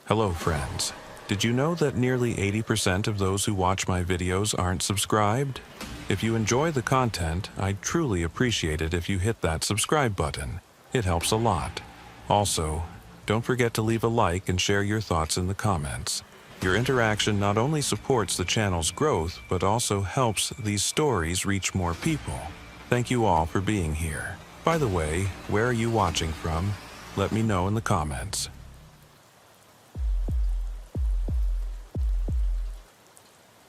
Hello friends. Did you know that nearly 80% of those who watch my videos aren't subscribed? If you enjoy the content, I'd truly appreciate it if you hit that subscribe button. It helps a lot. Also, don't forget to leave a like and share your thoughts in the comments. Your interaction not only supports the channel's growth, but also helps these stories reach more people. Thank you all for being here. By the way, where are you watching from? Let me know in the comments.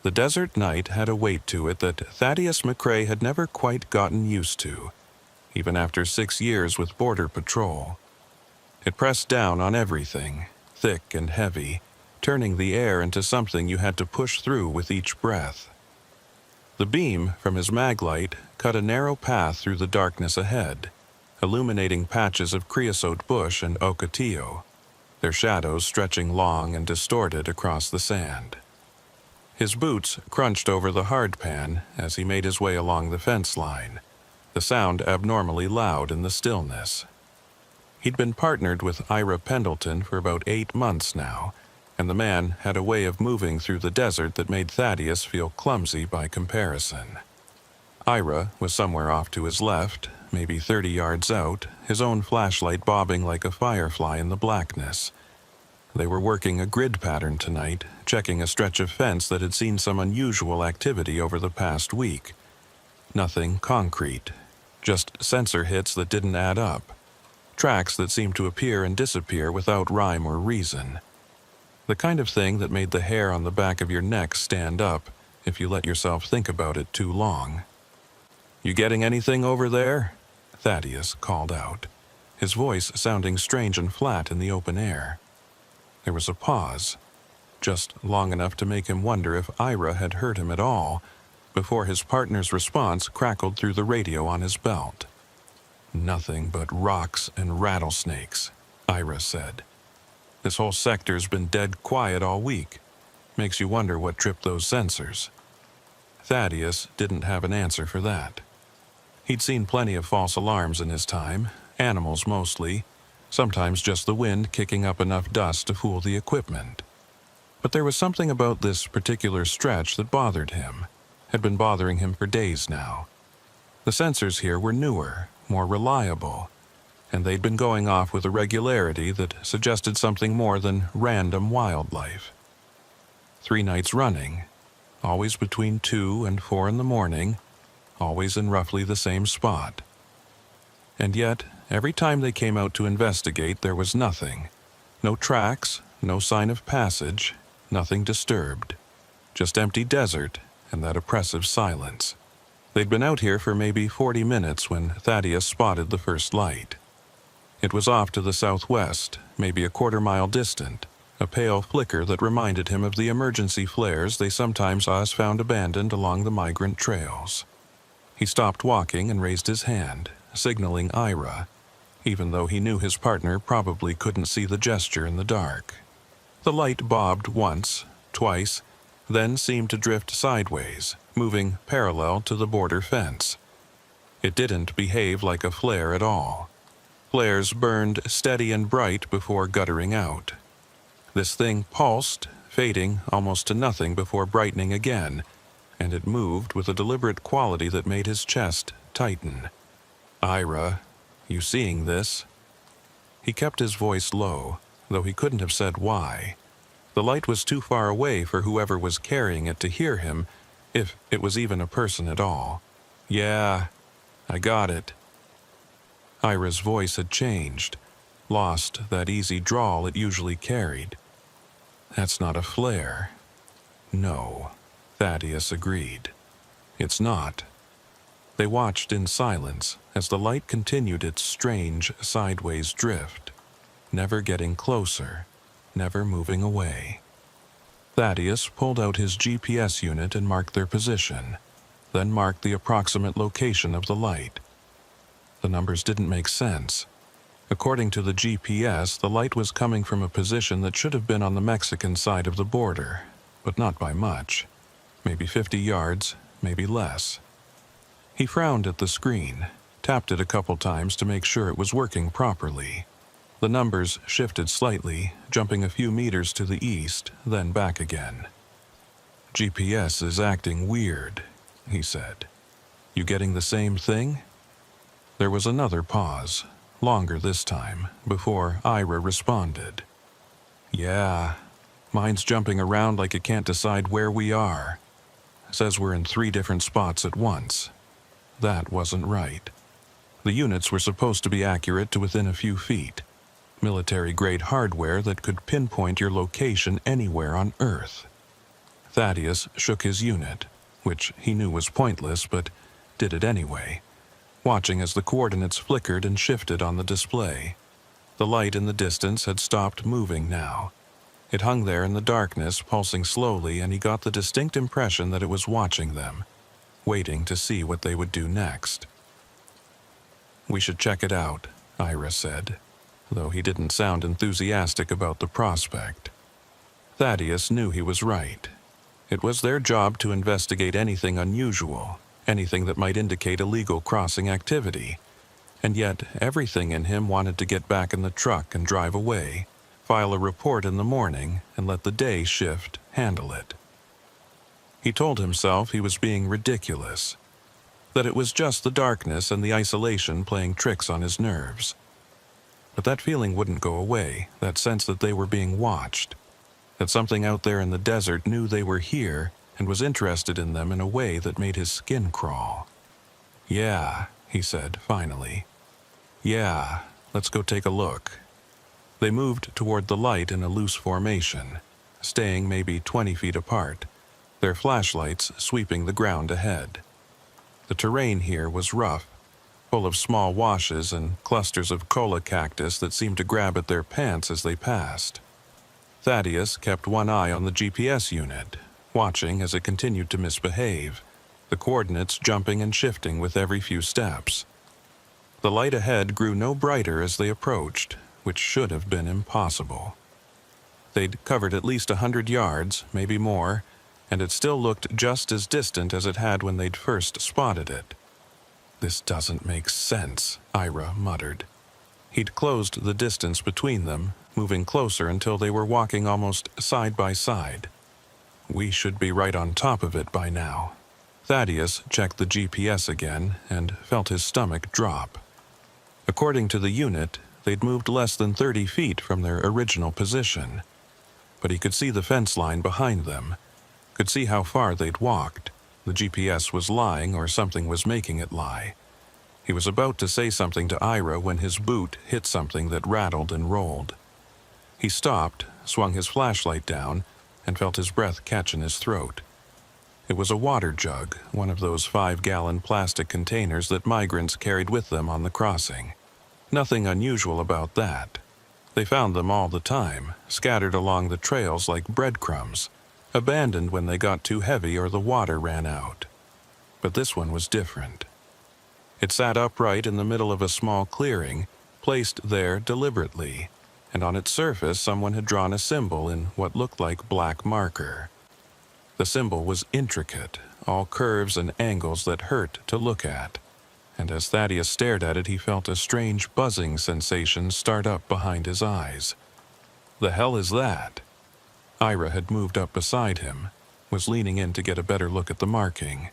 The desert night had a weight to it that Thaddeus McCrae had never quite gotten used to, even after 6 years with Border Patrol. It pressed down on everything, thick and heavy, turning the air into something you had to push through with each breath. The beam from his mag light cut a narrow path through the darkness ahead, illuminating patches of creosote bush and ocotillo, their shadows stretching long and distorted across the sand. His boots crunched over the hardpan as he made his way along the fence line, the sound abnormally loud in the stillness. He'd been partnered with Ira Pendleton for about 8 months now, and the man had a way of moving through the desert that made Thaddeus feel clumsy by comparison. Ira was somewhere off to his left, maybe 30 yards out, his own flashlight bobbing like a firefly in the blackness. They were working a grid pattern tonight, checking a stretch of fence that had seen some unusual activity over the past week. Nothing concrete, just sensor hits that didn't add up, tracks that seemed to appear and disappear without rhyme or reason. The kind of thing that made the hair on the back of your neck stand up if you let yourself think about it too long. "You getting anything over there?" Thaddeus called out, his voice sounding strange and flat in the open air. There was a pause, just long enough to make him wonder if Ira had heard him at all, before his partner's response crackled through the radio on his belt. "Nothing but rocks and rattlesnakes," Ira said. "This whole sector's been dead quiet all week. Makes you wonder what tripped those sensors." Thaddeus didn't have an answer for that. He'd seen plenty of false alarms in his time, animals mostly, sometimes just the wind kicking up enough dust to fool the equipment. But there was something about this particular stretch that bothered him, had been bothering him for days now. The sensors here were newer, more reliable, and they'd been going off with a regularity that suggested something more than random wildlife. 3 nights running, always between 2 and 4 in the morning, always in roughly the same spot. And yet, every time they came out to investigate, there was nothing. No tracks, no sign of passage, nothing disturbed. Just empty desert and that oppressive silence. They'd been out here for maybe 40 minutes when Thaddeus spotted the first light. It was off to the southwest, maybe a quarter-mile distant, a pale flicker that reminded him of the emergency flares they sometimes saw found abandoned along the migrant trails. He stopped walking and raised his hand, signaling Ira, even though he knew his partner probably couldn't see the gesture in the dark. The light bobbed once, twice, then seemed to drift sideways, moving parallel to the border fence. It didn't behave like a flare at all. Flares burned steady and bright before guttering out. This thing pulsed, fading almost to nothing before brightening again, and it moved with a deliberate quality that made his chest tighten. "Ira, you seeing this?" He kept his voice low, though he couldn't have said why. The light was too far away for whoever was carrying it to hear him, if it was even a person at all. "Yeah, I got it." Ira's voice had changed, lost that easy drawl it usually carried. "That's not a flare." "No," Thaddeus agreed. "It's not." They watched in silence as the light continued its strange sideways drift, never getting closer, never moving away. Thaddeus pulled out his GPS unit and marked their position, then marked the approximate location of the light. The numbers didn't make sense. According to the GPS, the light was coming from a position that should have been on the Mexican side of the border, but not by much. Maybe 50 yards, maybe less. He frowned at the screen, tapped it a couple times to make sure it was working properly. The numbers shifted slightly, jumping a few meters to the east, then back again. "GPS is acting weird," he said. "You getting the same thing?" There was another pause, longer this time, before Ira responded. "Yeah, mine's jumping around like it can't decide where we are. Says we're in 3 different spots at once. That wasn't right. The units were supposed to be accurate to within a few feet. Military-grade hardware that could pinpoint your location anywhere on Earth." Thaddeus shook his unit, which he knew was pointless, but did it anyway, watching as the coordinates flickered and shifted on the display. The light in the distance had stopped moving now. It hung there in the darkness, pulsing slowly, and he got the distinct impression that it was watching them, waiting to see what they would do next. "We should check it out," Ira said, though he didn't sound enthusiastic about the prospect. Thaddeus knew he was right. It was their job to investigate anything unusual, anything that might indicate illegal crossing activity, and yet everything in him wanted to get back in the truck and drive away, file a report in the morning, and let the day shift handle it. He told himself he was being ridiculous, that it was just the darkness and the isolation playing tricks on his nerves. But that feeling wouldn't go away, that sense that they were being watched, that something out there in the desert knew they were here and was interested in them in a way that made his skin crawl. "Yeah," he said, finally. "Yeah, let's go take a look." They moved toward the light in a loose formation, staying maybe 20 feet apart, their flashlights sweeping the ground ahead. The terrain here was rough, full of small washes and clusters of cola cactus that seemed to grab at their pants as they passed. Thaddeus kept one eye on the GPS unit, watching as it continued to misbehave, the coordinates jumping and shifting with every few steps. The light ahead grew no brighter as they approached, which should have been impossible. They'd covered at least 100 yards, maybe more, and it still looked just as distant as it had when they'd first spotted it. "This doesn't make sense," Ira muttered. He'd closed the distance between them, moving closer until they were walking almost side by side. "We should be right on top of it by now." Thaddeus checked the GPS again and felt his stomach drop. According to the unit, they'd moved less than 30 feet from their original position. But he could see the fence line behind them, could see how far they'd walked. The GPS was lying, or something was making it lie. He was about to say something to Ira when his boot hit something that rattled and rolled. He stopped, swung his flashlight down, and felt his breath catch in his throat. It was a water jug, one of those 5-gallon plastic containers that migrants carried with them on the crossing. Nothing unusual about that. They found them all the time, scattered along the trails like breadcrumbs, abandoned when they got too heavy or the water ran out. But this one was different. It sat upright in the middle of a small clearing, placed there deliberately, and on its surface someone had drawn a symbol in what looked like black marker. The symbol was intricate, all curves and angles that hurt to look at, and as Thaddeus stared at it he felt a strange buzzing sensation start up behind his eyes. "The hell is that?" Ira had moved up beside him, was leaning in to get a better look at the marking.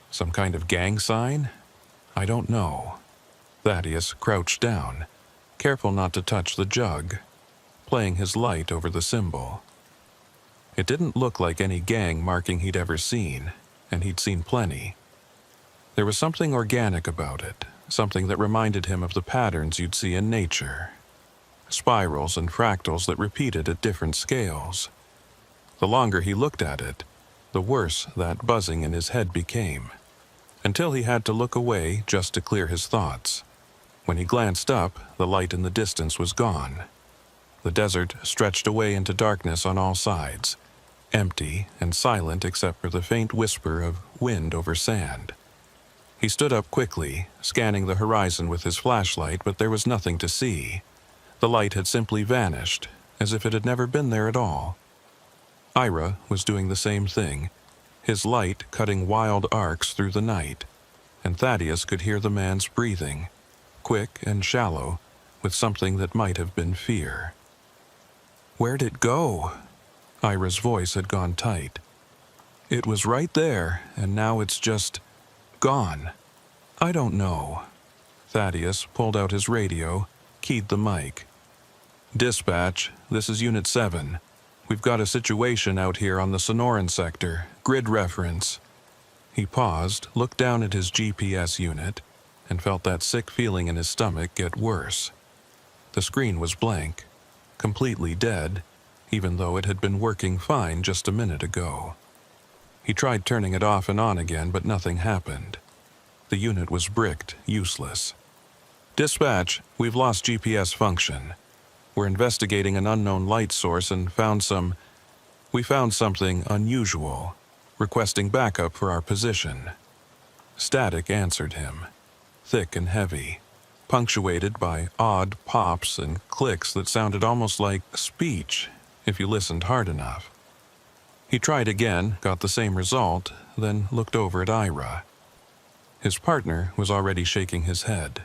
"Some kind of gang sign? I don't know." Thaddeus crouched down, careful not to touch the jug, playing his light over the symbol. It didn't look like any gang marking he'd ever seen, and he'd seen plenty. There was something organic about it, something that reminded him of the patterns you'd see in nature. Spirals and fractals that repeated at different scales. The longer he looked at it, the worse that buzzing in his head became, until he had to look away just to clear his thoughts. When he glanced up, the light in the distance was gone. The desert stretched away into darkness on all sides, empty and silent except for the faint whisper of wind over sand. He stood up quickly, scanning the horizon with his flashlight, but there was nothing to see. The light had simply vanished, as if it had never been there at all. Ira was doing the same thing, his light cutting wild arcs through the night, and Thaddeus could hear the man's breathing, quick and shallow, with something that might have been fear. "Where'd it go?" Ira's voice had gone tight. "It was right there, and now it's just gone." "I don't know." Thaddeus pulled out his radio, keyed the mic. "Dispatch, this is Unit 7. We've got a situation out here on the Sonoran sector. Grid reference." He paused, looked down at his GPS unit, and felt that sick feeling in his stomach get worse. The screen was blank, completely dead, even though it had been working fine just a minute ago. He tried turning it off and on again, but nothing happened. The unit was bricked, useless. "Dispatch, we've lost GPS function. We're investigating an unknown light source and we found something unusual, requesting backup for our position." Static answered him, thick and heavy, punctuated by odd pops and clicks that sounded almost like speech if you listened hard enough. He tried again, got the same result, then looked over at Ira. His partner was already shaking his head.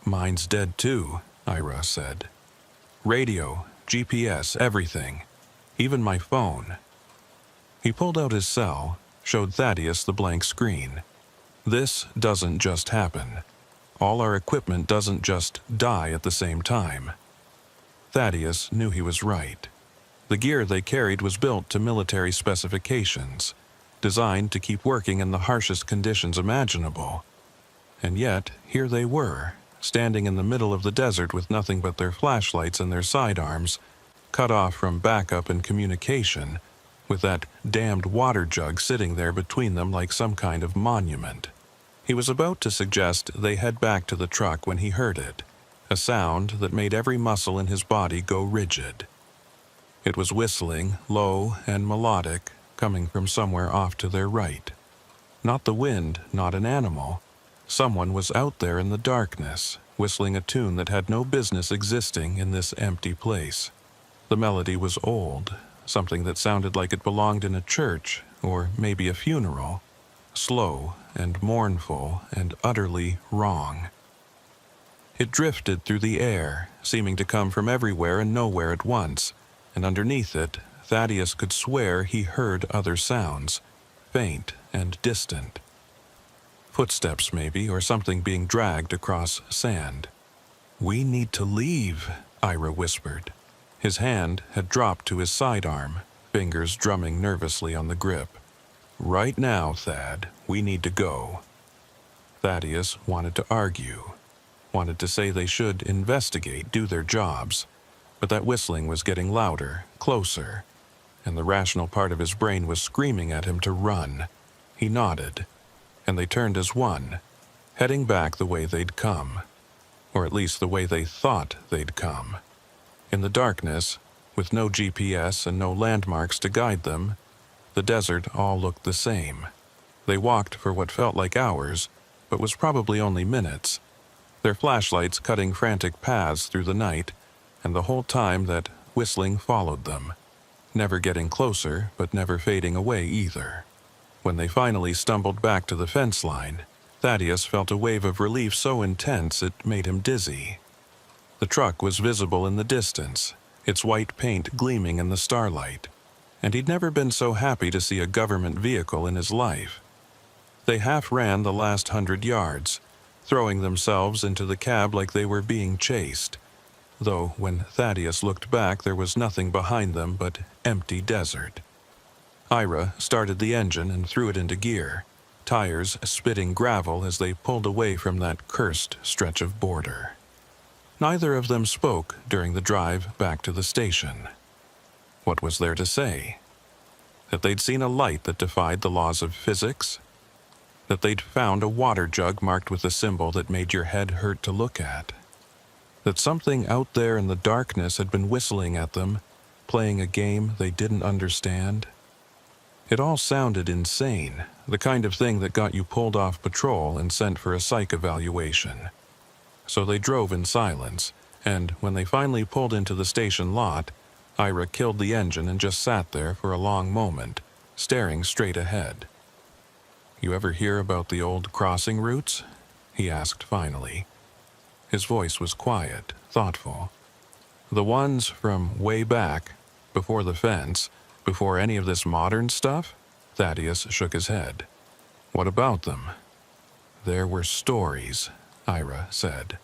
"Mine's dead too," Ira said. "Radio, GPS, everything. Even my phone." He pulled out his cell, showed Thaddeus the blank screen. "This doesn't just happen. All our equipment doesn't just die at the same time." Thaddeus knew he was right. The gear they carried was built to military specifications, designed to keep working in the harshest conditions imaginable. And yet, here they were, standing in the middle of the desert with nothing but their flashlights and their sidearms, cut off from backup and communication, with that damned water jug sitting there between them like some kind of monument. He was about to suggest they head back to the truck when he heard it, a sound that made every muscle in his body go rigid. It was whistling, low and melodic, coming from somewhere off to their right. Not the wind, not an animal. Someone was out there in the darkness, whistling a tune that had no business existing in this empty place. The melody was old, something that sounded like it belonged in a church, or maybe a funeral. Slow and mournful and utterly wrong. It drifted through the air, seeming to come from everywhere and nowhere at once, and underneath it, Thaddeus could swear he heard other sounds, faint and distant. Footsteps maybe, or something being dragged across sand. "We need to leave," Ira whispered. His hand had dropped to his sidearm, fingers drumming nervously on the grip. "Right now, Thad, we need to go." Thaddeus wanted to argue, wanted to say they should investigate, do their jobs, but that whistling was getting louder, closer, and the rational part of his brain was screaming at him to run. He nodded, and they turned as one, heading back the way they'd come, or at least the way they thought they'd come. In the darkness, with no GPS and no landmarks to guide them, the desert all looked the same. They walked for what felt like hours, but was probably only minutes, their flashlights cutting frantic paths through the night, and the whole time that whistling followed them, never getting closer but never fading away either. When they finally stumbled back to the fence line, Thaddeus felt a wave of relief so intense it made him dizzy. The truck was visible in the distance, its white paint gleaming in the starlight, and he'd never been so happy to see a government vehicle in his life. They half ran the last 100 yards, throwing themselves into the cab like they were being chased, though when Thaddeus looked back there was nothing behind them but empty desert. Ira started the engine and threw it into gear, tires spitting gravel as they pulled away from that cursed stretch of border. Neither of them spoke during the drive back to the station. What was there to say? That they'd seen a light that defied the laws of physics? That they'd found a water jug marked with a symbol that made your head hurt to look at? That something out there in the darkness had been whistling at them, playing a game they didn't understand? It all sounded insane, the kind of thing that got you pulled off patrol and sent for a psych evaluation. So they drove in silence, and when they finally pulled into the station lot, Ira killed the engine and just sat there for a long moment, staring straight ahead. "You ever hear about the old crossing routes?" he asked finally. His voice was quiet, thoughtful. "The ones from way back, before the fence, before any of this modern stuff?" Thaddeus shook his head. "What about them?" "There were stories," Ira said.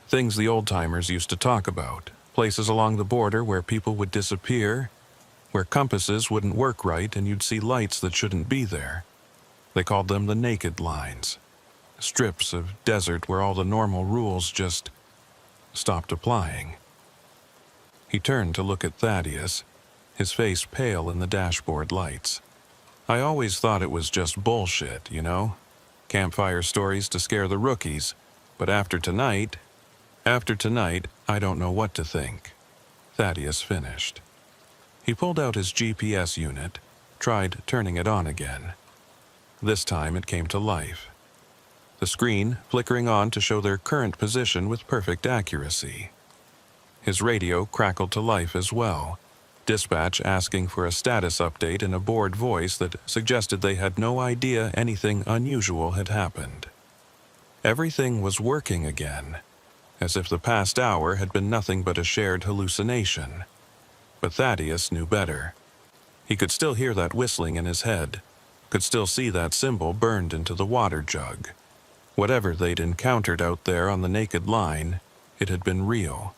"Things the old-timers used to talk about. Places along the border where people would disappear, where compasses wouldn't work right and you'd see lights that shouldn't be there. They called them the naked lines. Strips of desert where all the normal rules just stopped applying." He turned to look at Thaddeus, his face pale in the dashboard lights. "I always thought it was just bullshit, you know? Campfire stories to scare the rookies, but after tonight, I don't know what to think." Thaddeus finished. He pulled out his GPS unit, tried turning it on again. This time it came to life. The screen flickering on to show their current position with perfect accuracy. His radio crackled to life as well, dispatch asking for a status update in a bored voice that suggested they had no idea anything unusual had happened. Everything was working again, as if the past hour had been nothing but a shared hallucination. But Thaddeus knew better. He could still hear that whistling in his head, could still see that symbol burned into the water jug. Whatever they'd encountered out there on the naked line, it had been real,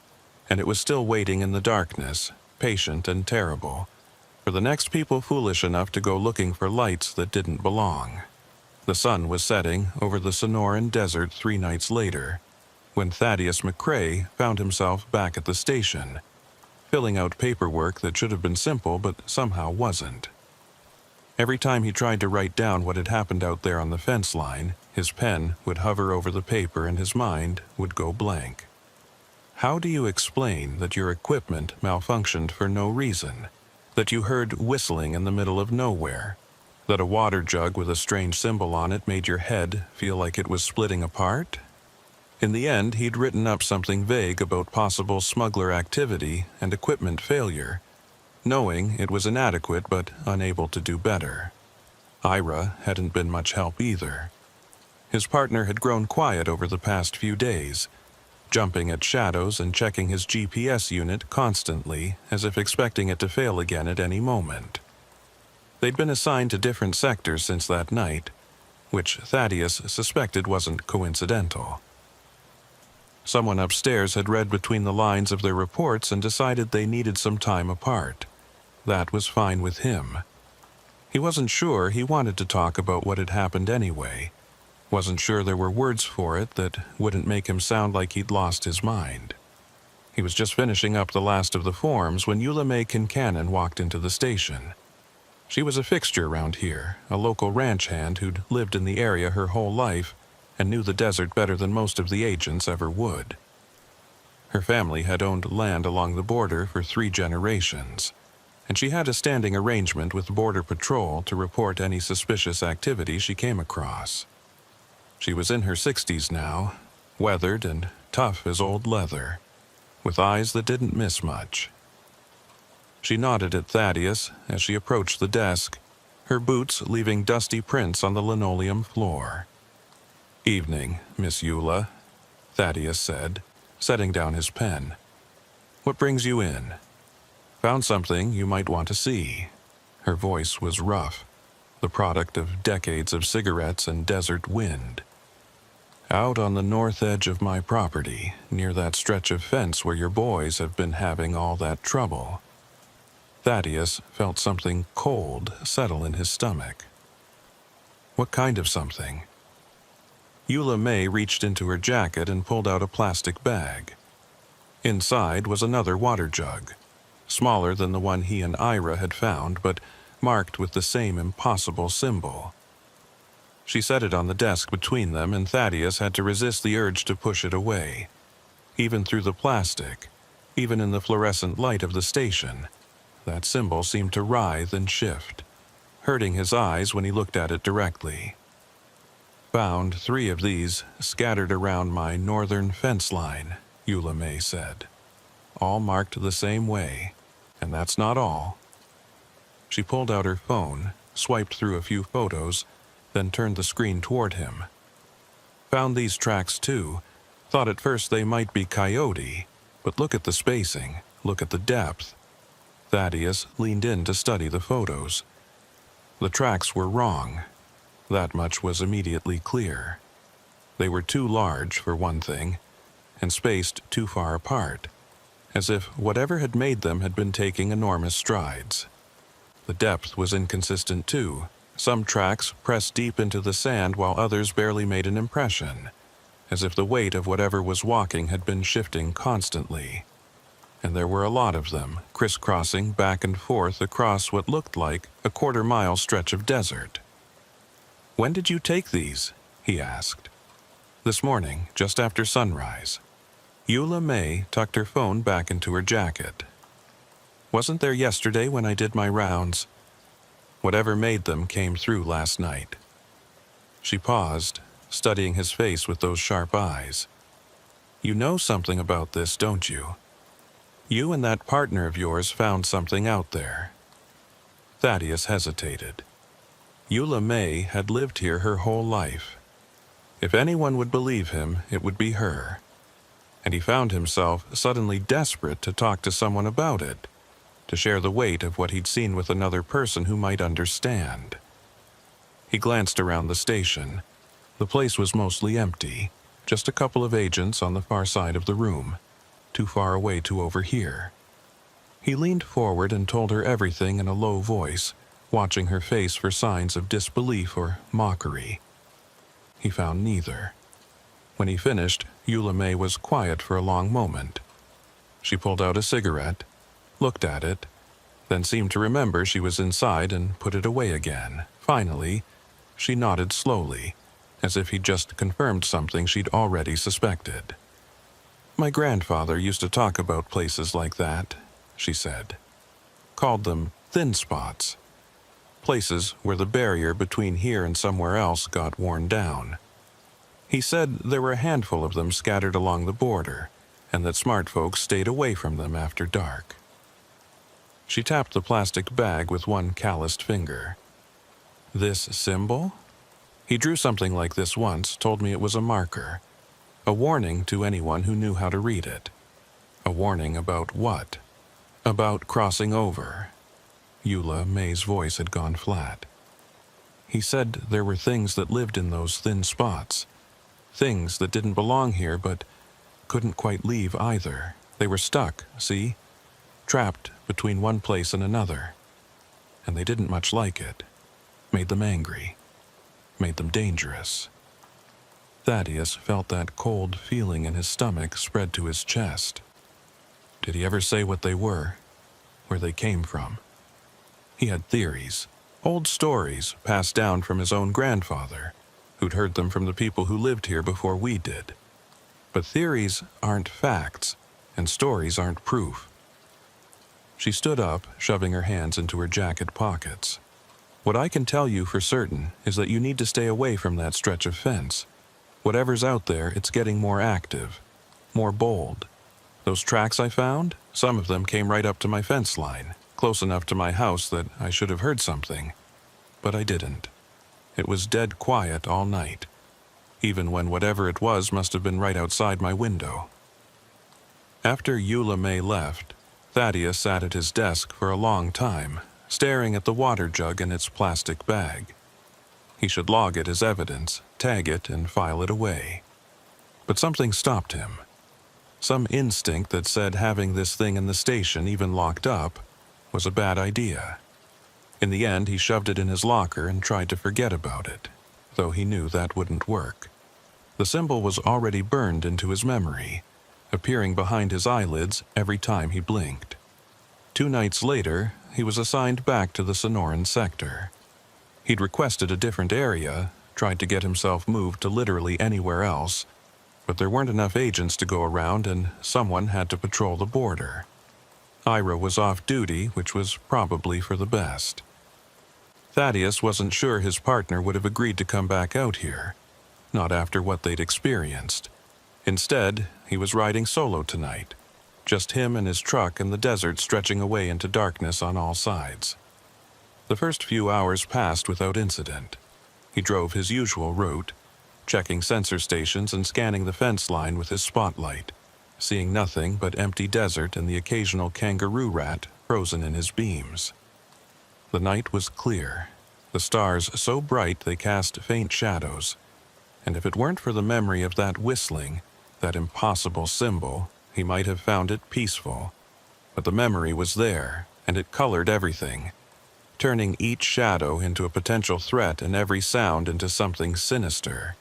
and it was still waiting in the darkness, patient and terrible, for the next people foolish enough to go looking for lights that didn't belong. The sun was setting over the Sonoran Desert 3 nights later, when Thaddeus McCrae found himself back at the station, filling out paperwork that should have been simple but somehow wasn't. Every time he tried to write down what had happened out there on the fence line, his pen would hover over the paper and his mind would go blank. How do you explain that your equipment malfunctioned for no reason? That you heard whistling in the middle of nowhere? That a water jug with a strange symbol on it made your head feel like it was splitting apart? In the end, he'd written up something vague about possible smuggler activity and equipment failure, knowing it was inadequate but unable to do better. Ira hadn't been much help either. His partner had grown quiet over the past few days, jumping at shadows and checking his GPS unit constantly as if expecting it to fail again at any moment. They'd been assigned to different sectors since that night, which Thaddeus suspected wasn't coincidental. Someone upstairs had read between the lines of their reports and decided they needed some time apart. That was fine with him. He wasn't sure he wanted to talk about what had happened anyway. Wasn't sure there were words for it that wouldn't make him sound like he'd lost his mind. He was just finishing up the last of the forms when Eula May Kincannon walked into the station. She was a fixture around here, a local ranch hand who'd lived in the area her whole life and knew the desert better than most of the agents ever would. Her family had owned land along the border for 3 generations, and she had a standing arrangement with Border Patrol to report any suspicious activity she came across. She was in her 60s now, weathered and tough as old leather, with eyes that didn't miss much. She nodded at Thaddeus as she approached the desk, her boots leaving dusty prints on the linoleum floor. "Evening, Miss Eula," Thaddeus said, setting down his pen. "What brings you in?" "Found something you might want to see." Her voice was rough, the product of decades of cigarettes and desert wind. "Out on the north edge of my property, near that stretch of fence where your boys have been having all that trouble." Thaddeus felt something cold settle in his stomach. "What kind of something?" Eula May reached into her jacket and pulled out a plastic bag. Inside was another water jug, smaller than the one he and Ira had found, but marked with the same impossible symbol. She set it on the desk between them, and Thaddeus had to resist the urge to push it away. Even through the plastic, even in the fluorescent light of the station, that symbol seemed to writhe and shift, hurting his eyes when he looked at it directly. "Found 3 of these scattered around my northern fence line," Eula May said. "All marked the same way, and that's not all." She pulled out her phone, swiped through a few photos, then turned the screen toward him. "Found these tracks too, Thought at first they might be coyote, but look at the spacing, look at the depth. Thaddeus leaned in to study the photos. The tracks were wrong. That much was immediately clear. They were too large, for one thing, and spaced too far apart, as if whatever had made them had been taking enormous strides. The depth was inconsistent too. Some tracks pressed deep into the sand while others barely made an impression, as if the weight of whatever was walking had been shifting constantly. And there were a lot of them, crisscrossing back and forth across what looked like a quarter-mile stretch of desert. "When did you take these?" he asked. "This morning, just after sunrise." Eula May tucked her phone back into her jacket. "Wasn't there yesterday when I did my rounds? Whatever made them came through last night." She paused, studying his face with those sharp eyes. "You know something about this, don't you? You and that partner of yours found something out there." Thaddeus hesitated. Eula May had lived here her whole life. If anyone would believe him, it would be her. And he found himself suddenly desperate to talk to someone about it, to share the weight of what he'd seen with another person who might understand. He glanced around the station. The place was mostly empty, just a couple of agents on the far side of the room, too far away to overhear. He leaned forward and told her everything in a low voice, watching her face for signs of disbelief or mockery. He found neither. When he finished, Eula May was quiet for a long moment. She pulled out a cigarette, looked at it, then seemed to remember she was inside and put it away again. Finally, she nodded slowly, as if he'd just confirmed something she'd already suspected. "My grandfather used to talk about places like that," she said. "Called them thin spots. Places where the barrier between here and somewhere else got worn down. He said there were a handful of them scattered along the border, and that smart folks stayed away from them after dark." She tapped the plastic bag with one calloused finger. "This symbol? He drew something like this once, told me it was a marker. A warning to anyone who knew how to read it. A warning about what? About crossing over." Eula May's voice had gone flat. "He said there were things that lived in those thin spots. Things that didn't belong here but couldn't quite leave either. They were stuck, see? Trapped between one place and another. And they didn't much like it. Made them angry. Made them dangerous." Thaddeus felt that cold feeling in his stomach spread to his chest. Did he ever say what they were? Where they came from? He had theories, old stories passed down from his own grandfather, who'd heard them from the people who lived here before we did. But theories aren't facts, and stories aren't proof. She stood up, shoving her hands into her jacket pockets. "What I can tell you for certain is that you need to stay away from that stretch of fence. Whatever's out there, it's getting more active, more bold. Those tracks I found, some of them came right up to my fence line, close enough to my house that I should have heard something. But I didn't. It was dead quiet all night, even when whatever it was must have been right outside my window." After Eula May left, Thaddeus sat at his desk for a long time, staring at the water jug in its plastic bag. He should log it as evidence, tag it, and file it away. But something stopped him. Some instinct that said having this thing in the station, even locked up, was a bad idea. In the end, he shoved it in his locker and tried to forget about it, though he knew that wouldn't work. The symbol was already burned into his memory, appearing behind his eyelids every time he blinked. 2 nights later, he was assigned back to the Sonoran sector. He'd requested a different area, tried to get himself moved to literally anywhere else, but there weren't enough agents to go around and someone had to patrol the border. Ira was off duty, which was probably for the best. Thaddeus wasn't sure his partner would have agreed to come back out here, not after what they'd experienced. Instead, he was riding solo tonight, just him and his truck in the desert stretching away into darkness on all sides. The first few hours passed without incident. He drove his usual route, checking sensor stations and scanning the fence line with his spotlight, seeing nothing but empty desert and the occasional kangaroo rat frozen in his beams. The night was clear, the stars so bright they cast faint shadows, and if it weren't for the memory of that whistling, that impossible symbol, he might have found it peaceful. But the memory was there, and it colored everything, turning each shadow into a potential threat and every sound into something sinister.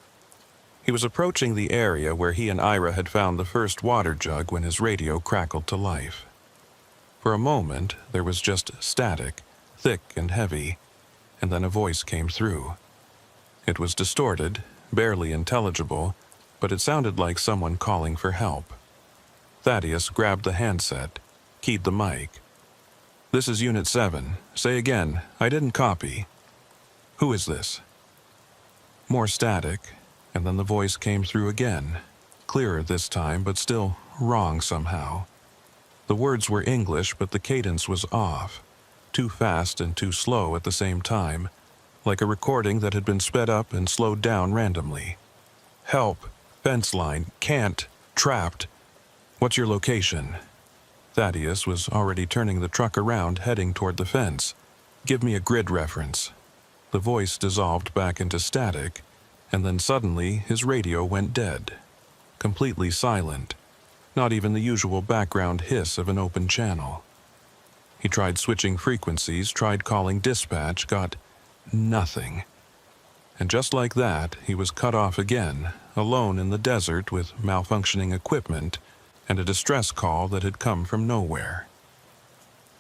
He was approaching the area where he and Ira had found the first water jug when his radio crackled to life. For a moment, there was just static, thick and heavy, and then a voice came through. It was distorted, barely intelligible, but it sounded like someone calling for help. Thaddeus grabbed the handset, keyed the mic. "This is Unit 7. Say again. I didn't copy." "Who is this?" More static, and then the voice came through again, clearer this time, but still wrong somehow. The words were English, but the cadence was off, too fast and too slow at the same time, like a recording that had been sped up and slowed down randomly. "Help. Fence line. Can't. Trapped. What's your location?" Thaddeus was already turning the truck around, heading toward the fence. "Give me a grid reference." The voice dissolved back into static, and then suddenly his radio went dead. Completely silent. Not even the usual background hiss of an open channel. He tried switching frequencies, tried calling dispatch, got nothing. And just like that, he was cut off again, alone in the desert with malfunctioning equipment and a distress call that had come from nowhere.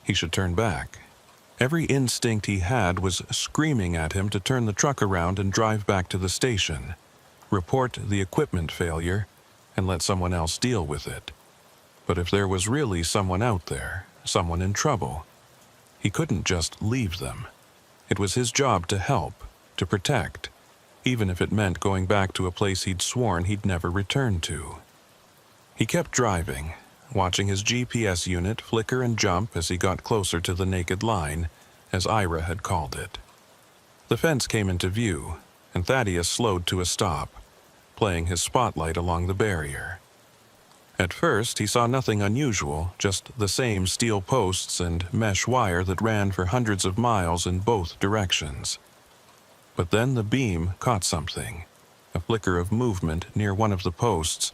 He should turn back. Every instinct he had was screaming at him to turn the truck around and drive back to the station, report the equipment failure, and let someone else deal with it. But if there was really someone out there, someone in trouble, he couldn't just leave them. It was his job to help, to protect, even if it meant going back to a place he'd sworn he'd never return to. He kept driving, watching his GPS unit flicker and jump as he got closer to the naked line, as Ira had called it. The fence came into view, and Thaddeus slowed to a stop, playing his spotlight along the barrier. At first, he saw nothing unusual, just the same steel posts and mesh wire that ran for hundreds of miles in both directions. But then the beam caught something, a flicker of movement near one of the posts,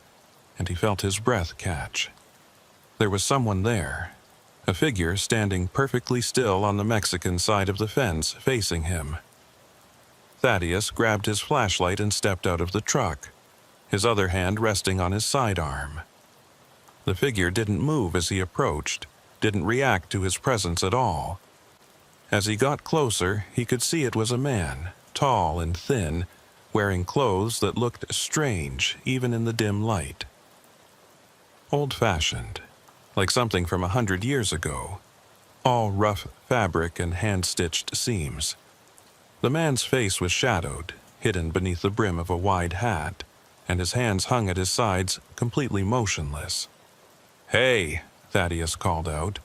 and he felt his breath catch. There was someone there, a figure standing perfectly still on the Mexican side of the fence, facing him. Thaddeus grabbed his flashlight and stepped out of the truck, his other hand resting on his sidearm. The figure didn't move as he approached, didn't react to his presence at all. As he got closer, he could see it was a man, tall and thin, wearing clothes that looked strange even in the dim light. Old-fashioned, like something from 100 years ago, all rough fabric and hand-stitched seams. The man's face was shadowed, hidden beneath the brim of a wide hat, and his hands hung at his sides, completely motionless. "Hey," Thaddeus called out,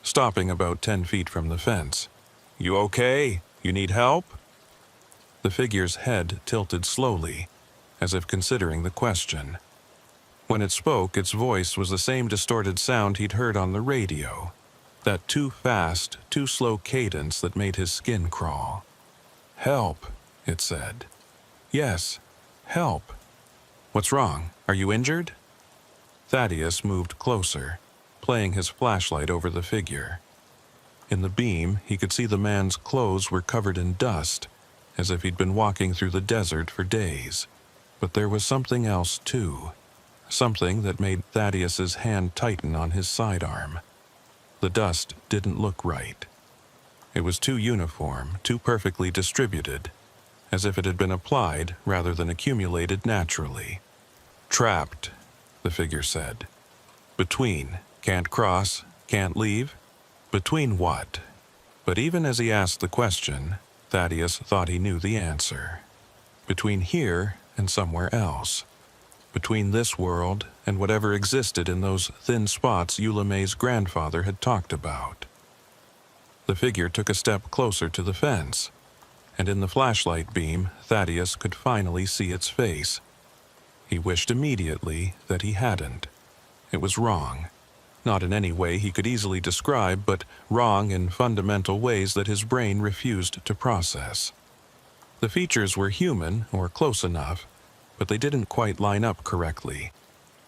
stopping about 10 feet from the fence. "You okay? You need help?" The figure's head tilted slowly, as if considering the question. When it spoke, its voice was the same distorted sound he'd heard on the radio, that too fast, too slow cadence that made his skin crawl. "Help," it said. "Yes, help. What's wrong? Are you injured?" Thaddeus moved closer, playing his flashlight over the figure. In the beam, he could see the man's clothes were covered in dust, as if he'd been walking through the desert for days. But there was something else, too. Something that made Thaddeus's hand tighten on his sidearm. The dust didn't look right. It was too uniform, too perfectly distributed, as if it had been applied rather than accumulated naturally. "Trapped," the figure said. "Between. Can't cross, can't leave? Between what?" But even as he asked the question, Thaddeus thought he knew the answer. Between here and somewhere else. Between this world and whatever existed in those thin spots Eula May's grandfather had talked about. The figure took a step closer to the fence. and in the flashlight beam, Thaddeus could finally see its face. He wished immediately that he hadn't. It was wrong. Not in any way he could easily describe, but wrong in fundamental ways that his brain refused to process. The features were human, or close enough, but they didn't quite line up correctly.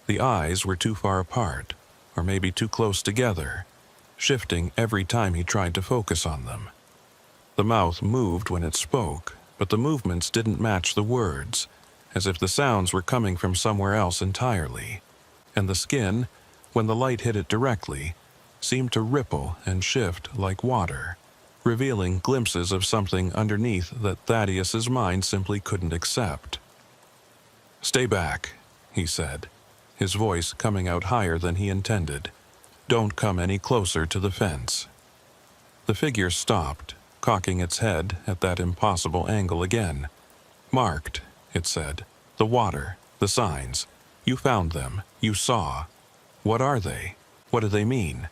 The eyes were too far apart, or maybe too close together, shifting every time he tried to focus on them. The mouth moved when it spoke, but the movements didn't match the words, as if the sounds were coming from somewhere else entirely. And the skin, when the light hit it directly, seemed to ripple and shift like water, revealing glimpses of something underneath that Thaddeus's mind simply couldn't accept. "Stay back," he said, his voice coming out higher than he intended. "Don't come any closer to the fence." The figure stopped, cocking its head at that impossible angle again. "Marked," it said. "The water, the signs. You found them. You saw. What are they? What do they mean?"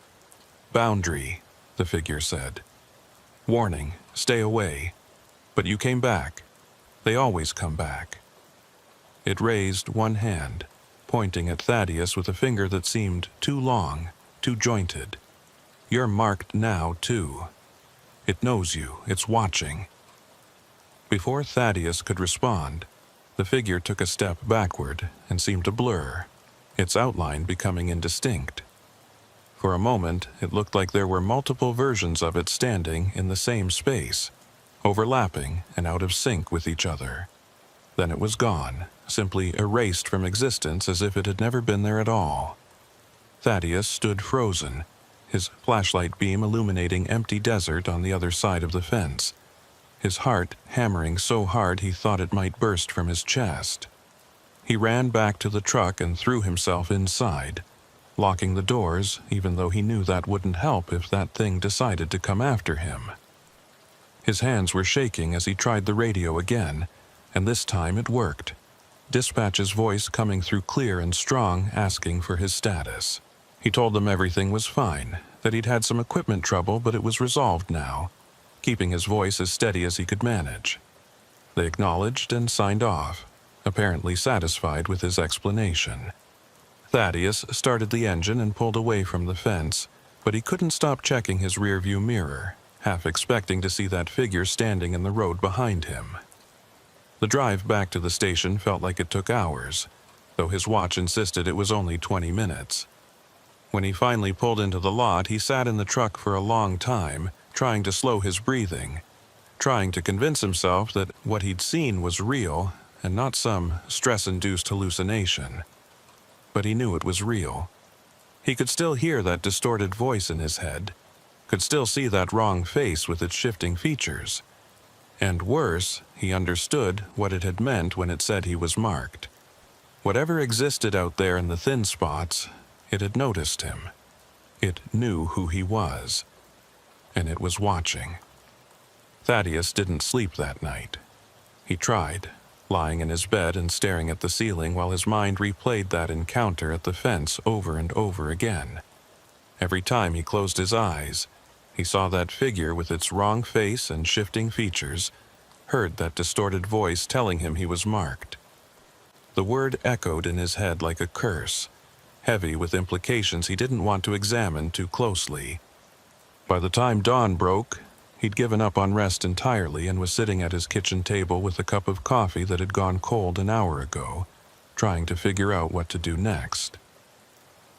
"Boundary," the figure said. "Warning, stay away. But you came back. They always come back." It raised one hand, pointing at Thaddeus with a finger that seemed too long, too jointed. "You're marked now, too. It knows you. It's watching." Before Thaddeus could respond, the figure took a step backward and seemed to blur, its outline becoming indistinct. For a moment, it looked like there were multiple versions of it standing in the same space, overlapping and out of sync with each other. Then it was gone, simply erased from existence as if it had never been there at all. Thaddeus stood frozen, his flashlight beam illuminating empty desert on the other side of the fence, his heart hammering so hard he thought it might burst from his chest. He ran back to the truck and threw himself inside, locking the doors even though he knew that wouldn't help if that thing decided to come after him. His hands were shaking as he tried the radio again, and this time it worked. Dispatch's voice coming through clear and strong, asking for his status. He told them everything was fine, that he'd had some equipment trouble but it was resolved now, keeping his voice as steady as he could manage. They acknowledged and signed off, apparently satisfied with his explanation. Thaddeus started the engine and pulled away from the fence, but he couldn't stop checking his rearview mirror, half expecting to see that figure standing in the road behind him. The drive back to the station felt like it took hours, though his watch insisted it was only 20 minutes. When he finally pulled into the lot, he sat in the truck for a long time, trying to slow his breathing, trying to convince himself that what he'd seen was real and not some stress-induced hallucination. But he knew it was real. He could still hear that distorted voice in his head, could still see that wrong face with its shifting features. And worse, he understood what it had meant when it said he was marked. Whatever existed out there in the thin spots, it had noticed him. It knew who he was. And it was watching. Thaddeus didn't sleep that night. He tried, lying in his bed and staring at the ceiling while his mind replayed that encounter at the fence over and over again. Every time he closed his eyes, he saw that figure with its wrong face and shifting features, heard that distorted voice telling him he was marked. The word echoed in his head like a curse, heavy with implications he didn't want to examine too closely. By the time dawn broke, he'd given up on rest entirely and was sitting at his kitchen table with a cup of coffee that had gone cold an hour ago, trying to figure out what to do next.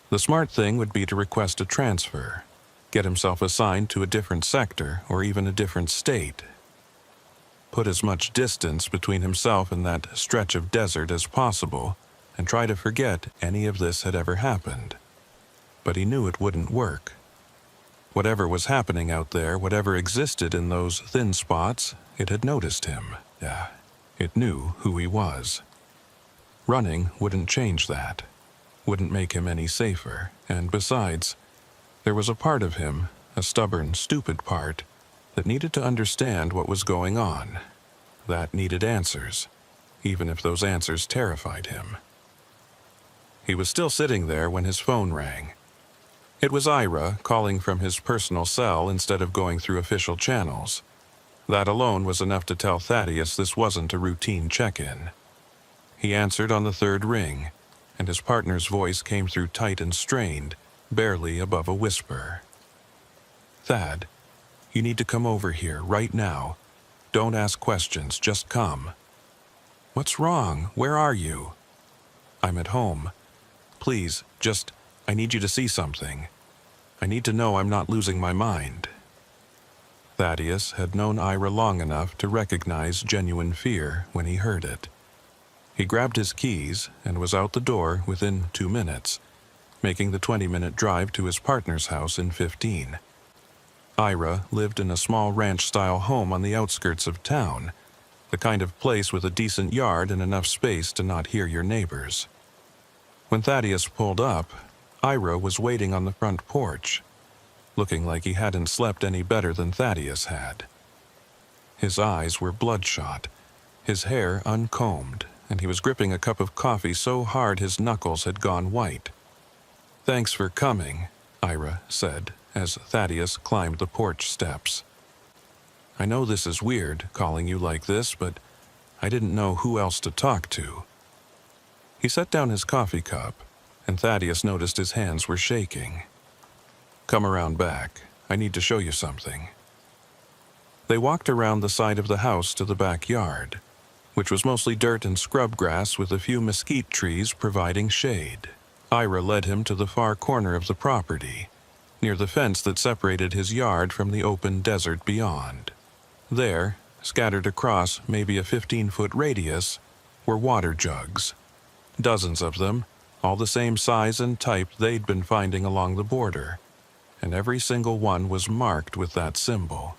The smart thing would be to request a transfer, get himself assigned to a different sector or even a different state. Put as much distance between himself and that stretch of desert as possible and try to forget any of this had ever happened. But he knew it wouldn't work. Whatever was happening out there, whatever existed in those thin spots, it had noticed him. Yeah, it knew who he was. Running wouldn't change that, wouldn't make him any safer, and besides, there was a part of him, a stubborn, stupid part, that needed to understand what was going on. That needed answers, even if those answers terrified him. He was still sitting there when his phone rang. It was Ira calling from his personal cell instead of going through official channels. That alone was enough to tell Thaddeus this wasn't a routine check-in. He answered on the third ring, and his partner's voice came through tight and strained, barely above a whisper. "Thad, you need to come over here right now. Don't ask questions, just come." "What's wrong? Where are you?" "I'm at home. Please, I need you to see something. I need to know I'm not losing my mind." Thaddeus had known Ira long enough to recognize genuine fear when he heard it. He grabbed his keys and was out the door within 2 minutes, making the 20-minute drive to his partner's house in 15. Ira lived in a small ranch-style home on the outskirts of town, the kind of place with a decent yard and enough space to not hear your neighbors. When Thaddeus pulled up, Ira was waiting on the front porch, looking like he hadn't slept any better than Thaddeus had. His eyes were bloodshot, his hair uncombed, and he was gripping a cup of coffee so hard his knuckles had gone white. "Thanks for coming," Ira said, as Thaddeus climbed the porch steps. "I know this is weird, calling you like this, but I didn't know who else to talk to." He set down his coffee cup, and Thaddeus noticed his hands were shaking. "Come around back. I need to show you something." They walked around the side of the house to the backyard, which was mostly dirt and scrub grass with a few mesquite trees providing shade. Ira led him to the far corner of the property, near the fence that separated his yard from the open desert beyond. There, scattered across maybe a 15-foot radius, were water jugs. Dozens of them, all the same size and type they'd been finding along the border, and every single one was marked with that symbol.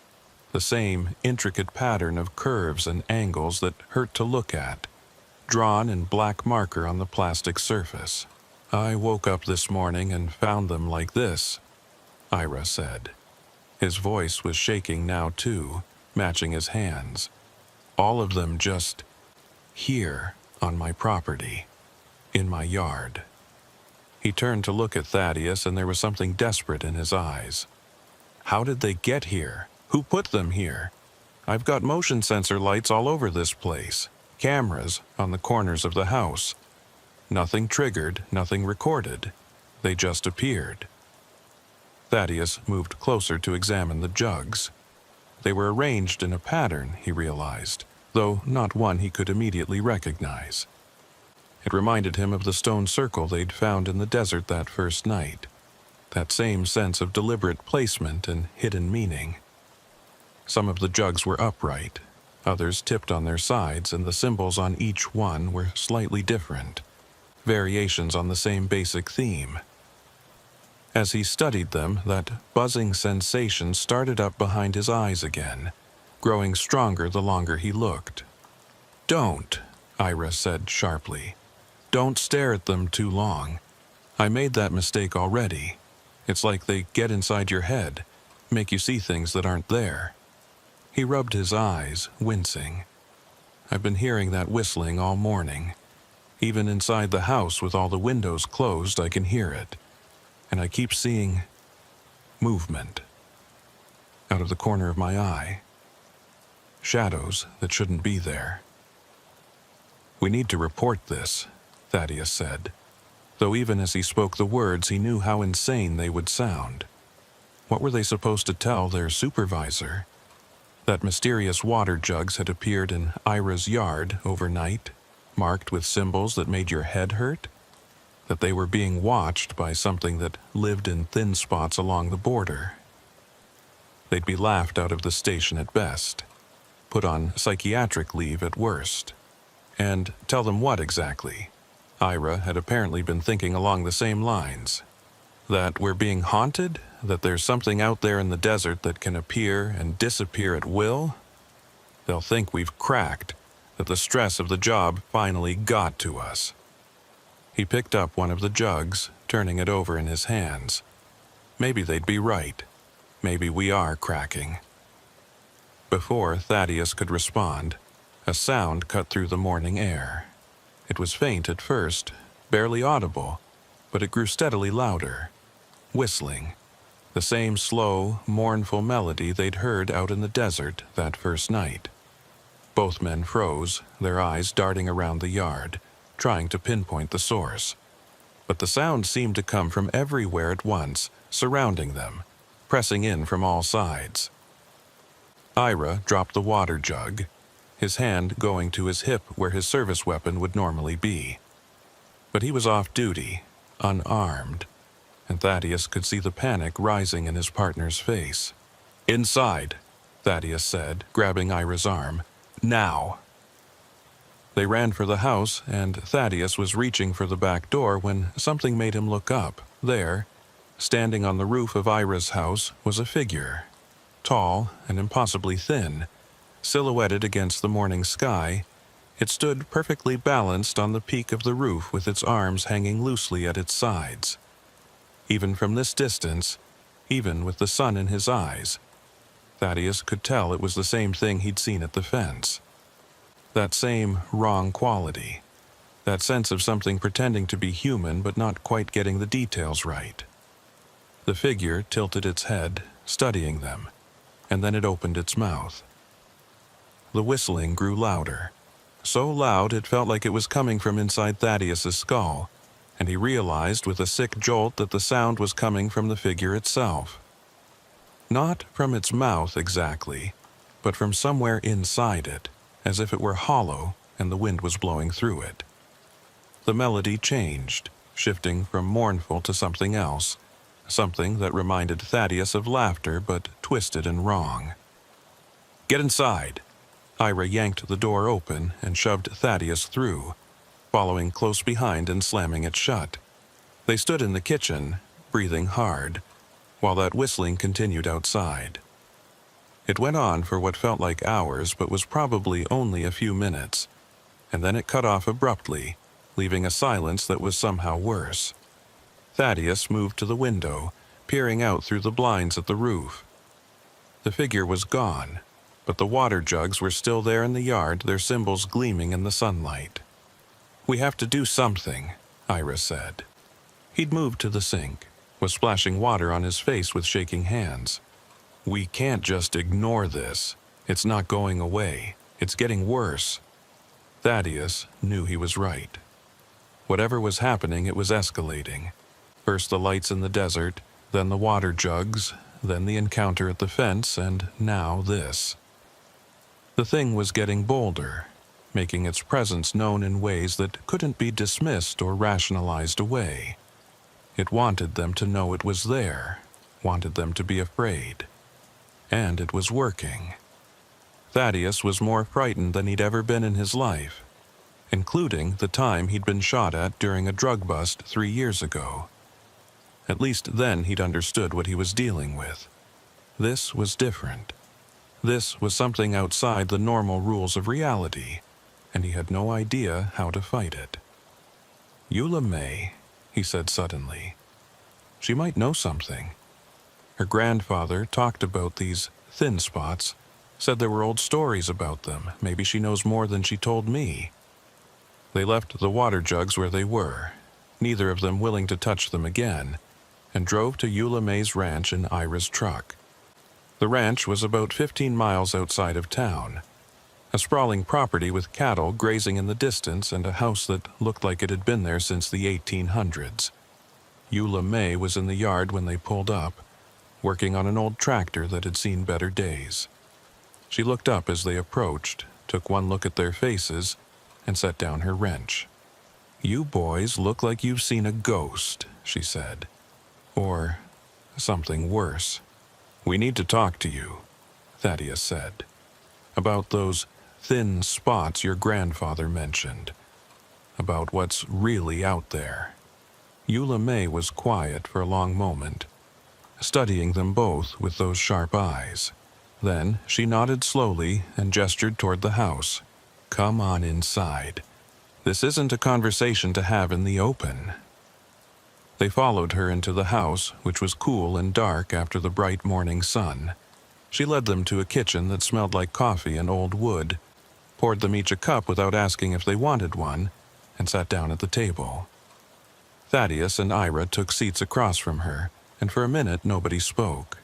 The same intricate pattern of curves and angles that hurt to look at, drawn in black marker on the plastic surface. "I woke up this morning and found them like this," Ira said. His voice was shaking now too, matching his hands. "All of them just here on my property, in my yard." He turned to look at Thaddeus, and there was something desperate in his eyes. "How did they get here? Who put them here? I've got motion sensor lights all over this place, cameras on the corners of the house. Nothing triggered, nothing recorded. They just appeared." Thaddeus moved closer to examine the jugs. They were arranged in a pattern, he realized, though not one he could immediately recognize. It reminded him of the stone circle they'd found in the desert that first night. That same sense of deliberate placement and hidden meaning. Some of the jugs were upright, others tipped on their sides, and the symbols on each one were slightly different, variations on the same basic theme. As he studied them, that buzzing sensation started up behind his eyes again, growing stronger the longer he looked. "Don't," Ira said sharply. "Don't stare at them too long. I made that mistake already. It's like they get inside your head, make you see things that aren't there." He rubbed his eyes, wincing. "I've been hearing that whistling all morning. Even inside the house with all the windows closed, I can hear it. And I keep seeing movement out of the corner of my eye. Shadows that shouldn't be there." "We need to report this," Thaddeus said, though even as he spoke the words he knew how insane they would sound. What were they supposed to tell their supervisor? That mysterious water jugs had appeared in Ira's yard overnight, marked with symbols that made your head hurt? That they were being watched by something that lived in thin spots along the border? They'd be laughed out of the station at best, put on psychiatric leave at worst. And tell them what exactly? Ira had apparently been thinking along the same lines. That we're being haunted? That there's something out there in the desert that can appear and disappear at will? They'll think we've cracked, that the stress of the job finally got to us. He picked up one of the jugs, turning it over in his hands. Maybe they'd be right. Maybe we are cracking. Before Thaddeus could respond, a sound cut through the morning air. It was faint at first, barely audible, but it grew steadily louder. Whistling. the same slow, mournful melody they'd heard out in the desert that first night. Both men froze, their eyes darting around the yard, trying to pinpoint the source. But the sound seemed to come from everywhere at once, surrounding them, pressing in from all sides. Ira dropped the water jug, his hand going to his hip where his service weapon would normally be. But he was off duty, unarmed, and Thaddeus could see the panic rising in his partner's face. "Inside," Thaddeus said, grabbing Ira's arm. "Now." They ran for the house, and Thaddeus was reaching for the back door when something made him look up. There, standing on the roof of Ira's house, was a figure, tall and impossibly thin. Silhouetted against the morning sky, it stood perfectly balanced on the peak of the roof with its arms hanging loosely at its sides. Even from this distance, even with the sun in his eyes, Thaddeus could tell it was the same thing he'd seen at the fence. That same wrong quality, that sense of something pretending to be human but not quite getting the details right. The figure tilted its head, studying them, and then it opened its mouth. The whistling grew louder, so loud it felt like it was coming from inside Thaddeus's skull, and he realized with a sick jolt that the sound was coming from the figure itself. Not from its mouth exactly, but from somewhere inside it, as if it were hollow and the wind was blowing through it. The melody changed, shifting from mournful to something else, something that reminded Thaddeus of laughter but twisted and wrong. "Get inside." Ira yanked the door open and shoved Thaddeus through, following close behind and slamming it shut. They stood in the kitchen, breathing hard, while that whistling continued outside. It went on for what felt like hours but was probably only a few minutes, and then it cut off abruptly, leaving a silence that was somehow worse. Thaddeus moved to the window, peering out through the blinds at the roof. The figure was gone, but the water jugs were still there in the yard, their symbols gleaming in the sunlight. "We have to do something," Ira said. He'd moved to the sink, was splashing water on his face with shaking hands. "We can't just ignore this. It's not going away. It's getting worse." Thaddeus knew he was right. Whatever was happening, it was escalating. First the lights in the desert, then the water jugs, then the encounter at the fence, and now this. The thing was getting bolder, making its presence known in ways that couldn't be dismissed or rationalized away. It wanted them to know it was there, wanted them to be afraid. And it was working. Thaddeus was more frightened than he'd ever been in his life, including the time he'd been shot at during a drug bust 3 years ago. At least then he'd understood what he was dealing with. This was different. This was something outside the normal rules of reality, and he had no idea how to fight it. "Eula May," he said suddenly. "She might know something. Her grandfather talked about these thin spots, said there were old stories about them. Maybe she knows more than she told me." They left the water jugs where they were, neither of them willing to touch them again, and drove to Eula May's ranch in Ira's truck. The ranch was about 15 miles outside of town, a sprawling property with cattle grazing in the distance and a house that looked like it had been there since the 1800s. Eula May was in the yard when they pulled up, working on an old tractor that had seen better days. She looked up as they approached, took one look at their faces, and set down her wrench. "You boys look like you've seen a ghost," she said. "Or something worse. We need to talk to you," Thaddeus said. "About those thin spots your grandfather mentioned. About what's really out there." Eula May was quiet for a long moment, studying them both with those sharp eyes. Then she nodded slowly and gestured toward the house. "Come on inside. This isn't a conversation to have in the open." They followed her into the house, which was cool and dark after the bright morning sun. She led them to a kitchen that smelled like coffee and old wood, poured them each a cup without asking if they wanted one, and sat down at the table. Thaddeus and Ira took seats across from her, and for a minute nobody spoke.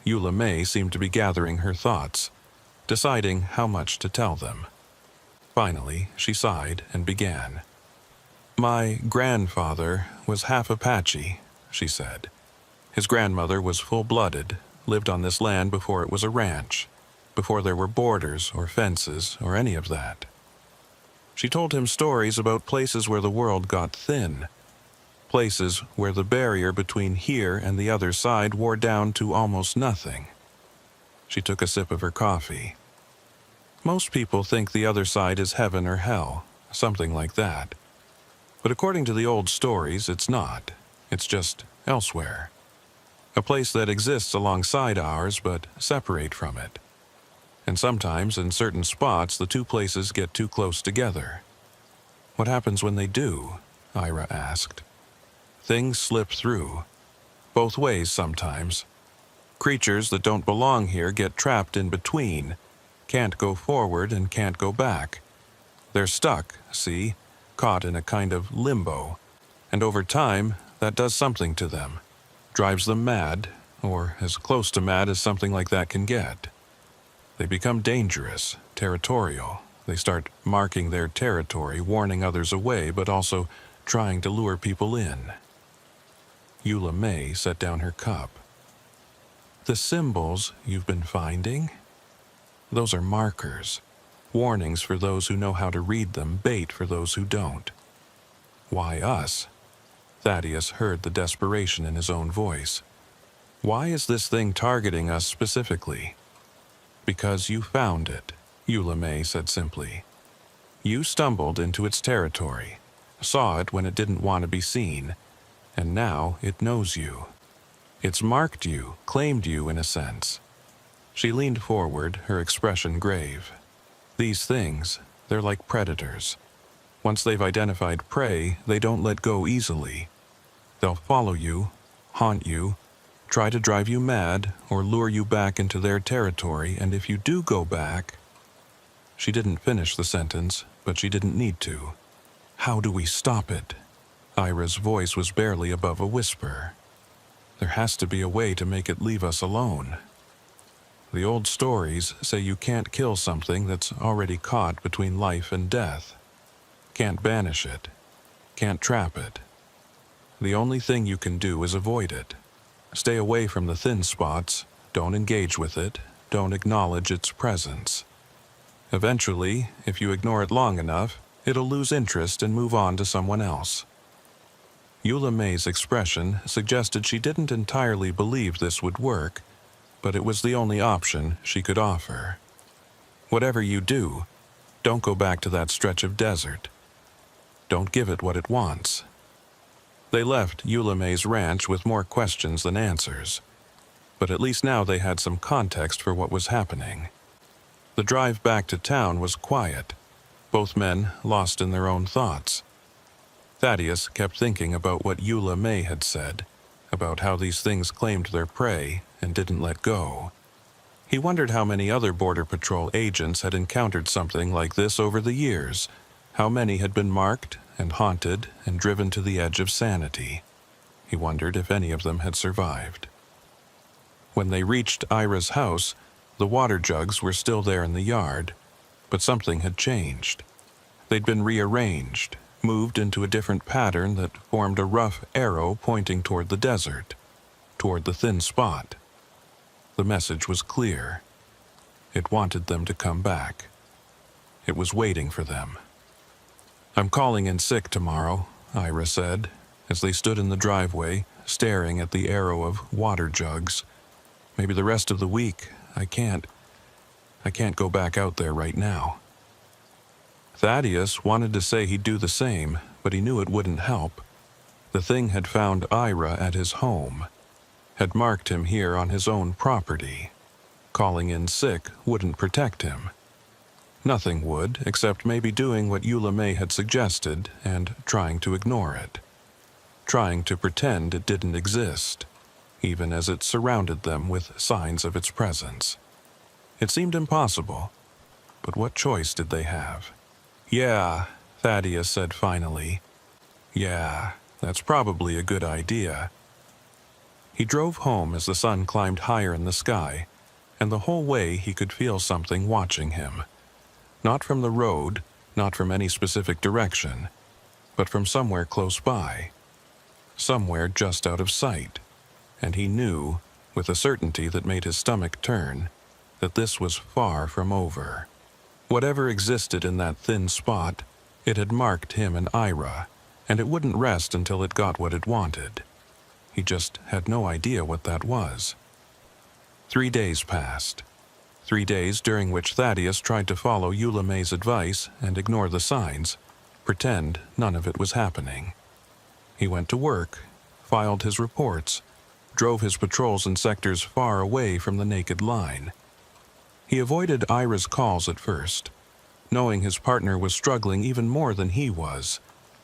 Eula May seemed to be gathering her thoughts, deciding how much to tell them. Finally, she sighed and began. "My grandfather was half Apache," she said. "His grandmother was full-blooded, lived on this land before it was a ranch, before there were borders or fences or any of that. She told him stories about places where the world got thin, places where the barrier between here and the other side wore down to almost nothing." She took a sip of her coffee. "Most people think the other side is heaven or hell, something like that. But according to the old stories, it's not. It's just elsewhere. A place that exists alongside ours but separate from it. And sometimes, in certain spots, the two places get too close together." "What happens when they do?" Ira asked. "Things slip through. Both ways sometimes. Creatures that don't belong here get trapped in between, can't go forward and can't go back. They're stuck, see, caught in a kind of limbo. And over time, that does something to them. Drives them mad, or as close to mad as something like that can get. They become dangerous, territorial. They start marking their territory, warning others away, but also trying to lure people in." Eula May set down her cup. "The symbols you've been finding? Those are markers, warnings for those who know how to read them, bait for those who don't." "Why us?" Thaddeus heard the desperation in his own voice. "Why is this thing targeting us specifically?" "Because you found it," Eula May said simply. "You stumbled into its territory, saw it when it didn't want to be seen, and now it knows you. It's marked you, claimed you in a sense." She leaned forward, her expression grave. "These things, they're like predators. Once they've identified prey, they don't let go easily. They'll follow you, haunt you, try to drive you mad or lure you back into their territory, and if you do go back—" She didn't finish the sentence, but she didn't need to. "How do we stop it?" Ira's voice was barely above a whisper. "There has to be a way to make it leave us alone. The old stories say you can't kill something that's already caught between life and death. Can't banish it. Can't trap it. The only thing you can do is avoid it. Stay away from the thin spots, don't engage with it, don't acknowledge its presence. Eventually, if you ignore it long enough, it'll lose interest and move on to someone else." Eula May's expression suggested she didn't entirely believe this would work, but it was the only option she could offer. "Whatever you do, don't go back to that stretch of desert. Don't give it what it wants." They left Eula May's ranch with more questions than answers, but at least now they had some context for what was happening. The drive back to town was quiet, both men lost in their own thoughts. Thaddeus kept thinking about what Eula May had said, about how these things claimed their prey and didn't let go. He wondered how many other Border Patrol agents had encountered something like this over the years, how many had been marked and haunted and driven to the edge of sanity. He wondered if any of them had survived. When they reached Ira's house, the water jugs were still there in the yard, but something had changed. They'd been rearranged, moved into a different pattern that formed a rough arrow pointing toward the desert, toward the thin spot. The message was clear. It wanted them to come back. It was waiting for them. "I'm calling in sick tomorrow," Ira said, as they stood in the driveway, staring at the arrow of water jugs. "Maybe the rest of the week. I can't go back out there right now." Thaddeus wanted to say he'd do the same, but he knew it wouldn't help. The thing had found Ira at his home, had marked him here on his own property. Calling in sick wouldn't protect him. Nothing would, except maybe doing what Eula May had suggested and trying to ignore it. Trying to pretend it didn't exist, even as it surrounded them with signs of its presence. It seemed impossible, but what choice did they have? "Yeah," Thaddeus said finally. "Yeah, that's probably a good idea." He drove home as the sun climbed higher in the sky, and the whole way he could feel something watching him. Not from the road, not from any specific direction, but from somewhere close by. Somewhere just out of sight. And he knew, with a certainty that made his stomach turn, that this was far from over. Whatever existed in that thin spot, it had marked him and Ira, and it wouldn't rest until it got what it wanted. He just had no idea what that was. 3 days passed. 3 days during which Thaddeus tried to follow Eula May's advice and ignore the signs, pretend none of it was happening. He went to work, filed his reports, drove his patrols in sectors far away from the naked line. He avoided Ira's calls at first, knowing his partner was struggling even more than he was,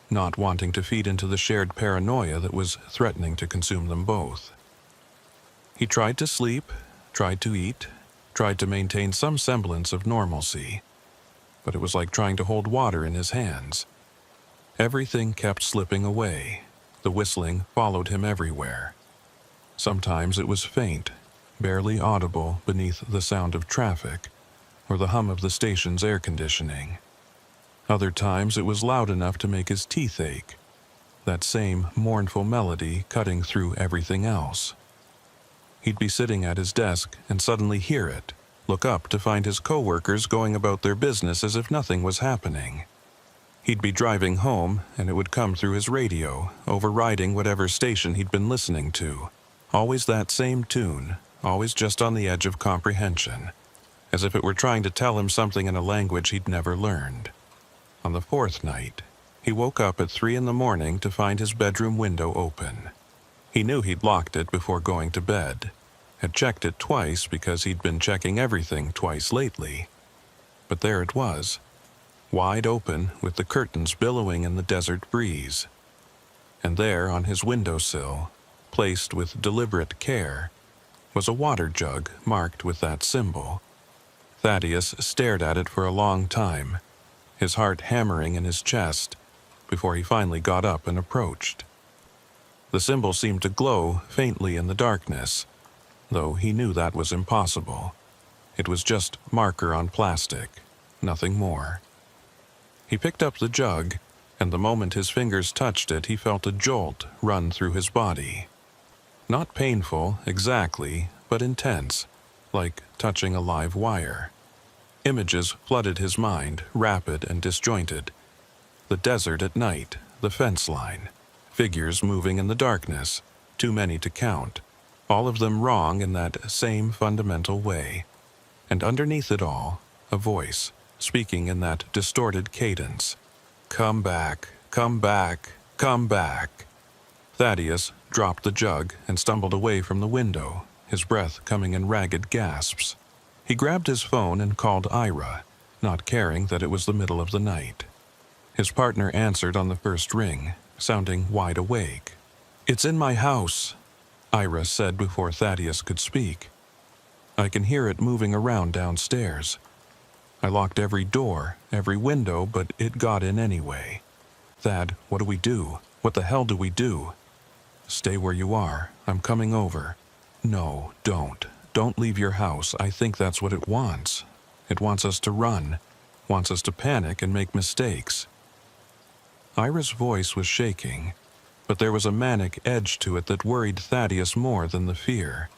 not wanting to feed into the shared paranoia that was threatening to consume them both. He tried to sleep, tried to eat, tried to maintain some semblance of normalcy, but it was like trying to hold water in his hands. Everything kept slipping away. The whistling followed him everywhere. Sometimes it was faint, barely audible beneath the sound of traffic or the hum of the station's air conditioning. Other times it was loud enough to make his teeth ache, that same mournful melody cutting through everything else. He'd be sitting at his desk and suddenly hear it, look up to find his coworkers going about their business as if nothing was happening. He'd be driving home, and it would come through his radio, overriding whatever station he'd been listening to. Always that same tune, always just on the edge of comprehension, as if it were trying to tell him something in a language he'd never learned. On the 4th night, he woke up at 3 a.m. to find his bedroom window open. He knew he'd locked it before going to bed, had checked it twice because he'd been checking everything twice lately. But there it was, wide open with the curtains billowing in the desert breeze. And there on his windowsill, placed with deliberate care, was a water jug marked with that symbol. Thaddeus stared at it for a long time, his heart hammering in his chest, before he finally got up and approached. The symbol seemed to glow faintly in the darkness, though he knew that was impossible. It was just marker on plastic, nothing more. He picked up the jug, and the moment his fingers touched it, he felt a jolt run through his body. Not painful, exactly, but intense, like touching a live wire. Images flooded his mind, rapid and disjointed. The desert at night, the fence line, figures moving in the darkness, too many to count, all of them wrong in that same fundamental way. And underneath it all, a voice, speaking in that distorted cadence. Come back, come back, come back. Thaddeus dropped the jug and stumbled away from the window, his breath coming in ragged gasps. He grabbed his phone and called Ira, not caring that it was the middle of the night. His partner answered on the first ring, sounding wide awake. "It's in my house," Ira said before Thaddeus could speak. "I can hear it moving around downstairs. I locked every door, every window, but it got in anyway. Thad, what do we do? What the hell do we do?" "Stay where you are. I'm coming over." "No, don't. Don't leave your house. I think that's what it wants. It wants us to run, wants us to panic and make mistakes." Ira's voice was shaking, but there was a manic edge to it that worried Thaddeus more than the fear.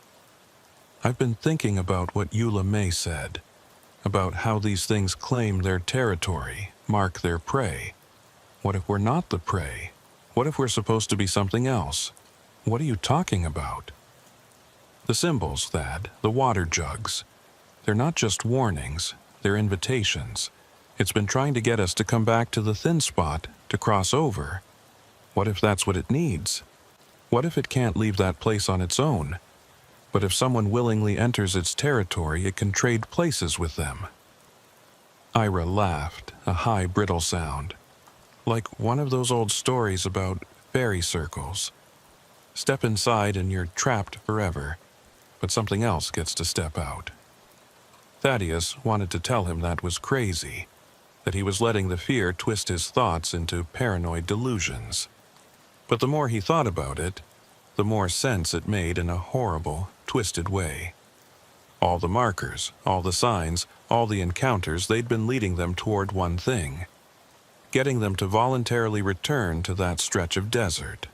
"I've been thinking about what Eula May said, about how these things claim their territory, mark their prey. What if we're not the prey? What if we're supposed to be something else? What are you talking about?" "The symbols, Thad, the water jugs. They're not just warnings, they're invitations. It's been trying to get us to come back to the thin spot, to cross over. What if that's what it needs? What if it can't leave that place on its own? But if someone willingly enters its territory, it can trade places with them." Ira laughed, a high, brittle sound, like one of those old stories about fairy circles. Step inside and you're trapped forever, but something else gets to step out. Thaddeus wanted to tell him that was crazy, that he was letting the fear twist his thoughts into paranoid delusions. But the more he thought about it, the more sense it made in a horrible, twisted way. All the markers, all the signs, all the encounters, they'd been leading them toward one thing, getting them to voluntarily return to that stretch of desert,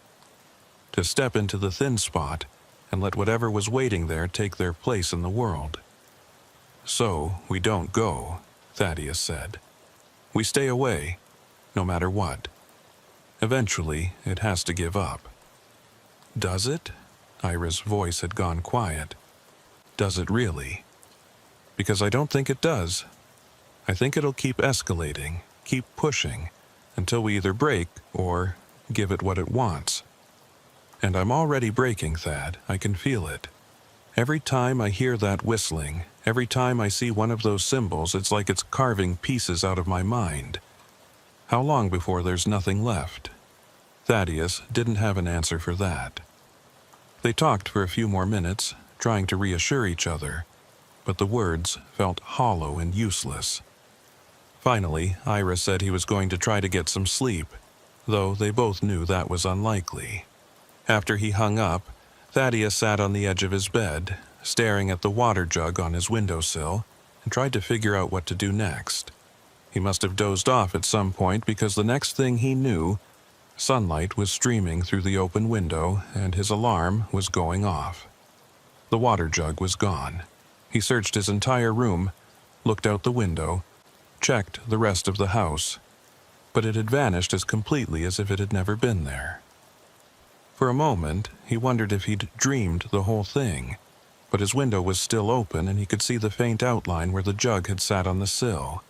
to step into the thin spot and let whatever was waiting there take their place in the world. So we don't go, Thaddeus said. We stay away, no matter what. Eventually, it has to give up. Does it? Ira's voice had gone quiet. Does it really? Because I don't think it does. I think it'll keep escalating, keep pushing, until we either break or give it what it wants. And I'm already breaking, Thad. I can feel it. Every time I hear that whistling, every time I see one of those symbols, it's like it's carving pieces out of my mind. How long before there's nothing left? Thaddeus didn't have an answer for that. They talked for a few more minutes, trying to reassure each other, but the words felt hollow and useless. Finally, Ira said he was going to try to get some sleep, though they both knew that was unlikely. After he hung up, Thaddeus sat on the edge of his bed, staring at the water jug on his windowsill, and tried to figure out what to do next. He must have dozed off at some point because the next thing he knew, sunlight was streaming through the open window and his alarm was going off. The water jug was gone. He searched his entire room, looked out the window, checked the rest of the house, but it had vanished as completely as if it had never been there. For a moment, he wondered if he'd dreamed the whole thing, but his window was still open and he could see the faint outline where the jug had sat on the sill,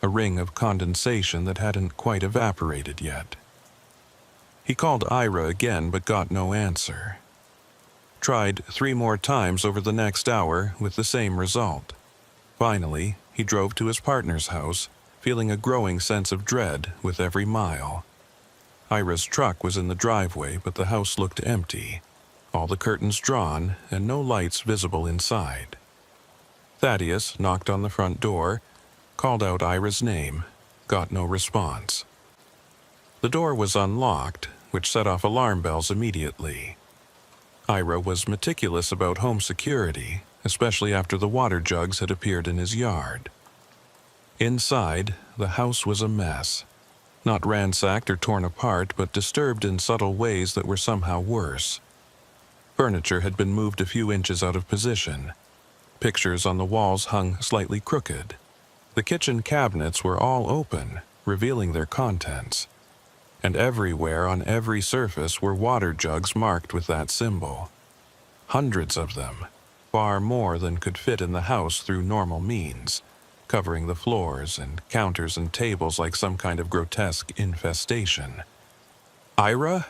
a ring of condensation that hadn't quite evaporated yet. He called Ira again but got no answer. Tried 3 more times over the next hour with the same result. Finally, he drove to his partner's house, feeling a growing sense of dread with every mile. Ira's truck was in the driveway, but the house looked empty, all the curtains drawn and no lights visible inside. Thaddeus knocked on the front door, called out Ira's name, got no response. The door was unlocked, which set off alarm bells immediately. Ira was meticulous about home security, especially after the water jugs had appeared in his yard. Inside, the house was a mess. Not ransacked or torn apart, but disturbed in subtle ways that were somehow worse. Furniture had been moved a few inches out of position. Pictures on the walls hung slightly crooked. The kitchen cabinets were all open, revealing their contents. And everywhere on every surface were water jugs marked with that symbol. Hundreds of them, far more than could fit in the house through normal means, covering the floors and counters and tables like some kind of grotesque infestation. Ira?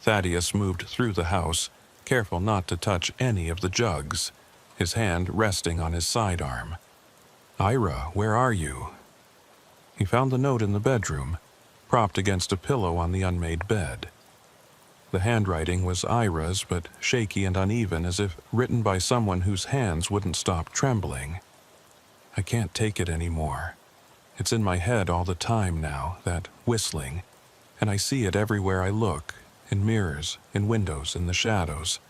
Thaddeus moved through the house, careful not to touch any of the jugs, his hand resting on his sidearm. Ira, where are you? He found the note in the bedroom, propped against a pillow on the unmade bed. The handwriting was Ira's, but shaky and uneven, as if written by someone whose hands wouldn't stop trembling. I can't take it anymore. It's in my head all the time now, that whistling, and I see it everywhere I look, in mirrors, in windows, in the shadows.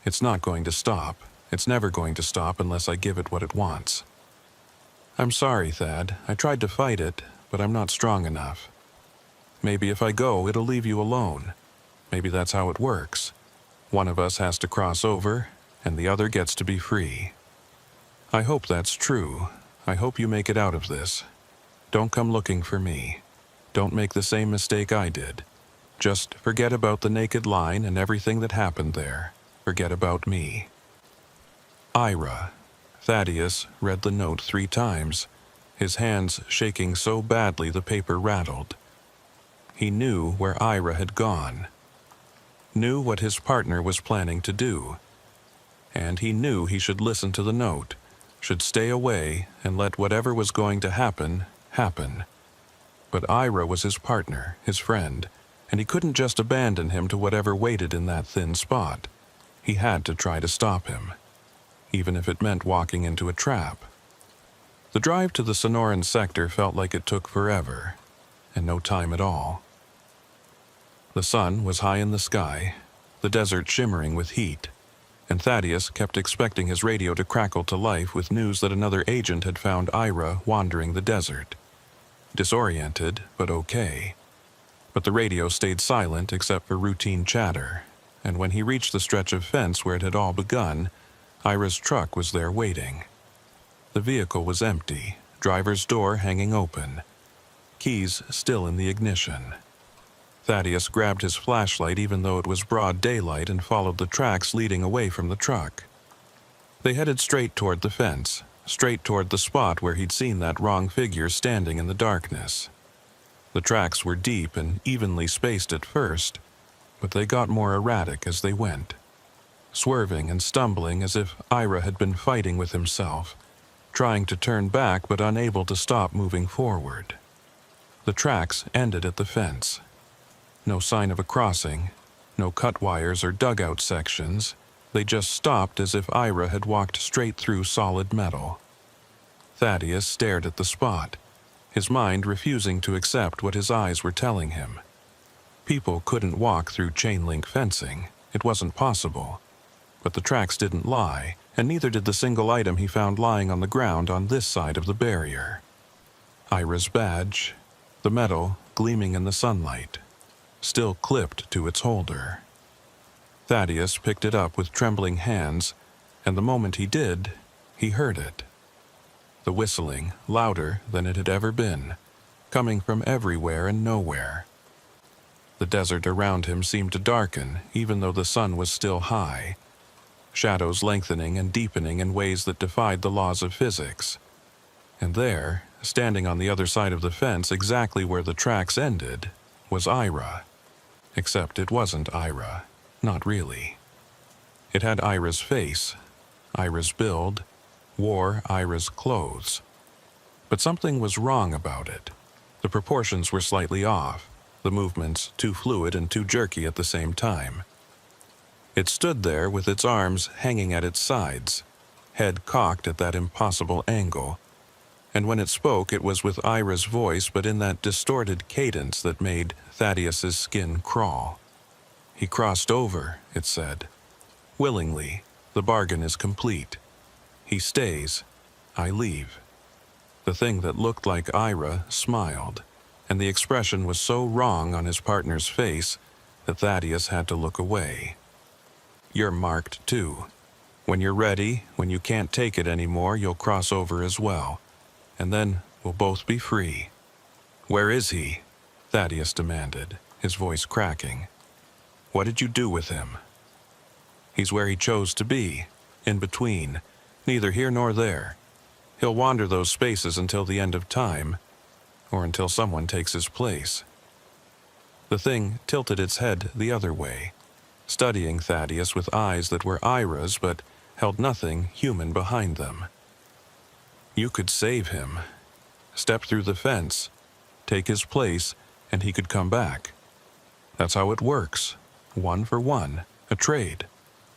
It's not going to stop. It's never going to stop unless I give it what it wants. I'm sorry, Thad. I tried to fight it, but I'm not strong enough. Maybe if I go, it'll leave you alone. Maybe that's how it works. One of us has to cross over, and the other gets to be free. I hope that's true. I hope you make it out of this. Don't come looking for me. Don't make the same mistake I did. Just forget about the naked line and everything that happened there. Forget about me. Ira. Thaddeus read the note 3 times, his hands shaking so badly the paper rattled. He knew where Ira had gone, knew what his partner was planning to do, and he knew he should listen to the note, should stay away and let whatever was going to happen, happen. But Ira was his partner, his friend, and he couldn't just abandon him to whatever waited in that thin spot. He had to try to stop him, even if it meant walking into a trap. The drive to the Sonoran sector felt like it took forever, and no time at all. The sun was high in the sky, the desert shimmering with heat, and Thaddeus kept expecting his radio to crackle to life with news that another agent had found Ira wandering the desert. Disoriented, but okay. But the radio stayed silent except for routine chatter, and when he reached the stretch of fence where it had all begun, Ira's truck was there waiting. The vehicle was empty, driver's door hanging open, keys still in the ignition. Thaddeus grabbed his flashlight even though it was broad daylight and followed the tracks leading away from the truck. They headed straight toward the fence, straight toward the spot where he'd seen that wrong figure standing in the darkness. The tracks were deep and evenly spaced at first, but they got more erratic as they went, swerving and stumbling as if Ira had been fighting with himself, trying to turn back but unable to stop moving forward. The tracks ended at the fence. No sign of a crossing, no cut wires or dugout sections. They just stopped as if Ira had walked straight through solid metal. Thaddeus stared at the spot, his mind refusing to accept what his eyes were telling him. People couldn't walk through chain-link fencing. It wasn't possible. But the tracks didn't lie, and neither did the single item he found lying on the ground on this side of the barrier. Ira's badge, the metal gleaming in the sunlight, still clipped to its holder. Thaddeus picked it up with trembling hands, and the moment he did, he heard it. The whistling, louder than it had ever been, coming from everywhere and nowhere. The desert around him seemed to darken, even though the sun was still high, shadows lengthening and deepening in ways that defied the laws of physics. And there, standing on the other side of the fence exactly where the tracks ended, was Ira. Except it wasn't Ira, not really. It had Ira's face, Ira's build, wore Ira's clothes. But something was wrong about it. The proportions were slightly off, the movements too fluid and too jerky at the same time. It stood there with its arms hanging at its sides, head cocked at that impossible angle, and when it spoke it was with Ira's voice but in that distorted cadence that made Thaddeus's skin crawl. He crossed over, it said. Willingly, the bargain is complete. He stays, I leave. The thing that looked like Ira smiled, and the expression was so wrong on his partner's face that Thaddeus had to look away. You're marked too. When you're ready, when you can't take it anymore, you'll cross over as well. And then we'll both be free. Where is he? Thaddeus demanded, his voice cracking. What did you do with him? He's where he chose to be, in between, neither here nor there. He'll wander those spaces until the end of time, or until someone takes his place. The thing tilted its head the other way, studying Thaddeus with eyes that were Ira's but held nothing human behind them. You could save him. Step through the fence, take his place, and he could come back. That's how it works. 1 for 1, a trade.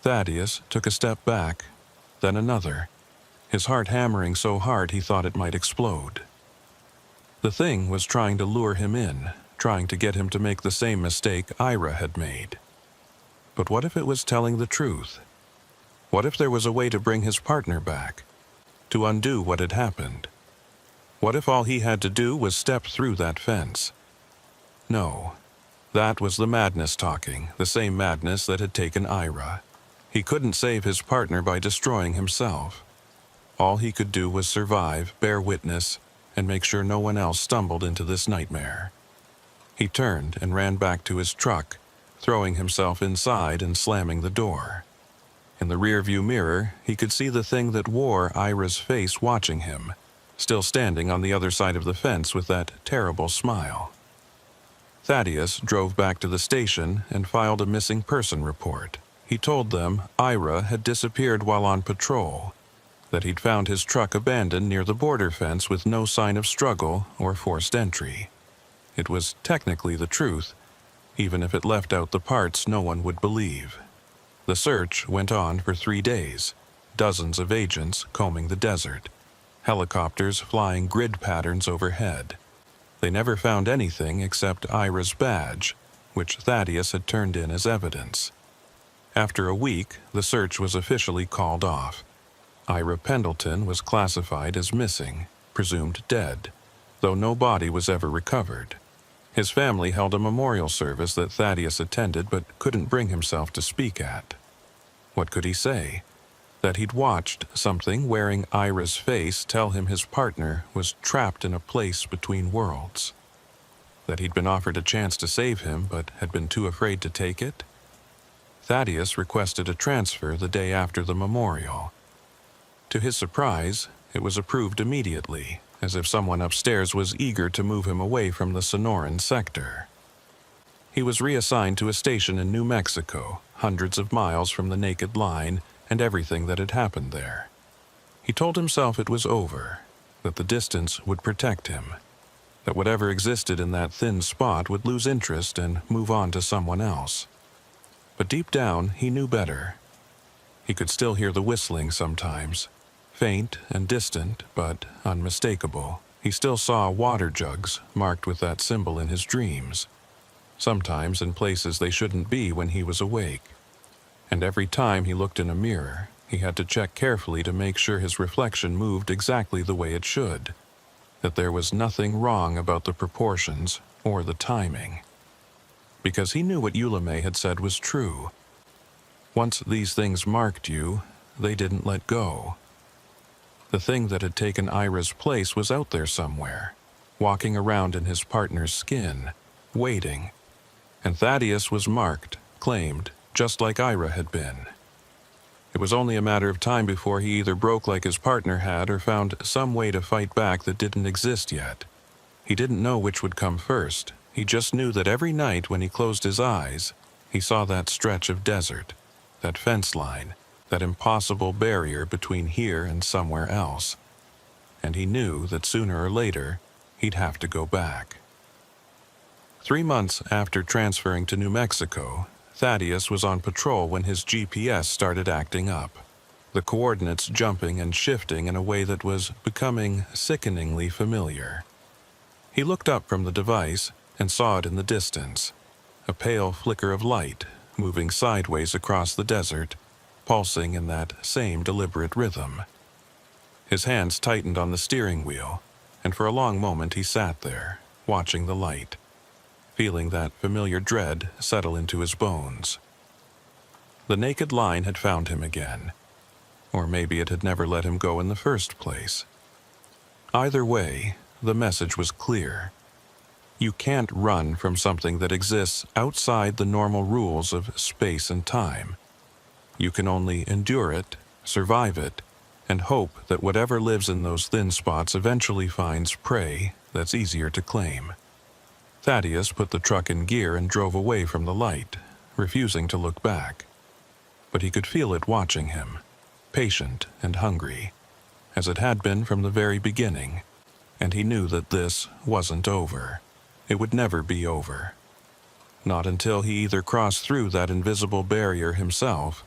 Thaddeus took a step back, then another, his heart hammering so hard he thought it might explode. The thing was trying to lure him in, trying to get him to make the same mistake Ira had made. But what if it was telling the truth? What if there was a way to bring his partner back? To undo what had happened? What if all he had to do was step through that fence? No, that was the madness talking, the same madness that had taken Ira. He couldn't save his partner by destroying himself. All he could do was survive, bear witness, and make sure no one else stumbled into this nightmare. He turned and ran back to his truck, throwing himself inside and slamming the door. In the rearview mirror, he could see the thing that wore Ira's face watching him, still standing on the other side of the fence with that terrible smile. Thaddeus drove back to the station and filed a missing person report. He told them Ira had disappeared while on patrol, that he'd found his truck abandoned near the border fence with no sign of struggle or forced entry. It was technically the truth, even if it left out the parts no one would believe. The search went on for 3 days, dozens of agents combing the desert, helicopters flying grid patterns overhead. They never found anything except Ira's badge, which Thaddeus had turned in as evidence. After a week, the search was officially called off. Ira Pendleton was classified as missing, presumed dead, though no body was ever recovered. His family held a memorial service that Thaddeus attended but couldn't bring himself to speak at. What could he say? That he'd watched something wearing Ira's face tell him his partner was trapped in a place between worlds. That he'd been offered a chance to save him but had been too afraid to take it? Thaddeus requested a transfer the day after the memorial. To his surprise, it was approved immediately, as if someone upstairs was eager to move him away from the Sonoran sector. He was reassigned to a station in New Mexico, hundreds of miles from the Naked Line and everything that had happened there. He told himself it was over, that the distance would protect him, that whatever existed in that thin spot would lose interest and move on to someone else. But deep down, he knew better. He could still hear the whistling sometimes, faint and distant, but unmistakable. He still saw water jugs marked with that symbol in his dreams, sometimes in places they shouldn't be when he was awake. And every time he looked in a mirror, he had to check carefully to make sure his reflection moved exactly the way it should, that there was nothing wrong about the proportions or the timing. Because he knew what Ulame had said was true. Once these things marked you, they didn't let go. The thing that had taken Ira's place was out there somewhere, walking around in his partner's skin, waiting. And Thaddeus was marked, claimed, just like Ira had been. It was only a matter of time before he either broke like his partner had or found some way to fight back that didn't exist yet. He didn't know which would come first. He just knew that every night when he closed his eyes, he saw that stretch of desert, that fence line, that impossible barrier between here and somewhere else. And he knew that sooner or later, he'd have to go back. 3 months after transferring to New Mexico, Thaddeus was on patrol when his GPS started acting up, the coordinates jumping and shifting in a way that was becoming sickeningly familiar. He looked up from the device and saw it in the distance, a pale flicker of light moving sideways across the desert, pulsing in that same deliberate rhythm. His hands tightened on the steering wheel, and for a long moment he sat there, watching the light, feeling that familiar dread settle into his bones. The Naked Line had found him again, or maybe it had never let him go in the first place. Either way, the message was clear. You can't run from something that exists outside the normal rules of space and time. You can only endure it, survive it, and hope that whatever lives in those thin spots eventually finds prey that's easier to claim. Thaddeus put the truck in gear and drove away from the light, refusing to look back. But he could feel it watching him, patient and hungry, as it had been from the very beginning, and he knew that this wasn't over. It would never be over. Not until he either crossed through that invisible barrier himself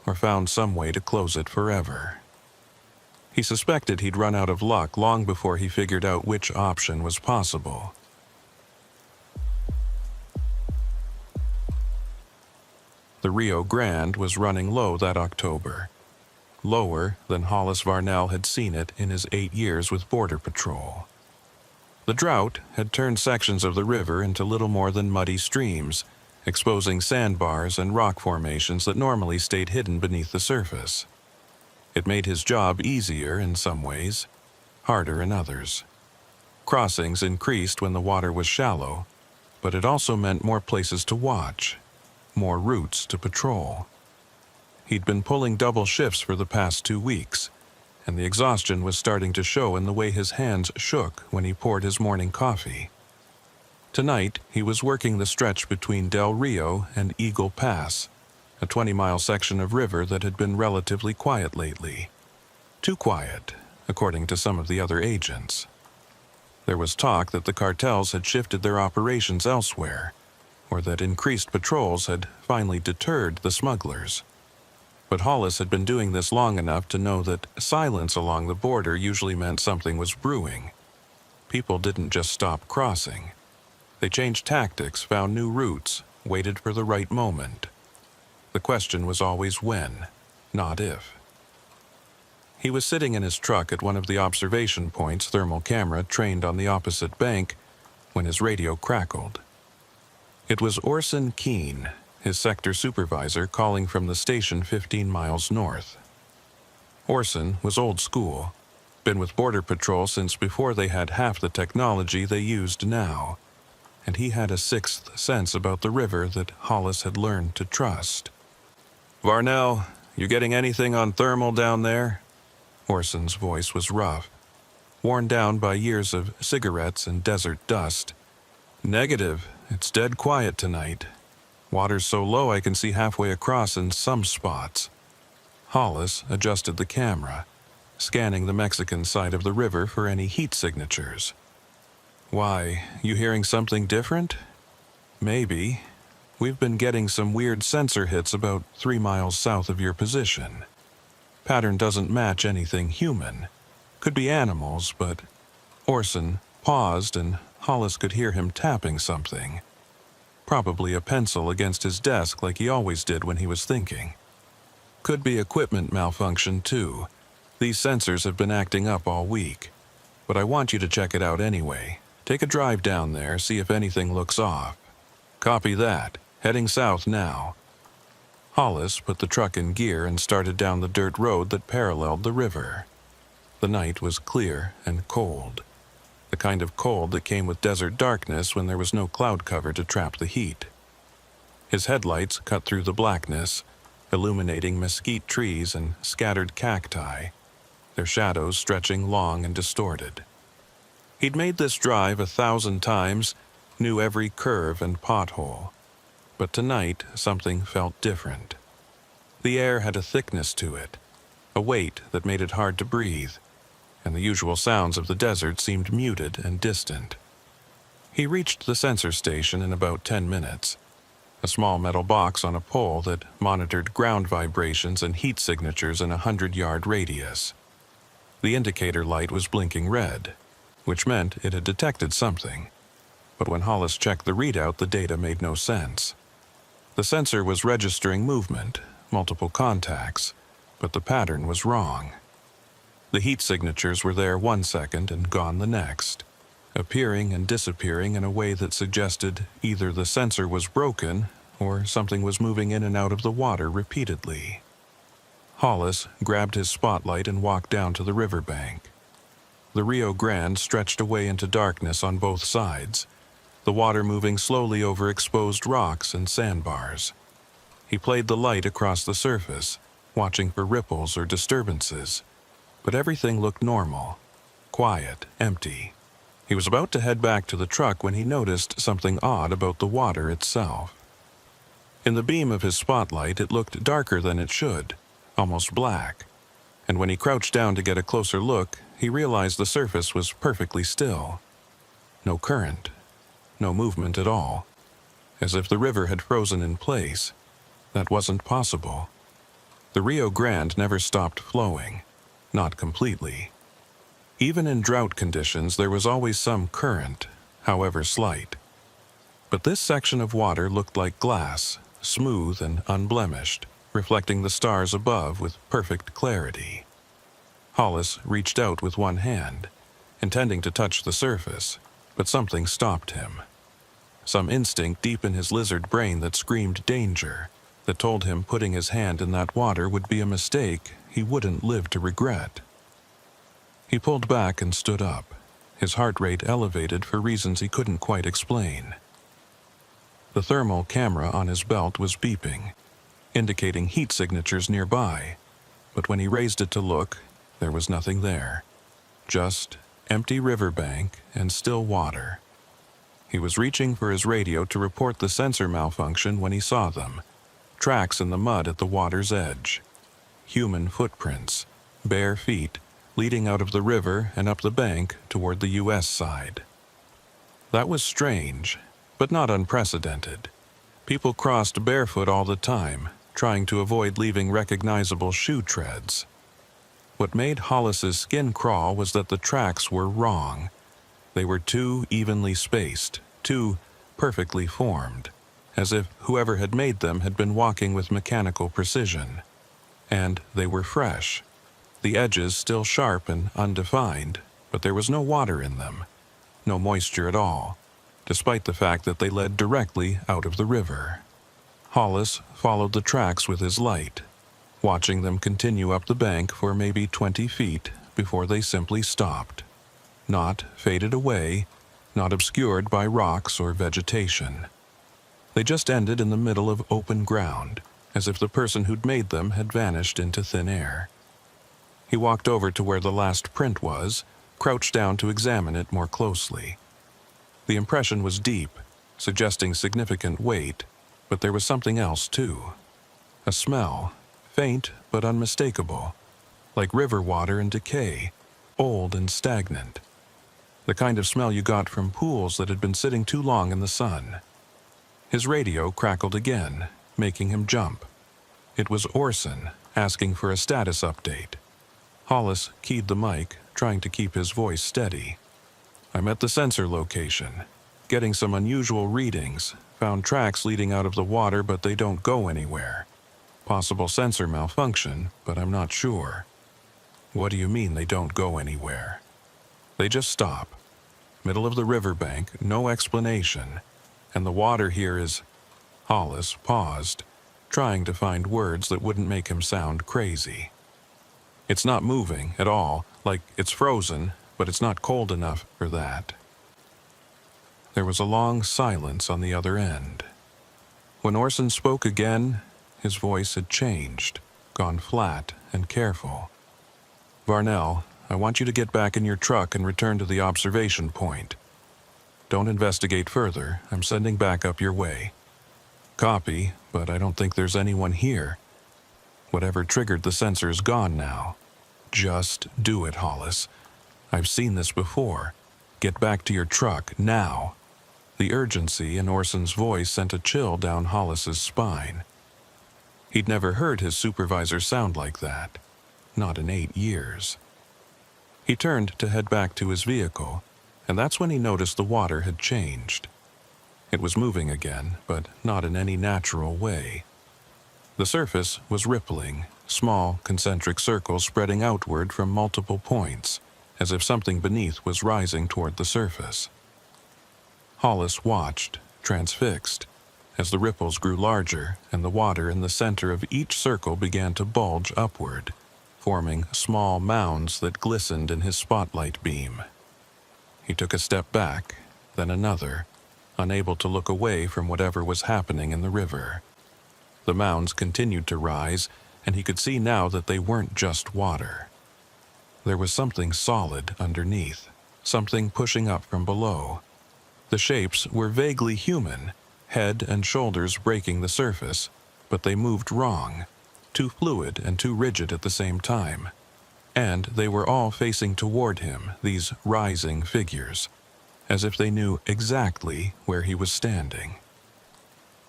or found some way to close it forever. He suspected he'd run out of luck long before he figured out which option was possible. The Rio Grande was running low that October, lower than Hollis Varnell had seen it in his 8 years with Border Patrol. The drought had turned sections of the river into little more than muddy streams, exposing sandbars and rock formations that normally stayed hidden beneath the surface. It made his job easier in some ways, harder in others. Crossings increased when the water was shallow, but it also meant more places to watch, more routes to patrol. He'd been pulling double shifts for the past 2 weeks, and the exhaustion was starting to show in the way his hands shook when he poured his morning coffee. Tonight, he was working the stretch between Del Rio and Eagle Pass, a 20-mile section of river that had been relatively quiet lately. Too quiet, according to some of the other agents. There was talk that the cartels had shifted their operations elsewhere, or that increased patrols had finally deterred the smugglers. But Hollis had been doing this long enough to know that silence along the border usually meant something was brewing. People didn't just stop crossing. They changed tactics, found new routes, waited for the right moment. The question was always when, not if. He was sitting in his truck at one of the observation points thermal camera trained on the opposite bank when his radio crackled. It was Orson Keene, his sector supervisor, calling from the station 15 miles north. Orson was old school, been with Border Patrol since before they had half the technology they used now, and he had a sixth sense about the river that Hollis had learned to trust. "Varnell, you getting anything on thermal down there?" Orson's voice was rough, worn down by years of cigarettes and desert dust. "Negative. It's dead quiet tonight. Water's so low I can see halfway across in some spots." Hollis adjusted the camera, scanning the Mexican side of the river for any heat signatures. "Why, you hearing something different?" "Maybe. We've been getting some weird sensor hits about 3 miles south of your position. Pattern doesn't match anything human. Could be animals, but..." Orson paused and Hollis could hear him tapping something. Probably a pencil against his desk like he always did when he was thinking. "Could be equipment malfunction too. These sensors have been acting up all week. But I want you to check it out anyway. Take a drive down there, see if anything looks off." "Copy that. Heading south now." Hollis put the truck in gear and started down the dirt road that paralleled the river. The night was clear and cold. The kind of cold that came with desert darkness when there was no cloud cover to trap the heat. His headlights cut through the blackness, illuminating mesquite trees and scattered cacti, their shadows stretching long and distorted. He'd made this drive 1,000 times, knew every curve and pothole. But tonight, something felt different. The air had a thickness to it, a weight that made it hard to breathe, and the usual sounds of the desert seemed muted and distant. He reached the sensor station in about 10 minutes, a small metal box on a pole that monitored ground vibrations and heat signatures in a 100-yard radius. The indicator light was blinking red, which meant it had detected something. But when Hollis checked the readout, the data made no sense. The sensor was registering movement, multiple contacts, but the pattern was wrong. The heat signatures were there 1 second and gone the next, appearing and disappearing in a way that suggested either the sensor was broken or something was moving in and out of the water repeatedly. Hollis grabbed his spotlight and walked down to the riverbank. The Rio Grande stretched away into darkness on both sides, the water moving slowly over exposed rocks and sandbars. He played the light across the surface, watching for ripples or disturbances, but everything looked normal, quiet, empty. He was about to head back to the truck when he noticed something odd about the water itself. In the beam of his spotlight, it looked darker than it should, almost black, and when he crouched down to get a closer look, he realized the surface was perfectly still. No current, no movement at all, as if the river had frozen in place. That wasn't possible. The Rio Grande never stopped flowing, not completely. Even in drought conditions, there was always some current, however slight. But this section of water looked like glass, smooth and unblemished, reflecting the stars above with perfect clarity. Hollis reached out with one hand, intending to touch the surface, but something stopped him. Some instinct deep in his lizard brain that screamed danger, that told him putting his hand in that water would be a mistake he wouldn't live to regret. He pulled back and stood up, his heart rate elevated for reasons he couldn't quite explain. The thermal camera on his belt was beeping, indicating heat signatures nearby, but when he raised it to look, there was nothing there. Just empty riverbank and still water. He was reaching for his radio to report the sensor malfunction when he saw them. Tracks in the mud at the water's edge. Human footprints, bare feet, leading out of the river and up the bank toward the U.S. side. That was strange, but not unprecedented. People crossed barefoot all the time, trying to avoid leaving recognizable shoe treads. What made Hollis's skin crawl was that the tracks were wrong. They were too evenly spaced, too perfectly formed, as if whoever had made them had been walking with mechanical precision. And they were fresh, the edges still sharp and undefined, but there was no water in them, no moisture at all, despite the fact that they led directly out of the river. Hollis followed the tracks with his light, watching them continue up the bank for maybe 20 feet before they simply stopped, not faded away, not obscured by rocks or vegetation. They just ended in the middle of open ground, as if the person who'd made them had vanished into thin air. He walked over to where the last print was, crouched down to examine it more closely. The impression was deep, suggesting significant weight, but there was something else too. A smell, faint but unmistakable, like river water in decay, old and stagnant. The kind of smell you got from pools that had been sitting too long in the sun. His radio crackled again, making him jump. It was Orson, asking for a status update. Hollis keyed the mic, trying to keep his voice steady. "I'm at the sensor location, getting some unusual readings. Found tracks leading out of the water, but they don't go anywhere. Possible sensor malfunction, but I'm not sure." "What do you mean they don't go anywhere?" "They just stop. Middle of the riverbank, no explanation. And the water here is..." Hollis paused, trying to find words that wouldn't make him sound crazy. "It's not moving at all, like it's frozen, but it's not cold enough for that." There was a long silence on the other end. When Orson spoke again, his voice had changed, gone flat and careful. "Varnell, I want you to get back in your truck and return to the observation point. Don't investigate further. I'm sending backup your way." "Copy, but I don't think there's anyone here. Whatever triggered the sensor is gone now. Just do it, Hollis. I've seen this before. Get back to your truck, now." The urgency in Orson's voice sent a chill down Hollis's spine. He'd never heard his supervisor sound like that. Not in 8 years. He turned to head back to his vehicle, and that's when he noticed the water had changed. It was moving again, but not in any natural way. The surface was rippling, small concentric circles spreading outward from multiple points, as if something beneath was rising toward the surface. Hollis watched, transfixed, as the ripples grew larger and the water in the center of each circle began to bulge upward, forming small mounds that glistened in his spotlight beam. He took a step back, then another, unable to look away from whatever was happening in the river. The mounds continued to rise, and he could see now that they weren't just water. There was something solid underneath, something pushing up from below. The shapes were vaguely human, head and shoulders breaking the surface, but they moved wrong, too fluid and too rigid at the same time. And they were all facing toward him, these rising figures, as if they knew exactly where he was standing.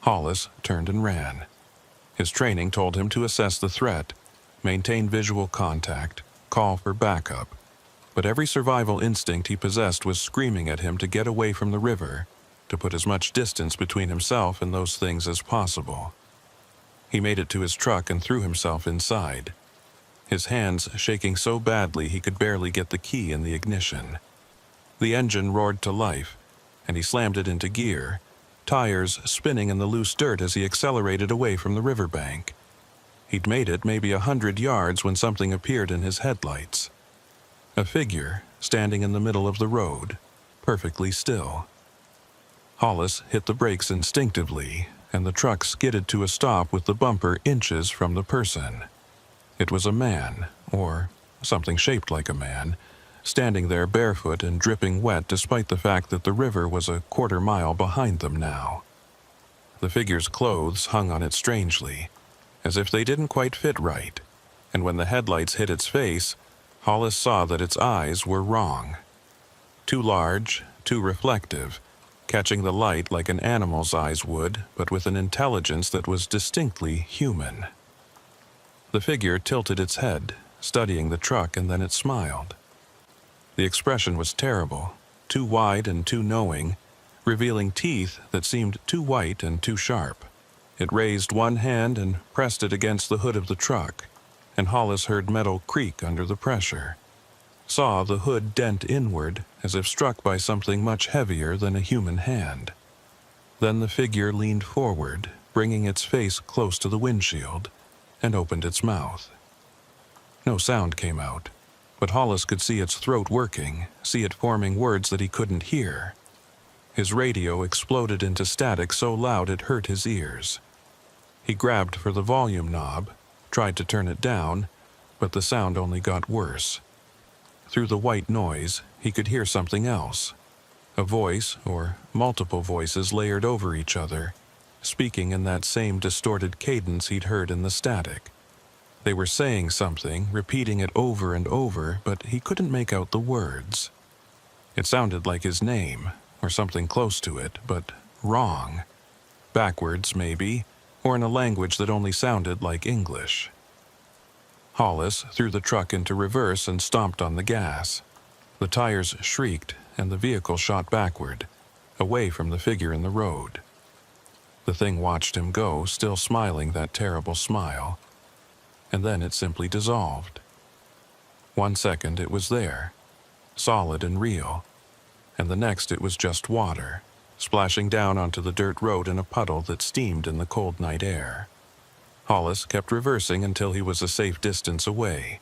Hollis turned and ran. His training told him to assess the threat, maintain visual contact, call for backup, but every survival instinct he possessed was screaming at him to get away from the river, to put as much distance between himself and those things as possible. He made it to his truck and threw himself inside, his hands shaking so badly he could barely get the key in the ignition. The engine roared to life, and he slammed it into gear, tires spinning in the loose dirt as he accelerated away from the riverbank. He'd made it maybe 100 yards when something appeared in his headlights. A figure standing in the middle of the road, perfectly still. Hollis hit the brakes instinctively, and the truck skidded to a stop with the bumper inches from the person. It was a man, or something shaped like a man, standing there barefoot and dripping wet despite the fact that the river was a quarter-mile behind them now. The figure's clothes hung on it strangely, as if they didn't quite fit right, and when the headlights hit its face, Hollis saw that its eyes were wrong. Too large, too reflective, catching the light like an animal's eyes would, but with an intelligence that was distinctly human. The figure tilted its head, studying the truck, and then it smiled. The expression was terrible, too wide and too knowing, revealing teeth that seemed too white and too sharp. It raised one hand and pressed it against the hood of the truck, and Hollis heard metal creak under the pressure. Saw the hood dent inward as if struck by something much heavier than a human hand. Then the figure leaned forward, bringing its face close to the windshield, and opened its mouth. No sound came out, but Hollis could see its throat working, see it forming words that he couldn't hear. His radio exploded into static so loud it hurt his ears. He grabbed for the volume knob, tried to turn it down, but the sound only got worse. Through the white noise, he could hear something else. A voice, or multiple voices layered over each other, speaking in that same distorted cadence he'd heard in the static. They were saying something, repeating it over and over, but he couldn't make out the words. It sounded like his name, or something close to it, but wrong. Backwards, maybe, or in a language that only sounded like English. Hollis threw the truck into reverse and stomped on the gas. The tires shrieked, and the vehicle shot backward, away from the figure in the road. The thing watched him go, still smiling that terrible smile, and then it simply dissolved. 1 second it was there, solid and real, and the next it was just water, splashing down onto the dirt road in a puddle that steamed in the cold night air. Hollis kept reversing until he was a safe distance away,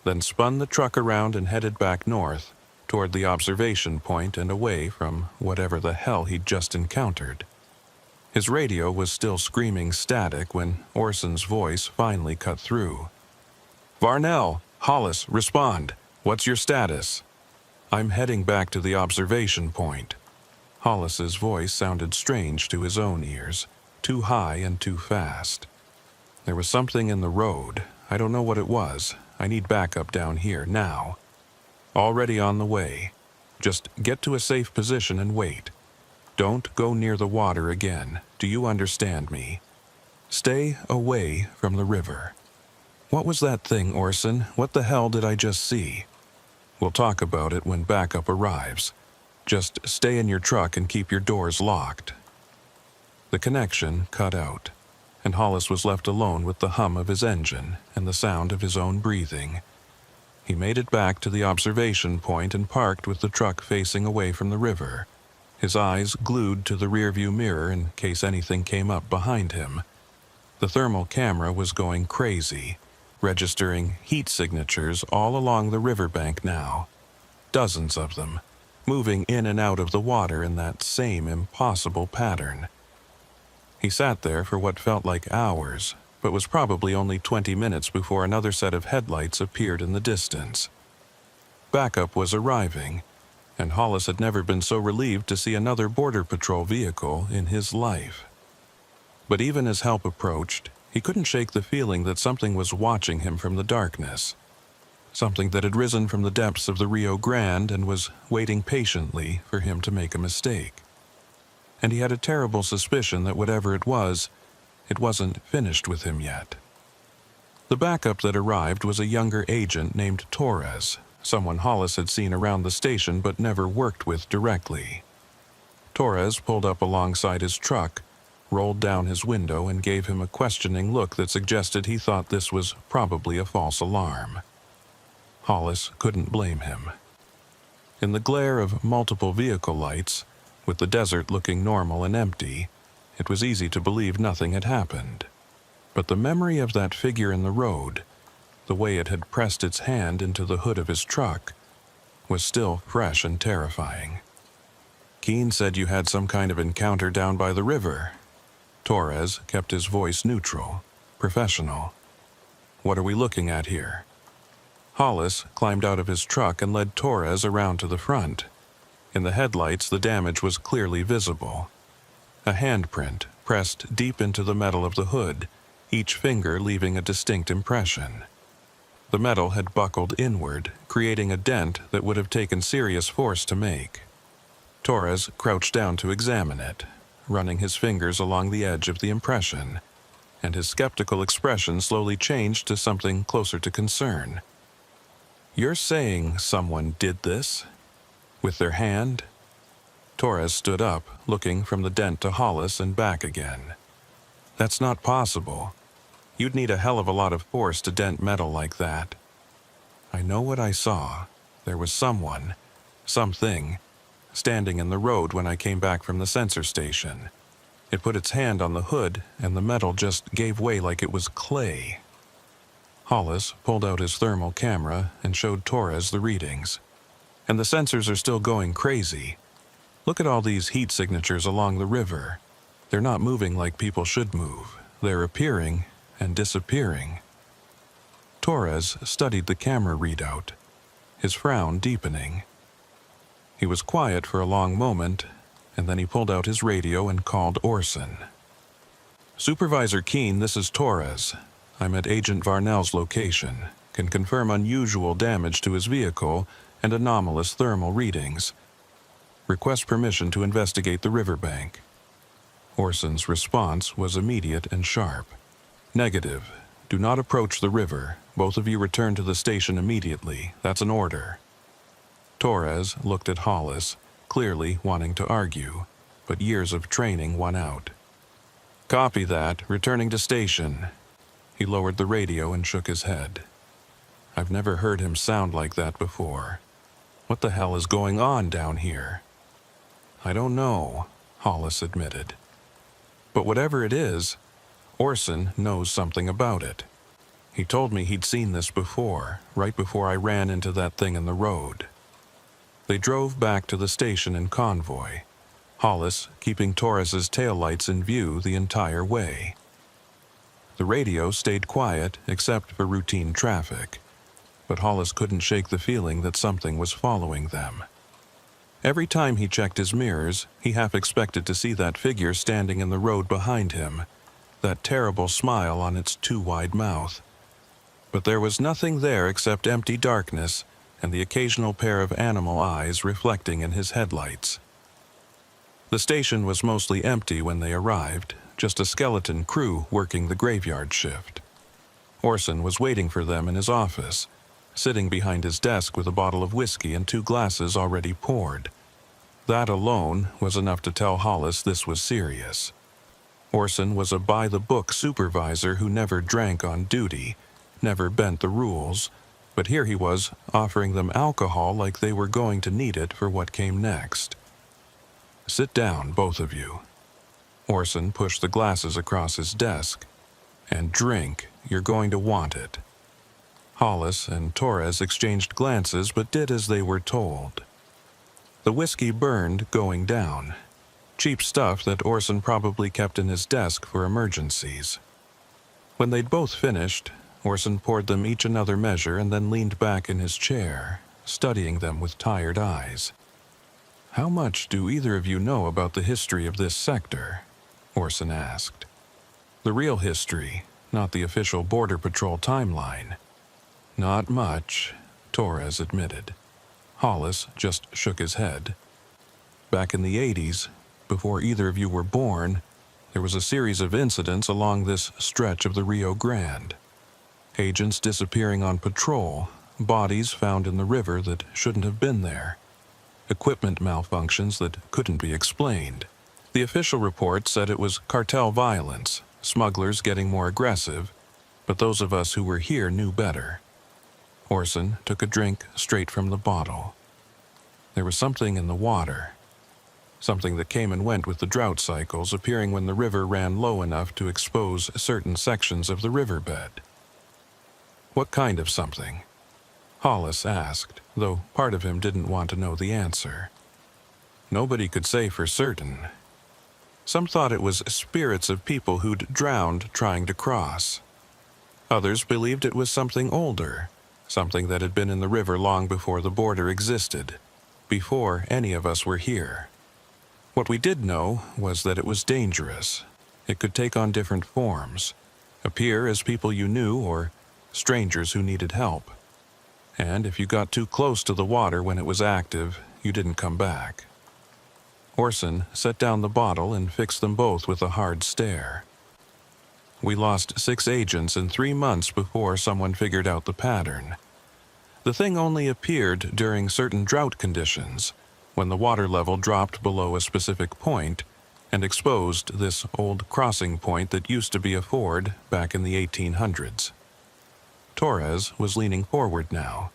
then spun the truck around and headed back north, toward the observation point and away from whatever the hell he'd just encountered. His radio was still screaming static when Orson's voice finally cut through. "Varnell, Hollis, respond. What's your status?" "I'm heading back to the observation point." Hollis's voice sounded strange to his own ears, too high and too fast. "There was something in the road. I don't know what it was. I need backup down here, now." "Already on the way. Just get to a safe position and wait. Don't go near the water again. Do you understand me? Stay away from the river." "What was that thing, Orson? What the hell did I just see?" "We'll talk about it when backup arrives. Just stay in your truck and keep your doors locked." The connection cut out, and Hollis was left alone with the hum of his engine and the sound of his own breathing. He made it back to the observation point and parked with the truck facing away from the river, his eyes glued to the rearview mirror in case anything came up behind him. The thermal camera was going crazy, registering heat signatures all along the riverbank now. Dozens of them, moving in and out of the water in that same impossible pattern. He sat there for what felt like hours, but was probably only 20 minutes before another set of headlights appeared in the distance. Backup was arriving, and Hollis had never been so relieved to see another Border Patrol vehicle in his life. But even as help approached, he couldn't shake the feeling that something was watching him from the darkness. Something that had risen from the depths of the Rio Grande and was waiting patiently for him to make a mistake. And he had a terrible suspicion that whatever it wasn't finished with him yet. The backup that arrived was a younger agent named Torres, someone Hollis had seen around the station but never worked with directly. Torres pulled up alongside his truck, rolled down his window, and gave him a questioning look that suggested he thought this was probably a false alarm. Hollis couldn't blame him. In the glare of multiple vehicle lights, with the desert looking normal and empty, it was easy to believe nothing had happened. But the memory of that figure in the road, the way it had pressed its hand into the hood of his truck, was still fresh and terrifying. "Keene said you had some kind of encounter down by the river." Torres kept his voice neutral, professional. "What are we looking at here?" Hollis climbed out of his truck and led Torres around to the front. In the headlights, the damage was clearly visible. A handprint pressed deep into the metal of the hood, each finger leaving a distinct impression. The metal had buckled inward, creating a dent that would have taken serious force to make. Torres crouched down to examine it, running his fingers along the edge of the impression, and his skeptical expression slowly changed to something closer to concern. "You're saying someone did this? With their hand?" Torres stood up, looking from the dent to Hollis and back again. "That's not possible. You'd need a hell of a lot of force to dent metal like that." "I know what I saw. There was something, standing in the road when I came back from the sensor station. It put its hand on the hood, and the metal just gave way like it was clay." Hollis pulled out his thermal camera and showed Torres the readings. "And the sensors are still going crazy. Look at all these heat signatures along the river. They're not moving like people should move. They're appearing and disappearing." Torres studied the camera readout, his frown deepening. He was quiet for a long moment, and then he pulled out his radio and called Orson. "Supervisor Keene, this is Torres. I'm at Agent Varnell's location. Can confirm unusual damage to his vehicle and anomalous thermal readings. Request permission to investigate the riverbank." Orson's response was immediate and sharp. "Negative. Do not approach the river. Both of you return to the station immediately. That's an order." Torres looked at Hollis, clearly wanting to argue, but years of training won out. "Copy that. Returning to station." He lowered the radio and shook his head. I've never heard him sound like that before. What the hell is going on down here? "I don't know," Hollis admitted. "But whatever it is, Orson knows something about it. He told me he'd seen this before, right before I ran into that thing in the road." They drove back to the station in convoy, Hollis keeping Torres's taillights in view the entire way. The radio stayed quiet except for routine traffic, but Hollis couldn't shake the feeling that something was following them. Every time he checked his mirrors, he half expected to see that figure standing in the road behind him, that terrible smile on its too wide mouth. But there was nothing there except empty darkness and the occasional pair of animal eyes reflecting in his headlights. The station was mostly empty when they arrived, just a skeleton crew working the graveyard shift. Orson was waiting for them in his office, sitting behind his desk with a bottle of whiskey and 2 glasses already poured. That alone was enough to tell Hollis this was serious. Orson was a by-the-book supervisor who never drank on duty, never bent the rules, but here he was offering them alcohol like they were going to need it for what came next. "Sit down, both of you." Orson pushed the glasses across his desk. "And drink. You're going to want it." Hollis and Torres exchanged glances but did as they were told. The whiskey burned going down. Cheap stuff that Orson probably kept in his desk for emergencies. When they'd both finished, Orson poured them each another measure and then leaned back in his chair, studying them with tired eyes. "How much do either of you know about the history of this sector?" Orson asked. "The real history, not the official Border Patrol timeline." "Not much," Torres admitted. Hollis just shook his head. "Back in the 80s, before either of you were born, there was a series of incidents along this stretch of the Rio Grande. Agents disappearing on patrol, bodies found in the river that shouldn't have been there, equipment malfunctions that couldn't be explained. The official report said it was cartel violence, smugglers getting more aggressive, but those of us who were here knew better." Orson took a drink straight from the bottle. There was something in the water, something that came and went with the drought cycles, appearing when the river ran low enough to expose certain sections of the riverbed. "What kind of something?" Hollis asked, though part of him didn't want to know the answer. Nobody could say for certain. Some thought it was spirits of people who'd drowned trying to cross. Others believed it was something older, something that had been in the river long before the border existed, before any of us were here. What we did know was that it was dangerous. It could take on different forms, appear as people you knew or strangers who needed help. And if you got too close to the water when it was active, you didn't come back. Orson set down the bottle and fixed them both with a hard stare. "We lost 6 agents in 3 months before someone figured out the pattern. The thing only appeared during certain drought conditions, when the water level dropped below a specific point and exposed this old crossing point that used to be a ford back in the 1800s. Torres was leaning forward now,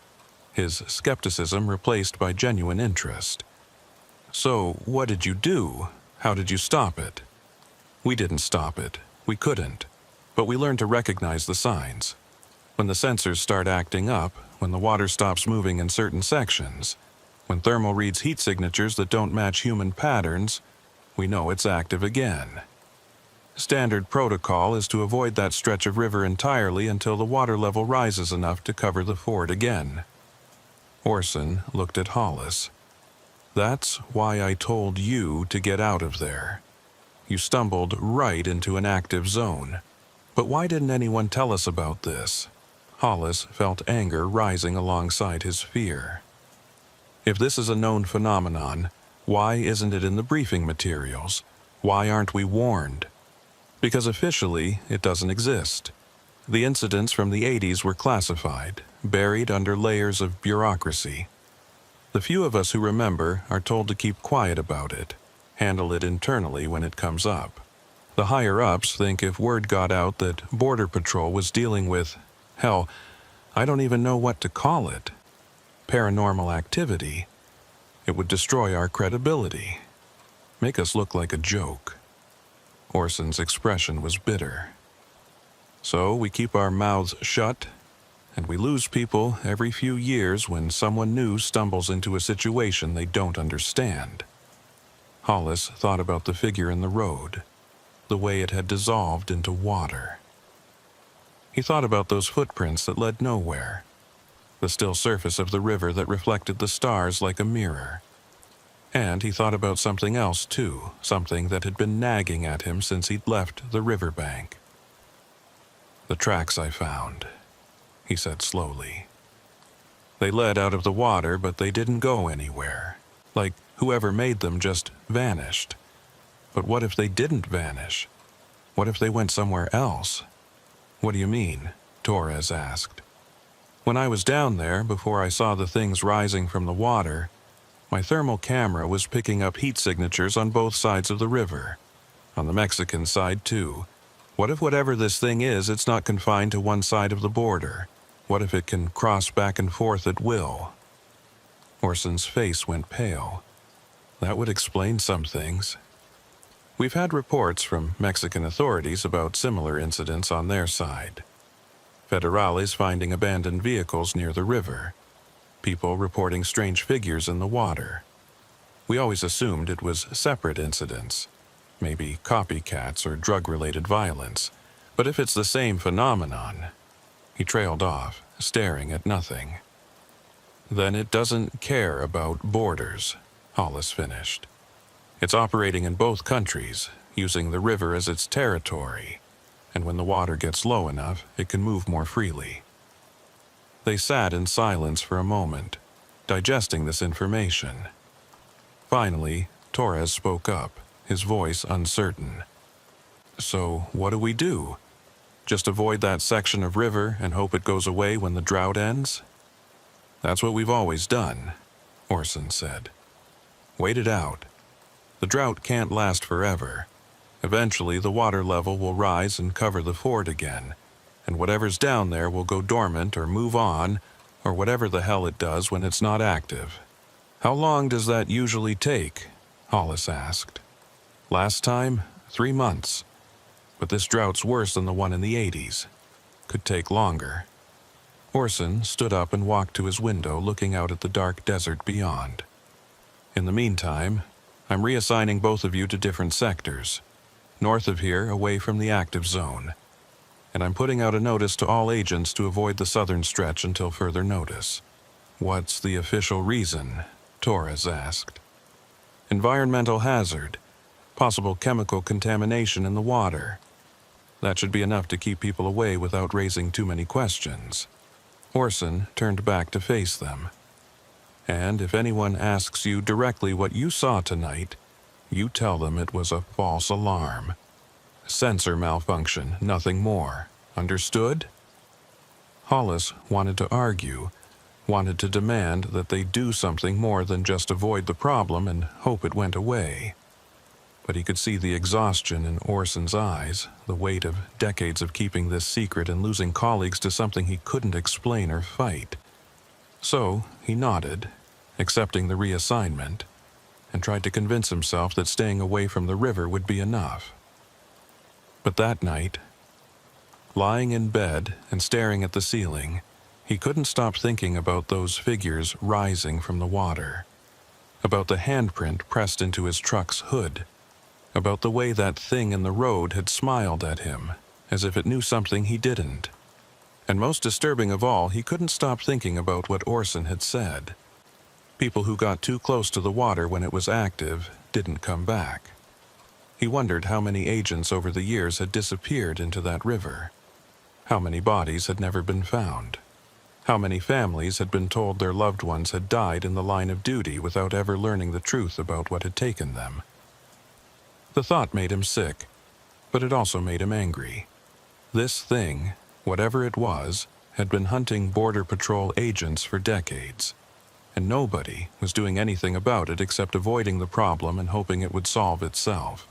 his skepticism replaced by genuine interest. "So, what did you do? How did you stop it?" "We didn't stop it. We couldn't. But we learned to recognize the signs. When the sensors start acting up, when the water stops moving in certain sections, when thermal reads heat signatures that don't match human patterns, we know it's active again. Standard protocol is to avoid that stretch of river entirely until the water level rises enough to cover the ford again." Orson looked at Hollis. "That's why I told you to get out of there. You stumbled right into an active zone. But why didn't anyone tell us about this?" Hollis felt anger rising alongside his fear. "If this is a known phenomenon, why isn't it in the briefing materials? Why aren't we warned?" "Because officially, it doesn't exist. The incidents from the 80s were classified, buried under layers of bureaucracy. The few of us who remember are told to keep quiet about it, handle it internally when it comes up. The higher-ups think if word got out that Border Patrol was dealing with, hell, I don't even know what to call it, paranormal activity, it would destroy our credibility, make us look like a joke." Orson's expression was bitter. "So we keep our mouths shut, and we lose people every few years when someone new stumbles into a situation they don't understand." Hollis thought about the figure in the road, the way it had dissolved into water. He thought about those footprints that led nowhere, the still surface of the river that reflected the stars like a mirror. And he thought about something else too, something that had been nagging at him since he'd left the riverbank. "The tracks I found," he said slowly. "They led out of the water, but they didn't go anywhere. Like whoever made them just vanished. But what if they didn't vanish? What if they went somewhere else?" "What do you mean?" Torres asked. "When I was down there, before I saw the things rising from the water, my thermal camera was picking up heat signatures on both sides of the river. On the Mexican side, too. What if whatever this thing is, it's not confined to one side of the border? What if it can cross back and forth at will?" Orson's face went pale. "That would explain some things. We've had reports from Mexican authorities about similar incidents on their side. Federales finding abandoned vehicles near the river. People reporting strange figures in the water. We always assumed it was separate incidents, maybe copycats or drug-related violence. But if it's the same phenomenon..." He trailed off, staring at nothing. "Then it doesn't care about borders," Hollis finished. "It's operating in both countries, using the river as its territory, and when the water gets low enough, it can move more freely." They sat in silence for a moment, digesting this information. Finally, Torres spoke up, his voice uncertain. "So, what do we do? Just avoid that section of river and hope it goes away when the drought ends?" "That's what we've always done," Orson said. "Wait it out. The drought can't last forever. Eventually, the water level will rise and cover the ford again, and whatever's down there will go dormant or move on, or whatever the hell it does when it's not active." "How long does that usually take?" Hollis asked. "Last time, 3 months. But this drought's worse than the one in the 80s. Could take longer." Orson stood up and walked to his window, looking out at the dark desert beyond. "In the meantime, I'm reassigning both of you to different sectors. North of here, away from the active zone. And I'm putting out a notice to all agents to avoid the southern stretch until further notice." "What's the official reason?" Torres asked. "Environmental hazard. Possible chemical contamination in the water. That should be enough to keep people away without raising too many questions." Orson turned back to face them. "And if anyone asks you directly what you saw tonight, you tell them it was a false alarm. Sensor malfunction, nothing more. Understood?" Hollis wanted to argue, wanted to demand that they do something more than just avoid the problem and hope it went away. But he could see the exhaustion in Orson's eyes, the weight of decades of keeping this secret and losing colleagues to something he couldn't explain or fight. So he nodded, accepting the reassignment, and tried to convince himself that staying away from the river would be enough. But that night, lying in bed and staring at the ceiling, he couldn't stop thinking about those figures rising from the water, about the handprint pressed into his truck's hood, about the way that thing in the road had smiled at him, as if it knew something he didn't. And most disturbing of all, he couldn't stop thinking about what Orson had said. People who got too close to the water when it was active didn't come back. He wondered how many agents over the years had disappeared into that river. How many bodies had never been found. How many families had been told their loved ones had died in the line of duty without ever learning the truth about what had taken them. The thought made him sick, but it also made him angry. This thing, whatever it was, had been hunting Border Patrol agents for decades, and nobody was doing anything about it except avoiding the problem and hoping it would solve itself.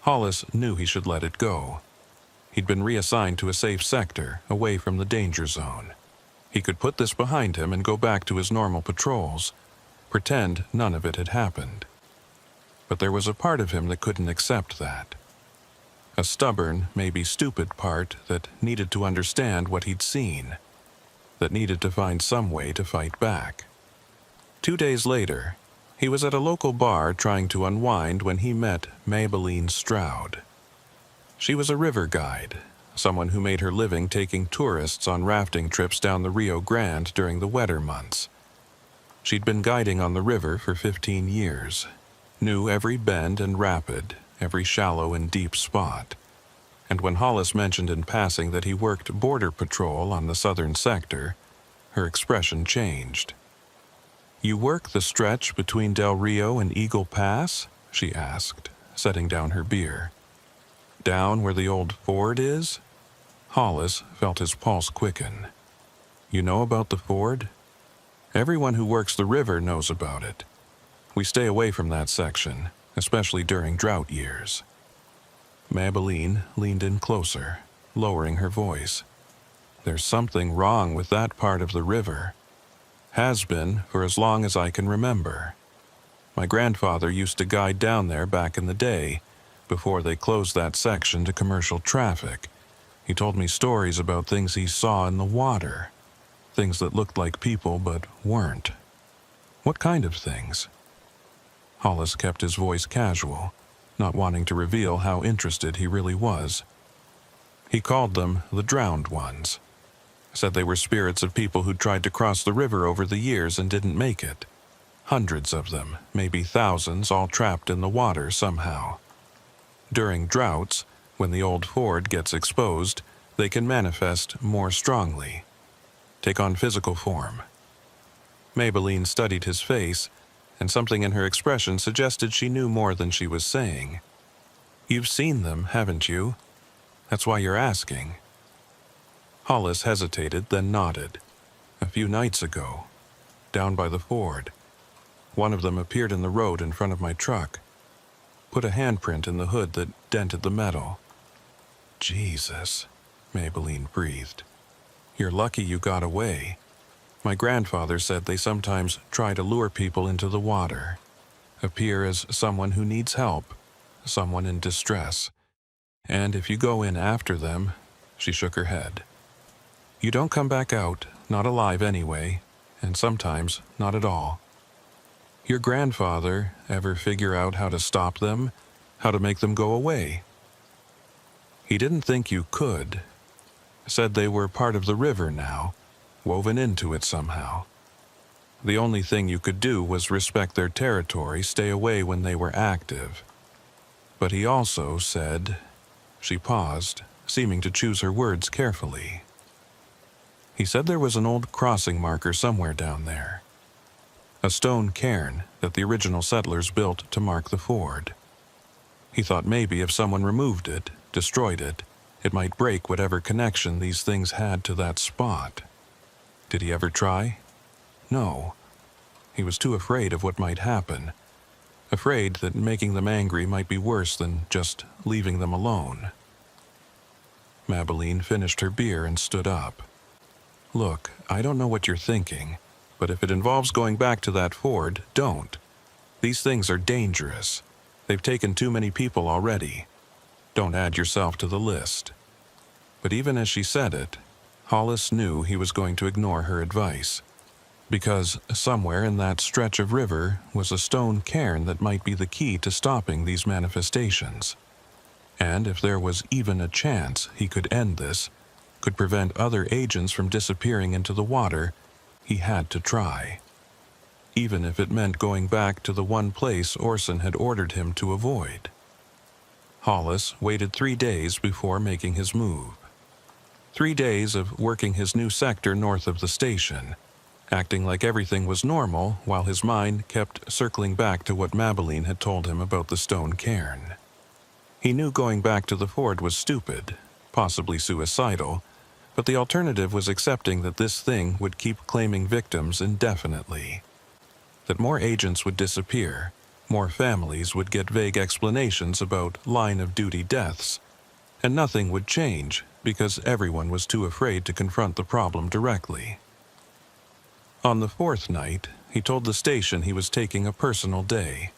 Hollis knew he should let it go. He'd been reassigned to a safe sector, away from the danger zone. He could put this behind him and go back to his normal patrols, pretend none of it had happened. But there was a part of him that couldn't accept that. A stubborn, maybe stupid part that needed to understand what he'd seen, that needed to find some way to fight back. 2 days later, he was at a local bar trying to unwind when he met Maybelline Stroud. She was a river guide, someone who made her living taking tourists on rafting trips down the Rio Grande during the wetter months. She'd been guiding on the river for 15 years, knew every bend and rapid, every shallow and deep spot. And when Hollis mentioned in passing that he worked Border Patrol on the southern sector, her expression changed. "You work the stretch between Del Rio and Eagle Pass?" she asked, setting down her beer. "Down where the old ford is?" Hollis felt his pulse quicken. "You know about the ford?" "Everyone who works the river knows about it. We stay away from that section, especially during drought years." Maybelline leaned in closer, lowering her voice. "There's something wrong with that part of the river. Has been for as long as I can remember. My grandfather used to guide down there back in the day, before they closed that section to commercial traffic. He told me stories about things he saw in the water, things that looked like people but weren't." "What kind of things?" Hollis kept his voice casual, not wanting to reveal how interested he really was. "He called them the drowned ones. Said they were spirits of people who'd tried to cross the river over the years and didn't make it. Hundreds of them, maybe thousands, all trapped in the water somehow. During droughts, when the old ford gets exposed, they can manifest more strongly, take on physical form." Maybelline studied his face, and something in her expression suggested she knew more than she was saying. "You've seen them, haven't you? That's why you're asking." Hollis hesitated, then nodded. "A few nights ago, down by the ford. One of them appeared in the road in front of my truck. Put a handprint in the hood that dented the metal." "Jesus," Maybelline breathed. "You're lucky you got away. My grandfather said they sometimes try to lure people into the water, appear as someone who needs help, someone in distress. And if you go in after them," she shook her head, "you don't come back out, not alive anyway, and sometimes not at all. Your grandfather ever figure out how to stop them, how to make them go away?" "He didn't think you could. Said they were part of the river now, woven into it somehow. The only thing you could do was respect their territory, stay away when they were active. But he also said—" She paused, seeming to choose her words carefully. "He said there was an old crossing marker somewhere down there. A stone cairn that the original settlers built to mark the ford. He thought maybe if someone removed it, destroyed it, it might break whatever connection these things had to that spot. Did he ever try?" no. He was too afraid of what might happen, afraid that making them angry might be worse than just leaving them alone. Mabeline finished her beer and stood up. Look, I don't know what you're thinking, but if it involves going back to that ford, don't. These things are dangerous. They've taken too many people already. Don't add yourself to the list. But even as she said it, Hollis knew he was going to ignore her advice, because somewhere in that stretch of river was a stone cairn that might be the key to stopping these manifestations. And if there was even a chance he could end this, could prevent other agents from disappearing into the water, he had to try. Even if it meant going back to the one place Orson had ordered him to avoid. Hollis waited 3 days before making his move. 3 days of working his new sector north of the station, acting like everything was normal while his mind kept circling back to what Mabeline had told him about the stone cairn. He knew going back to the ford was stupid, possibly suicidal, but the alternative was accepting that this thing would keep claiming victims indefinitely. That more agents would disappear, more families would get vague explanations about line-of-duty deaths, and nothing would change because everyone was too afraid to confront the problem directly. On the 4th night, he told the station he was taking a personal day.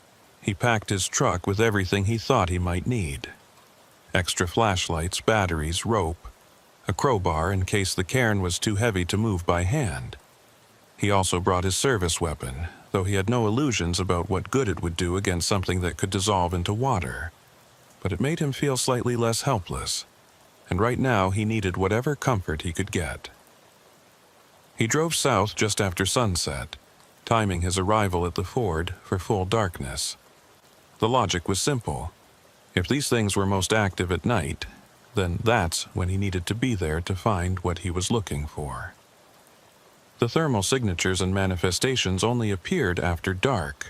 He packed his truck with everything he thought he might need. Extra flashlights, batteries, rope, a crowbar in case the cairn was too heavy to move by hand. He also brought his service weapon, though he had no illusions about what good it would do against something that could dissolve into water. But it made him feel slightly less helpless, and right now he needed whatever comfort he could get. He drove south just after sunset, timing his arrival at the ford for full darkness. The logic was simple. If these things were most active at night, then that's when he needed to be there to find what he was looking for. The thermal signatures and manifestations only appeared after dark,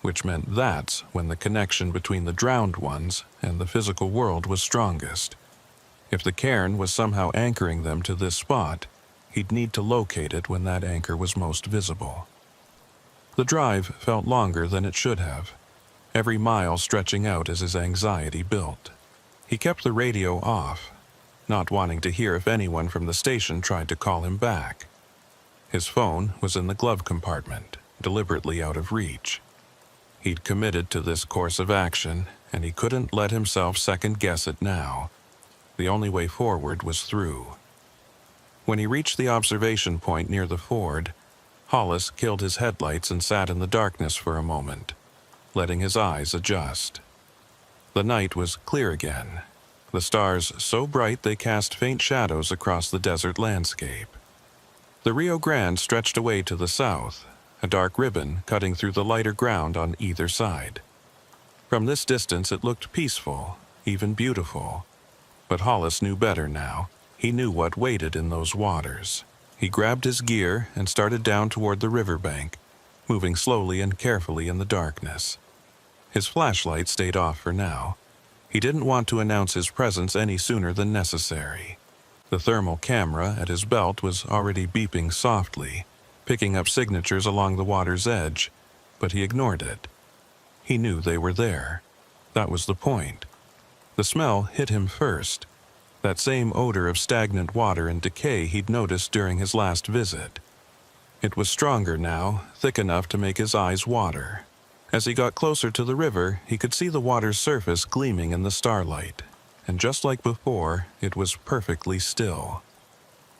which meant that's when the connection between the drowned ones and the physical world was strongest. If the cairn was somehow anchoring them to this spot, he'd need to locate it when that anchor was most visible. The drive felt longer than it should have, every mile stretching out as his anxiety built. He kept the radio off, not wanting to hear if anyone from the station tried to call him back. His phone was in the glove compartment, deliberately out of reach. He'd committed to this course of action, and he couldn't let himself second-guess it now. The only way forward was through. When he reached the observation point near the ford, Hollis killed his headlights and sat in the darkness for a moment, letting his eyes adjust. The night was clear again, the stars so bright they cast faint shadows across the desert landscape. The Rio Grande stretched away to the south, a dark ribbon cutting through the lighter ground on either side. From this distance it looked peaceful, even beautiful. But Hollis knew better now. He knew what waited in those waters. He grabbed his gear and started down toward the riverbank, moving slowly and carefully in the darkness. His flashlight stayed off for now. He didn't want to announce his presence any sooner than necessary. The thermal camera at his belt was already beeping softly, picking up signatures along the water's edge, but he ignored it. He knew they were there. That was the point. The smell hit him first, that same odor of stagnant water and decay he'd noticed during his last visit. It was stronger now, thick enough to make his eyes water. As he got closer to the river, he could see the water's surface gleaming in the starlight, and just like before, it was perfectly still.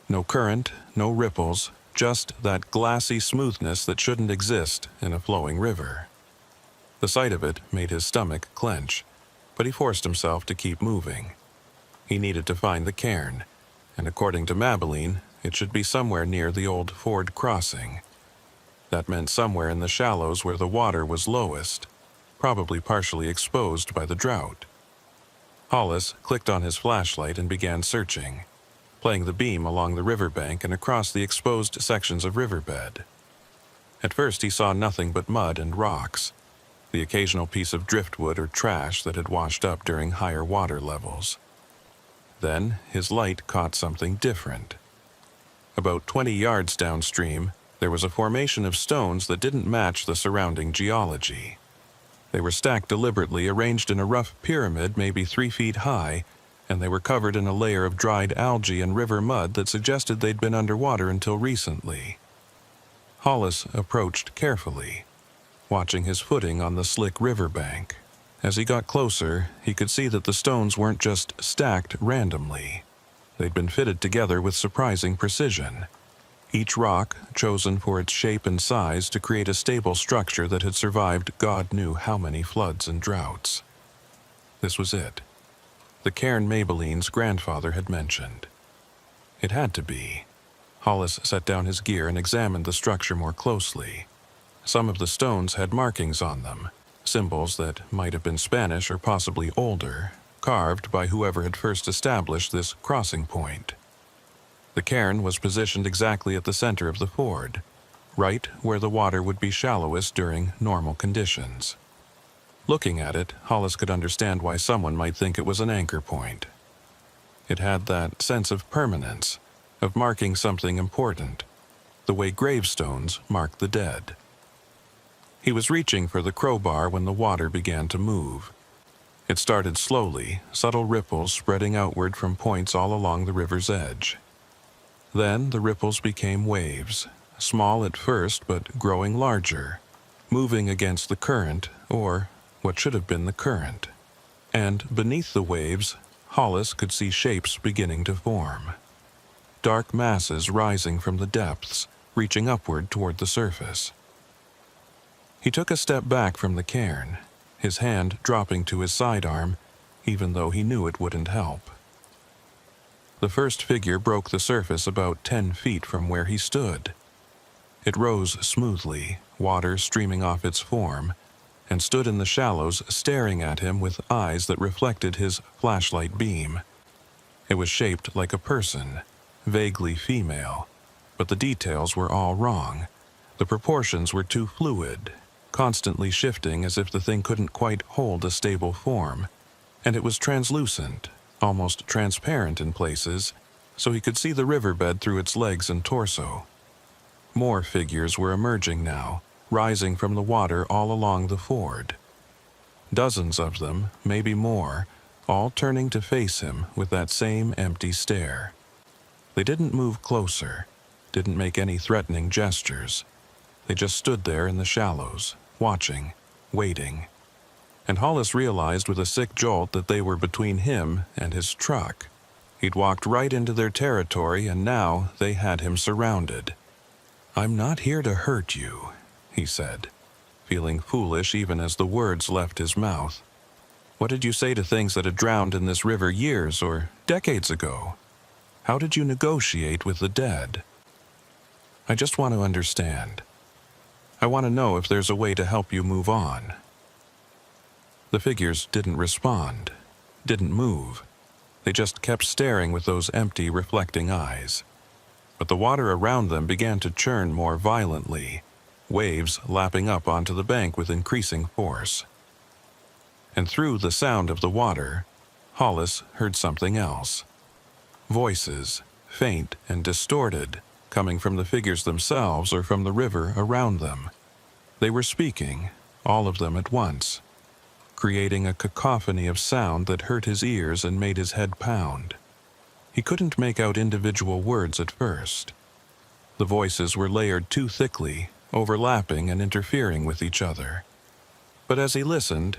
No current, no ripples, just that glassy smoothness that shouldn't exist in a flowing river. The sight of it made his stomach clench, but he forced himself to keep moving. He needed to find the cairn, and according to Mabeline, it should be somewhere near the old ford crossing. That meant somewhere in the shallows where the water was lowest, probably partially exposed by the drought. Hollis clicked on his flashlight and began searching, playing the beam along the riverbank and across the exposed sections of riverbed. At first he saw nothing but mud and rocks, the occasional piece of driftwood or trash that had washed up during higher water levels. Then his light caught something different. About 20 yards downstream, There was a formation of stones that didn't match the surrounding geology. They were stacked deliberately, arranged in a rough pyramid maybe 3 feet high, and they were covered in a layer of dried algae and river mud that suggested they'd been underwater until recently. Hollis approached carefully, watching his footing on the slick riverbank. As he got closer, he could see that the stones weren't just stacked randomly. They'd been fitted together with surprising precision. Each rock chosen for its shape and size to create a stable structure that had survived God knew how many floods and droughts. This was it. The cairn Maybelline's grandfather had mentioned. It had to be. Hollis set down his gear and examined the structure more closely. Some of the stones had markings on them, symbols that might have been Spanish or possibly older, carved by whoever had first established this crossing point. The cairn was positioned exactly at the center of the ford, right where the water would be shallowest during normal conditions. Looking at it, Hollis could understand why someone might think it was an anchor point. It had that sense of permanence, of marking something important, the way gravestones mark the dead. He was reaching for the crowbar when the water began to move. It started slowly, subtle ripples spreading outward from points all along the river's edge. Then the ripples became waves, small at first but growing larger, moving against the current, or what should have been the current. And beneath the waves, Hollis could see shapes beginning to form. Dark masses rising from the depths, reaching upward toward the surface. He took a step back from the cairn, his hand dropping to his sidearm, even though he knew it wouldn't help. The first figure broke the surface about 10 feet from where he stood. It rose smoothly, water streaming off its form, and stood in the shallows staring at him with eyes that reflected his flashlight beam. It was shaped like a person, vaguely female, but the details were all wrong. The proportions were too fluid, constantly shifting as if the thing couldn't quite hold a stable form, and it was translucent, almost transparent in places, so he could see the riverbed through its legs and torso. More figures were emerging now, rising from the water all along the ford. Dozens of them, maybe more, all turning to face him with that same empty stare. They didn't move closer, didn't make any threatening gestures. They just stood there in the shallows, watching, waiting. And Hollis realized with a sick jolt that they were between him and his truck. He'd walked right into their territory, and now they had him surrounded. "I'm not here to hurt you," he said, feeling foolish even as the words left his mouth. "What did you say to things that had drowned in this river years or decades ago? How did you negotiate with the dead? I just want to understand. I want to know if there's a way to help you move on." The figures didn't respond, didn't move. They just kept staring with those empty, reflecting eyes. But the water around them began to churn more violently, waves lapping up onto the bank with increasing force. And through the sound of the water, Hollis heard something else. Voices, faint and distorted, coming from the figures themselves or from the river around them. They were speaking, all of them at once, creating a cacophony of sound that hurt his ears and made his head pound. He couldn't make out individual words at first. The voices were layered too thickly, overlapping and interfering with each other. But as he listened,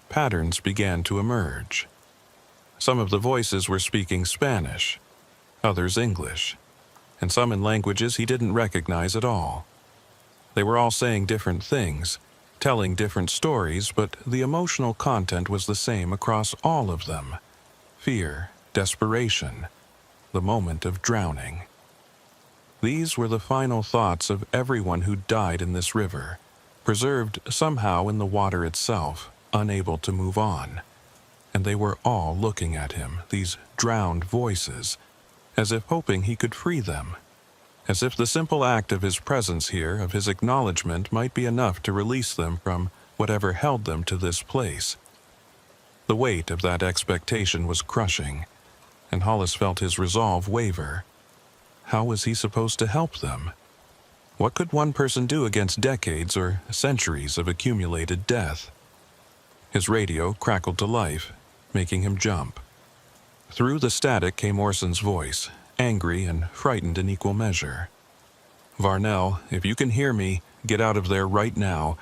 patterns began to emerge. Some of the voices were speaking Spanish, others English, and some in languages he didn't recognize at all. They were all saying different things, telling different stories, but the emotional content was the same across all of them. Fear, desperation, the moment of drowning. These were the final thoughts of everyone who died in this river, preserved somehow in the water itself, unable to move on. And they were all looking at him, these drowned voices, as if hoping he could free them. As if the simple act of his presence here, of his acknowledgement, might be enough to release them from whatever held them to this place. The weight of that expectation was crushing, and Hollis felt his resolve waver. How was he supposed to help them? What could one person do against decades or centuries of accumulated death? His radio crackled to life, making him jump. Through the static came Orson's voice, angry and frightened in equal measure. "Varnell, if you can hear me, get out of there right now.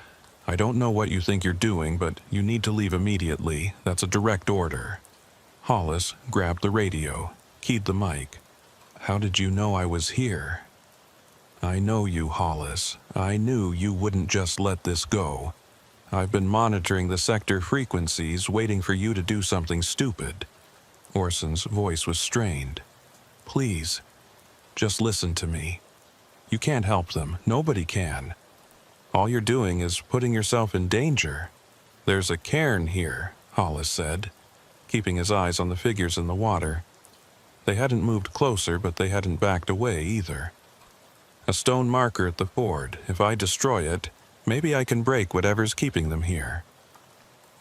I don't know what you think you're doing, but you need to leave immediately. That's a direct order." Hollis grabbed the radio, keyed the mic. "How did you know I was here?" "I know you, Hollis. I knew you wouldn't just let this go. I've been monitoring the sector frequencies, waiting for you to do something stupid." Orson's voice was strained. "Please, just listen to me. You can't help them. Nobody can. All you're doing is putting yourself in danger." "There's a cairn here," Hollis said, keeping his eyes on the figures in the water. They hadn't moved closer, but they hadn't backed away either. "A stone marker at the ford. If I destroy it, maybe I can break whatever's keeping them here.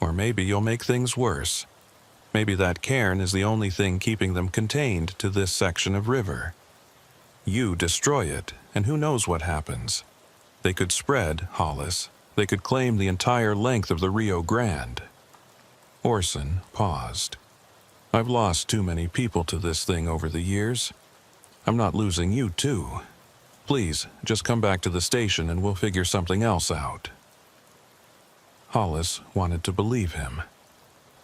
Or maybe you'll make things worse. Maybe that cairn is the only thing keeping them contained to this section of river. You destroy it, and who knows what happens. They could spread, Hollis. They could claim the entire length of the Rio Grande." Orson paused. "I've lost too many people to this thing over the years. I'm not losing you too. Please, just come back to the station and we'll figure something else out." Hollis wanted to believe him.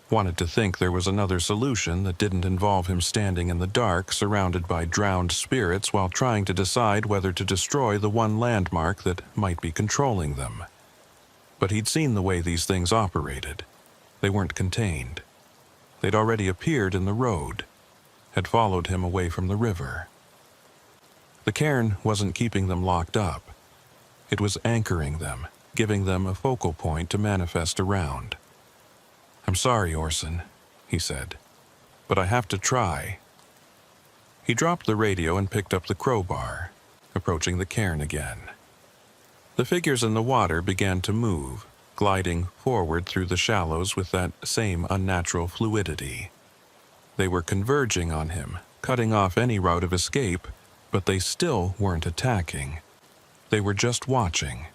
Wanted to think there was another solution that didn't involve him standing in the dark, surrounded by drowned spirits while trying to decide whether to destroy the one landmark that might be controlling them. But he'd seen the way these things operated. They weren't contained. They'd already appeared in the road, had followed him away from the river. The cairn wasn't keeping them locked up. It was anchoring them, giving them a focal point to manifest around. "I'm sorry, Orson," he said, "but I have to try." He dropped the radio and picked up the crowbar, approaching the cairn again. The figures in the water began to move, gliding forward through the shallows with that same unnatural fluidity. They were converging on him, cutting off any route of escape, but they still weren't attacking. They were just watching,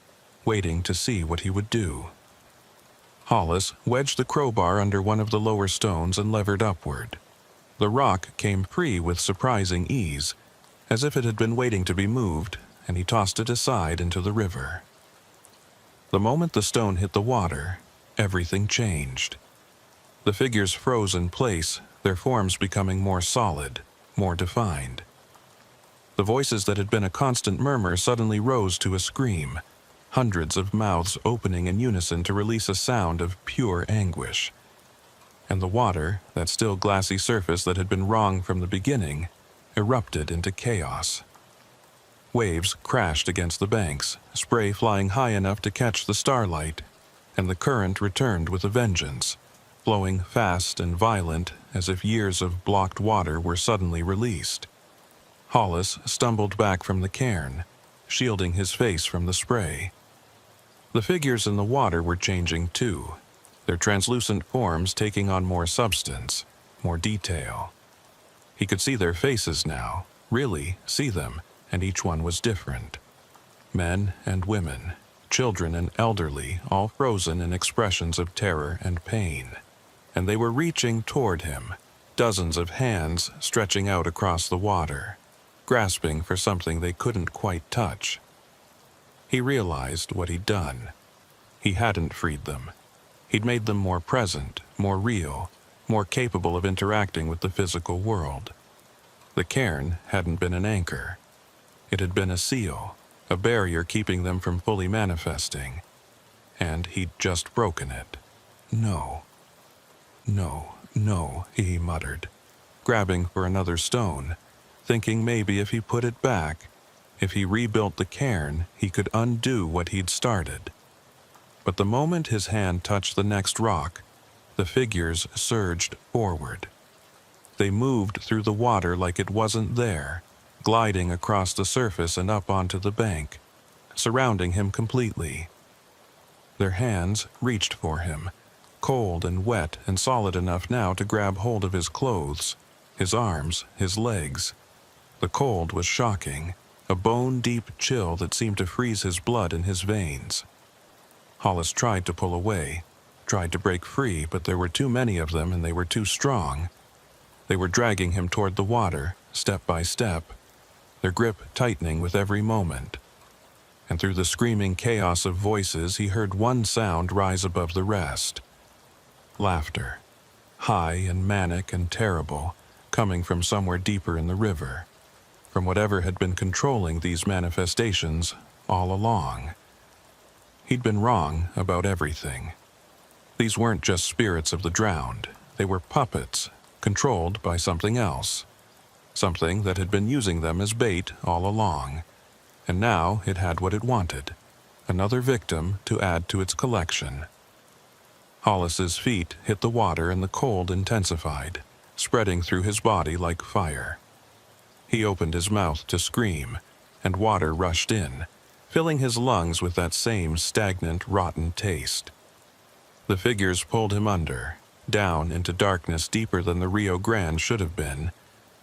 waiting to see what he would do. Hollis wedged the crowbar under one of the lower stones and levered upward. The rock came free with surprising ease, as if it had been waiting to be moved, and he tossed it aside into the river. The moment the stone hit the water, everything changed. The figures froze in place, their forms becoming more solid, more defined. The voices that had been a constant murmur suddenly rose to a scream, hundreds of mouths opening in unison to release a sound of pure anguish. And the water, that still glassy surface that had been wrong from the beginning, erupted into chaos. Waves crashed against the banks, spray flying high enough to catch the starlight, and the current returned with a vengeance, flowing fast and violent as if years of blocked water were suddenly released. Hollis stumbled back from the cairn, shielding his face from the spray. The figures in the water were changing too, their translucent forms taking on more substance, more detail. He could see their faces now, really see them, and each one was different. Men and women, children and elderly, all frozen in expressions of terror and pain. And they were reaching toward him, dozens of hands stretching out across the water, grasping for something they couldn't quite touch. He realized what he'd done. He hadn't freed them. He'd made them more present, more real, more capable of interacting with the physical world. The cairn hadn't been an anchor. It had been a seal, a barrier keeping them from fully manifesting. And he'd just broken it. "No. No, no," he muttered, grabbing for another stone, thinking maybe if he put it back, if he rebuilt the cairn, he could undo what he'd started. But the moment his hand touched the next rock, the figures surged forward. They moved through the water like it wasn't there, gliding across the surface and up onto the bank, surrounding him completely. Their hands reached for him, cold and wet and solid enough now to grab hold of his clothes, his arms, his legs. The cold was shocking, a bone-deep chill that seemed to freeze his blood in his veins. Hollis tried to pull away, tried to break free, but there were too many of them and they were too strong. They were dragging him toward the water, step by step, their grip tightening with every moment. And through the screaming chaos of voices, he heard one sound rise above the rest. Laughter, high and manic and terrible, coming from somewhere deeper in the river, from whatever had been controlling these manifestations all along. He'd been wrong about everything. These weren't just spirits of the drowned. They were puppets, controlled by something else. Something that had been using them as bait all along. And now it had what it wanted. Another victim to add to its collection. Hollis's feet hit the water and the cold intensified, spreading through his body like fire. He opened his mouth to scream, and water rushed in, filling his lungs with that same stagnant, rotten taste. The figures pulled him under, down into darkness deeper than the Rio Grande should have been,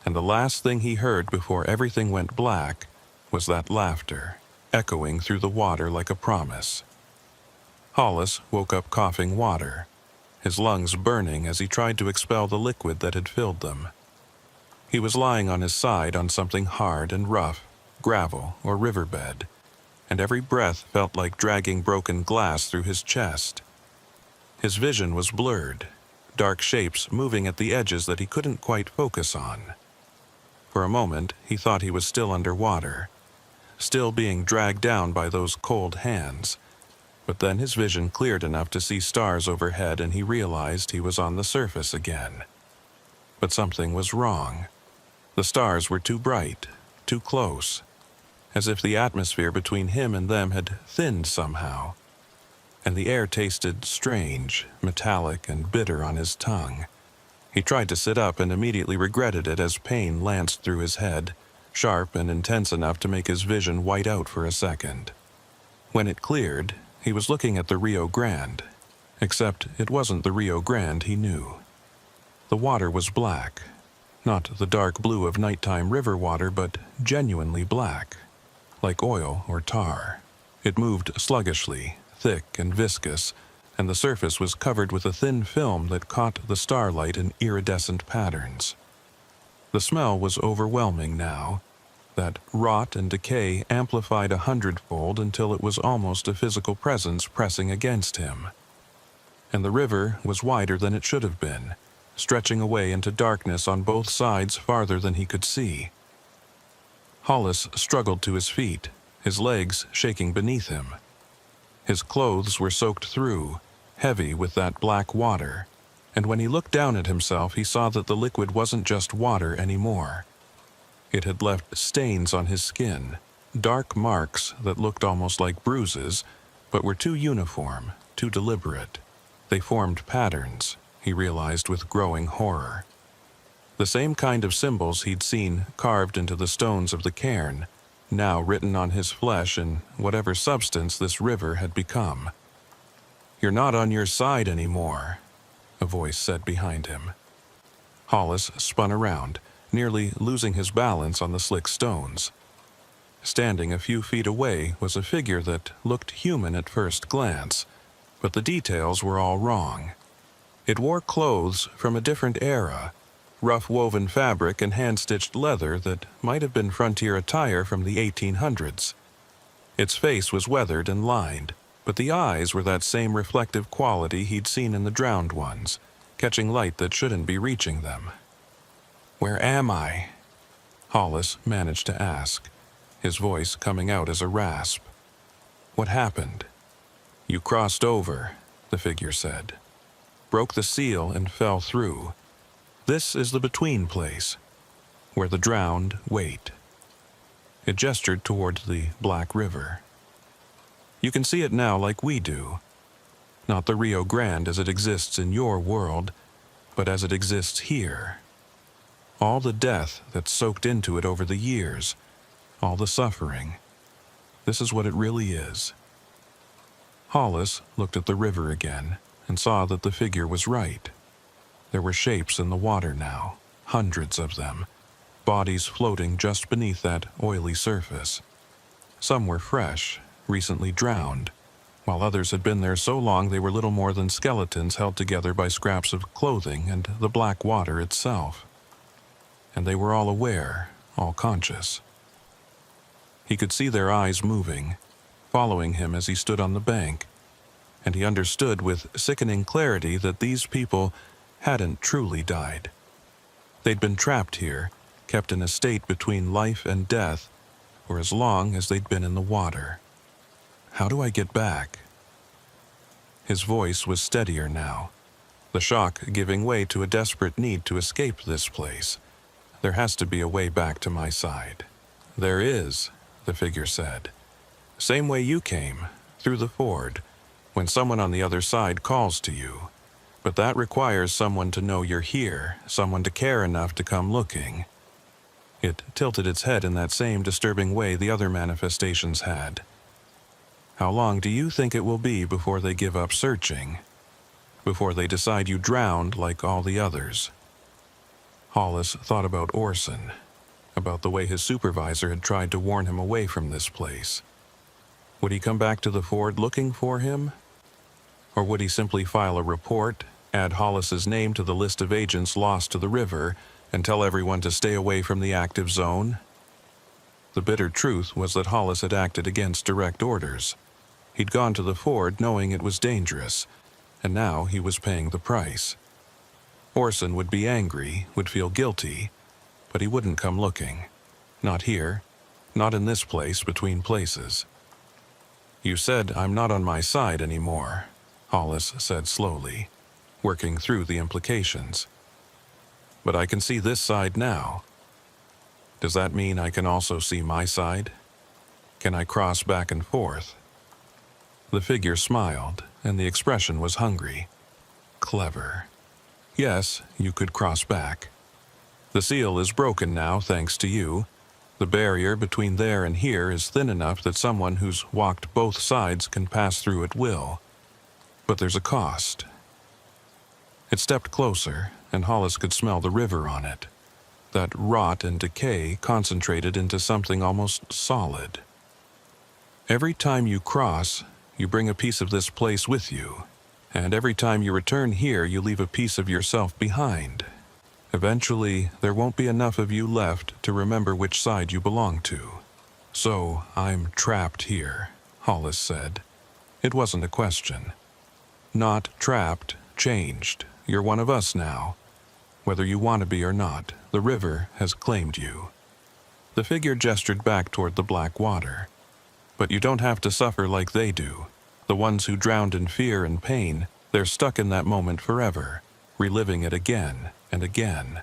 and the last thing he heard before everything went black was that laughter, echoing through the water like a promise. Hollis woke up coughing water, his lungs burning as he tried to expel the liquid that had filled them. He was lying on his side on something hard and rough, gravel or riverbed, and every breath felt like dragging broken glass through his chest. His vision was blurred, dark shapes moving at the edges that he couldn't quite focus on. For a moment, he thought he was still underwater, still being dragged down by those cold hands. But then his vision cleared enough to see stars overhead and he realized he was on the surface again. But something was wrong. The stars were too bright, too close, as if the atmosphere between him and them had thinned somehow. And the air tasted strange, metallic, and bitter on his tongue. He tried to sit up and immediately regretted it as pain lanced through his head, sharp and intense enough to make his vision white out for a second. When it cleared, he was looking at the Rio Grande, except it wasn't the Rio Grande he knew. The water was black, not the dark blue of nighttime river water, but genuinely black, like oil or tar. It moved sluggishly, thick and viscous, and the surface was covered with a thin film that caught the starlight in iridescent patterns. The smell was overwhelming now, that rot and decay amplified 100-fold until it was almost a physical presence pressing against him. And the river was wider than it should have been, stretching away into darkness on both sides farther than he could see. Hollis struggled to his feet, his legs shaking beneath him. His clothes were soaked through, heavy with that black water, and when he looked down at himself he saw that the liquid wasn't just water anymore. It had left stains on his skin, dark marks that looked almost like bruises, but were too uniform, too deliberate. They formed patterns, he realized with growing horror. The same kind of symbols he'd seen carved into the stones of the cairn, now written on his flesh in whatever substance this river had become. "You're not on your side anymore," a voice said behind him. Hollis spun around, nearly losing his balance on the slick stones. Standing a few feet away was a figure that looked human at first glance, but the details were all wrong. It wore clothes from a different era, rough woven fabric and hand-stitched leather that might have been frontier attire from the 1800s. Its face was weathered and lined, but the eyes were that same reflective quality he'd seen in the drowned ones, catching light that shouldn't be reaching them. "Where am I?" Hollis managed to ask, his voice coming out as a rasp. "What happened?" "You crossed over," the figure said. "Broke the seal and fell through. This is the between place, where the drowned wait." It gestured toward the Black River. "You can see it now like we do. Not the Rio Grande as it exists in your world, but as it exists here. All the death that's soaked into it over the years, all the suffering. This is what it really is." Hollis looked at the river again and saw that the figure was right. There were shapes in the water now, hundreds of them, bodies floating just beneath that oily surface. Some were fresh, recently drowned, while others had been there so long they were little more than skeletons held together by scraps of clothing and the black water itself. And they were all aware, all conscious. He could see their eyes moving, following him as he stood on the bank, and he understood with sickening clarity that these people hadn't truly died. They'd been trapped here, kept in a state between life and death, for as long as they'd been in the water. How do I get back? His voice was steadier now, the shock giving way to a desperate need to escape this place. There has to be a way back to my side. There is, the figure said. Same way you came, through the ford, when someone on the other side calls to you. But that requires someone to know you're here, someone to care enough to come looking. It tilted its head in that same disturbing way the other manifestations had. How long do you think it will be before they give up searching? Before they decide you drowned like all the others? Hollis thought about Orson, about the way his supervisor had tried to warn him away from this place. Would he come back to the ford looking for him? Or would he simply file a report, add Hollis's name to the list of agents lost to the river, and tell everyone to stay away from the active zone? The bitter truth was that Hollis had acted against direct orders. He'd gone to the ford knowing it was dangerous, and now he was paying the price. Orson would be angry, would feel guilty, but he wouldn't come looking. Not here, not in this place between places. You said I'm not on my side anymore, Hollis said slowly, working through the implications. But I can see this side now. Does that mean I can also see my side? Can I cross back and forth? The figure smiled, and the expression was hungry. Clever. Yes, you could cross back. The seal is broken now, thanks to you. The barrier between there and here is thin enough that someone who's walked both sides can pass through at will. But there's a cost. It stepped closer, and Hollis could smell the river on it. That rot and decay concentrated into something almost solid. Every time you cross, you bring a piece of this place with you, and every time you return here, you leave a piece of yourself behind. Eventually, there won't be enough of you left to remember which side you belong to. So, I'm trapped here, Hollis said. It wasn't a question. Not trapped, changed. You're one of us now. Whether you want to be or not, the river has claimed you. The figure gestured back toward the black water. But you don't have to suffer like they do. The ones who drowned in fear and pain, they're stuck in that moment forever, reliving it again and again.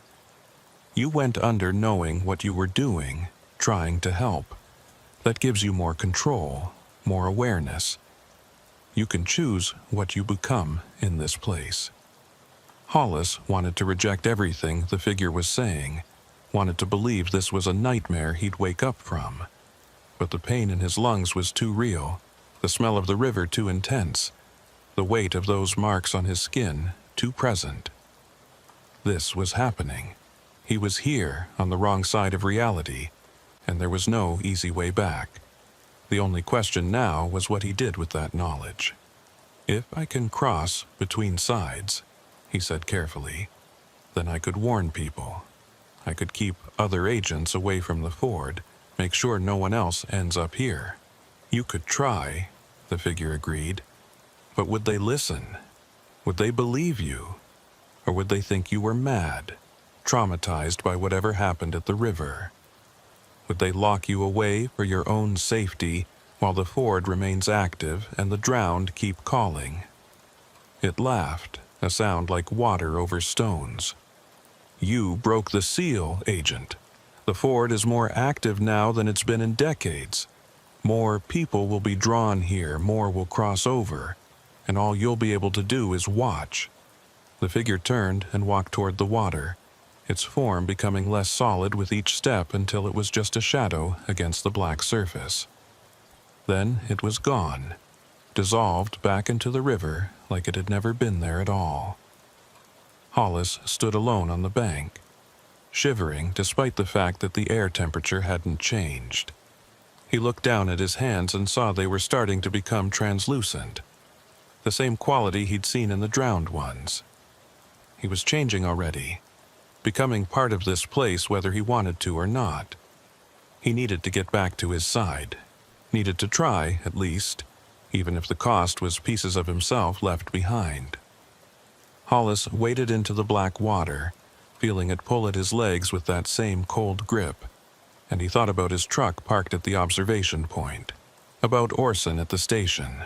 You went under knowing what you were doing, trying to help. That gives you more control, more awareness. You can choose what you become in this place. Hollis wanted to reject everything the figure was saying, wanted to believe this was a nightmare he'd wake up from. But the pain in his lungs was too real, the smell of the river too intense, the weight of those marks on his skin too present. This was happening. He was here on the wrong side of reality, and there was no easy way back. The only question now was what he did with that knowledge. If I can cross between sides, he said carefully, then I could warn people. I could keep other agents away from the ford, make sure no one else ends up here. You could try, the figure agreed. But would they listen? Would they believe you? Or would they think you were mad, traumatized by whatever happened at the river? Would they lock you away for your own safety while the ford remains active and the drowned keep calling? It laughed, a sound like water over stones. You broke the seal, Agent. The ford is more active now than it's been in decades. More people will be drawn here, more will cross over, and all you'll be able to do is watch. The figure turned and walked toward the water, its form becoming less solid with each step until it was just a shadow against the black surface. Then it was gone, dissolved back into the river like it had never been there at all. Hollis stood alone on the bank. shivering despite the fact that the air temperature hadn't changed. He looked down at his hands and saw they were starting to become translucent, the same quality he'd seen in the drowned ones. He was changing already, becoming part of this place whether he wanted to or not. He needed to get back to his side, needed to try, at least, even if the cost was pieces of himself left behind. Hollis waded into the black water, feeling it pull at his legs with that same cold grip, and he thought about his truck parked at the observation point, about Orson at the station,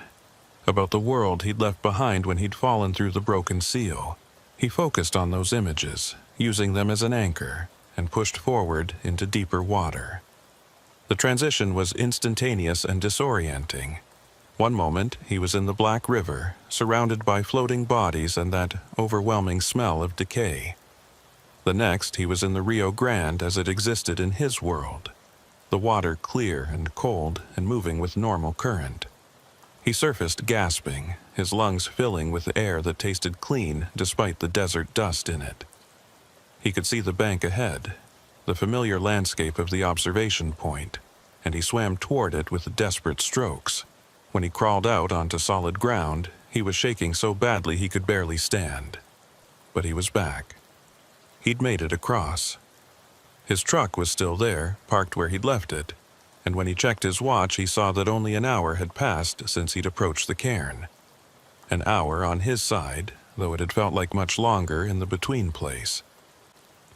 about the world he'd left behind when he'd fallen through the broken seal. He focused on those images, using them as an anchor, and pushed forward into deeper water. The transition was instantaneous and disorienting. One moment, he was in the Black River, surrounded by floating bodies and that overwhelming smell of decay. The next, he was in the Rio Grande as it existed in his world, the water clear and cold and moving with normal current. He surfaced gasping, his lungs filling with air that tasted clean despite the desert dust in it. He could see the bank ahead, the familiar landscape of the observation point, and he swam toward it with desperate strokes. When he crawled out onto solid ground, he was shaking so badly he could barely stand. But he was back. He'd made it across. His truck was still there, parked where he'd left it, and when he checked his watch he saw that only an hour had passed since he'd approached the cairn. An hour on his side, though it had felt like much longer in the between place.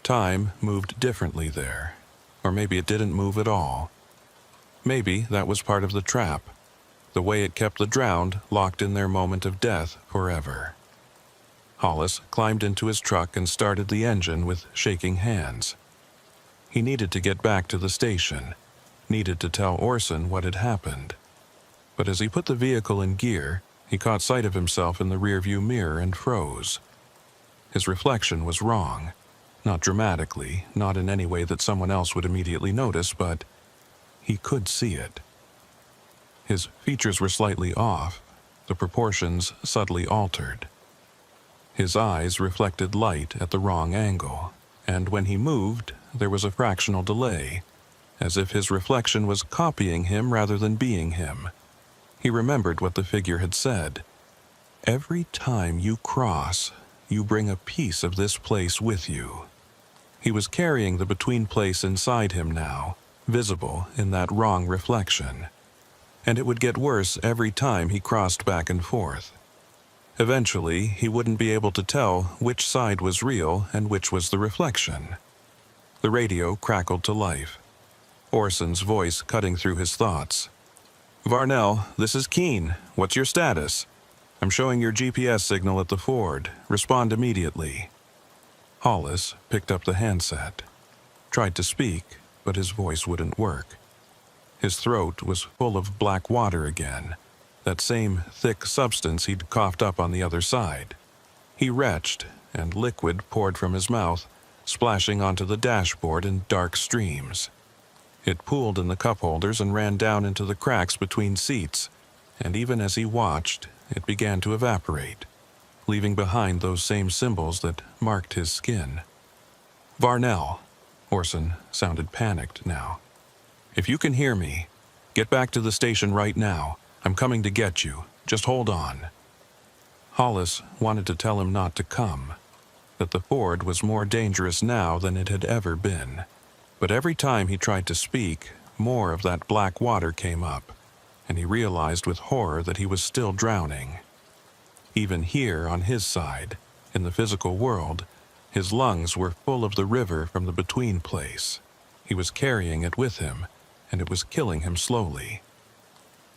Time moved differently there, or maybe it didn't move at all. Maybe that was part of the trap, the way it kept the drowned locked in their moment of death forever. Hollis climbed into his truck and started the engine with shaking hands. He needed to get back to the station, needed to tell Orson what had happened. But as he put the vehicle in gear, he caught sight of himself in the rearview mirror and froze. His reflection was wrong. Not dramatically, not in any way that someone else would immediately notice, but he could see it. His features were slightly off, the proportions subtly altered. His eyes reflected light at the wrong angle, and when he moved, there was a fractional delay, as if his reflection was copying him rather than being him. He remembered what the figure had said. "Every time you cross, you bring a piece of this place with you." He was carrying the between place inside him now, visible in that wrong reflection. And it would get worse every time he crossed back and forth. Eventually, he wouldn't be able to tell which side was real and which was the reflection. The radio crackled to life, Orson's voice cutting through his thoughts. "Varnell, this is Keen. What's your status? I'm showing your GPS signal at the ford. Respond immediately." Hollis picked up the handset, tried to speak, but his voice wouldn't work. His throat was full of black water again, that same thick substance he'd coughed up on the other side. He retched, and liquid poured from his mouth, splashing onto the dashboard in dark streams. It pooled in the cup holders and ran down into the cracks between seats, and even as he watched, it began to evaporate, leaving behind those same symbols that marked his skin. "Varnell," Orson sounded panicked now. "If you can hear me, get back to the station right now. I'm coming to get you. Just hold on." Hollis wanted to tell him not to come, that the ford was more dangerous now than it had ever been. But every time he tried to speak, more of that black water came up, and he realized with horror that he was still drowning. Even here on his side, in the physical world, his lungs were full of the river from the between place. He was carrying it with him, and it was killing him slowly.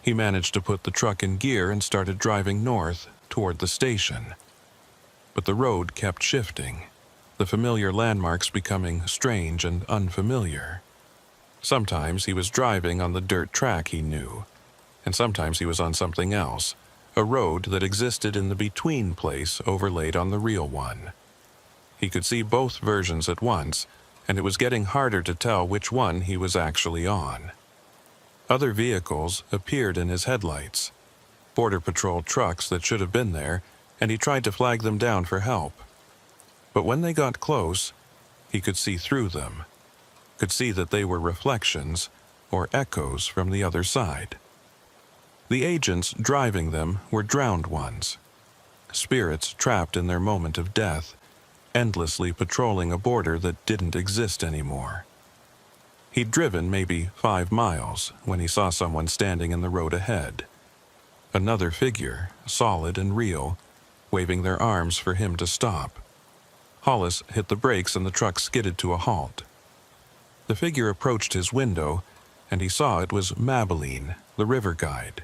He managed to put the truck in gear and started driving north toward the station. But the road kept shifting, the familiar landmarks becoming strange and unfamiliar. Sometimes he was driving on the dirt track he knew, and sometimes he was on something else, a road that existed in the between place overlaid on the real one. He could see both versions at once, and it was getting harder to tell which one he was actually on. Other vehicles appeared in his headlights, Border Patrol trucks that should have been there, and he tried to flag them down for help. But when they got close, He could see through them, could see that they were reflections or echoes from the other side. The agents driving them were drowned ones, spirits trapped in their moment of death, endlessly patrolling a border that didn't exist anymore. He'd driven maybe 5 miles when he saw someone standing in the road ahead. Another figure, solid and real, waving their arms for him to stop. Hollis hit the brakes and the truck skidded to a halt. The figure approached his window, and he saw it was Mabeline, the river guide.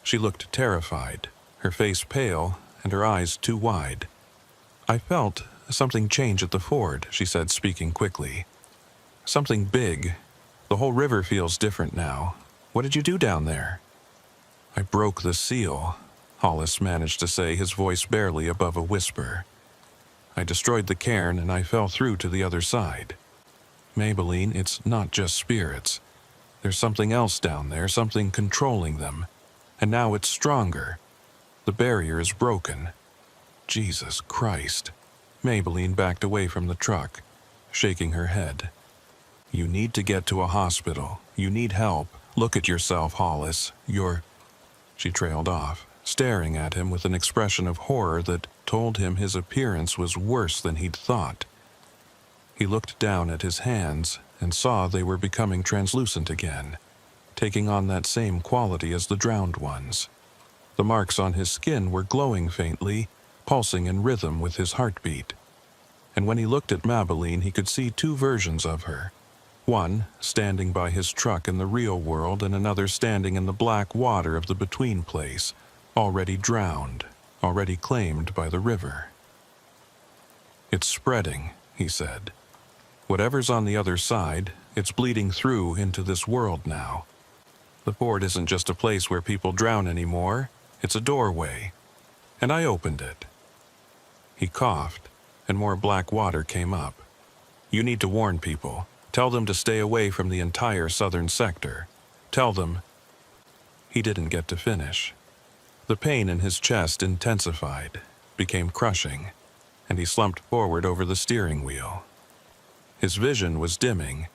She looked terrified, her face pale and her eyes too wide. "I felt something change at the ford," she said, speaking quickly. "Something big. The whole river feels different now. What did you do down there?" "I broke the seal," Hollis managed to say, his voice barely above a whisper. "I destroyed the cairn and I fell through to the other side. Mabeline, it's not just spirits. There's something else down there, something controlling them. And now it's stronger. The barrier is broken." "Jesus Christ." Mabeline backed away from the truck, shaking her head. "You need to get to a hospital. You need help. Look at yourself, Hollis. You're—" She trailed off, staring at him with an expression of horror that told him his appearance was worse than he'd thought. He looked down at his hands and saw they were becoming translucent again, taking on that same quality as the drowned ones. The marks on his skin were glowing faintly, pulsing in rhythm with his heartbeat. And when he looked at Mabeline, he could see 2 versions of her. One standing by his truck in the real world, and another standing in the black water of the between place, already drowned, already claimed by the river. "It's spreading," he said. "Whatever's on the other side, it's bleeding through into this world now. The ford isn't just a place where people drown anymore, it's a doorway. And I opened it." He coughed, and more black water came up. "You need to warn people. Tell them to stay away from the entire southern sector. Tell them—" He didn't get to finish. The pain in his chest intensified, became crushing, and he slumped forward over the steering wheel. His vision was dimming,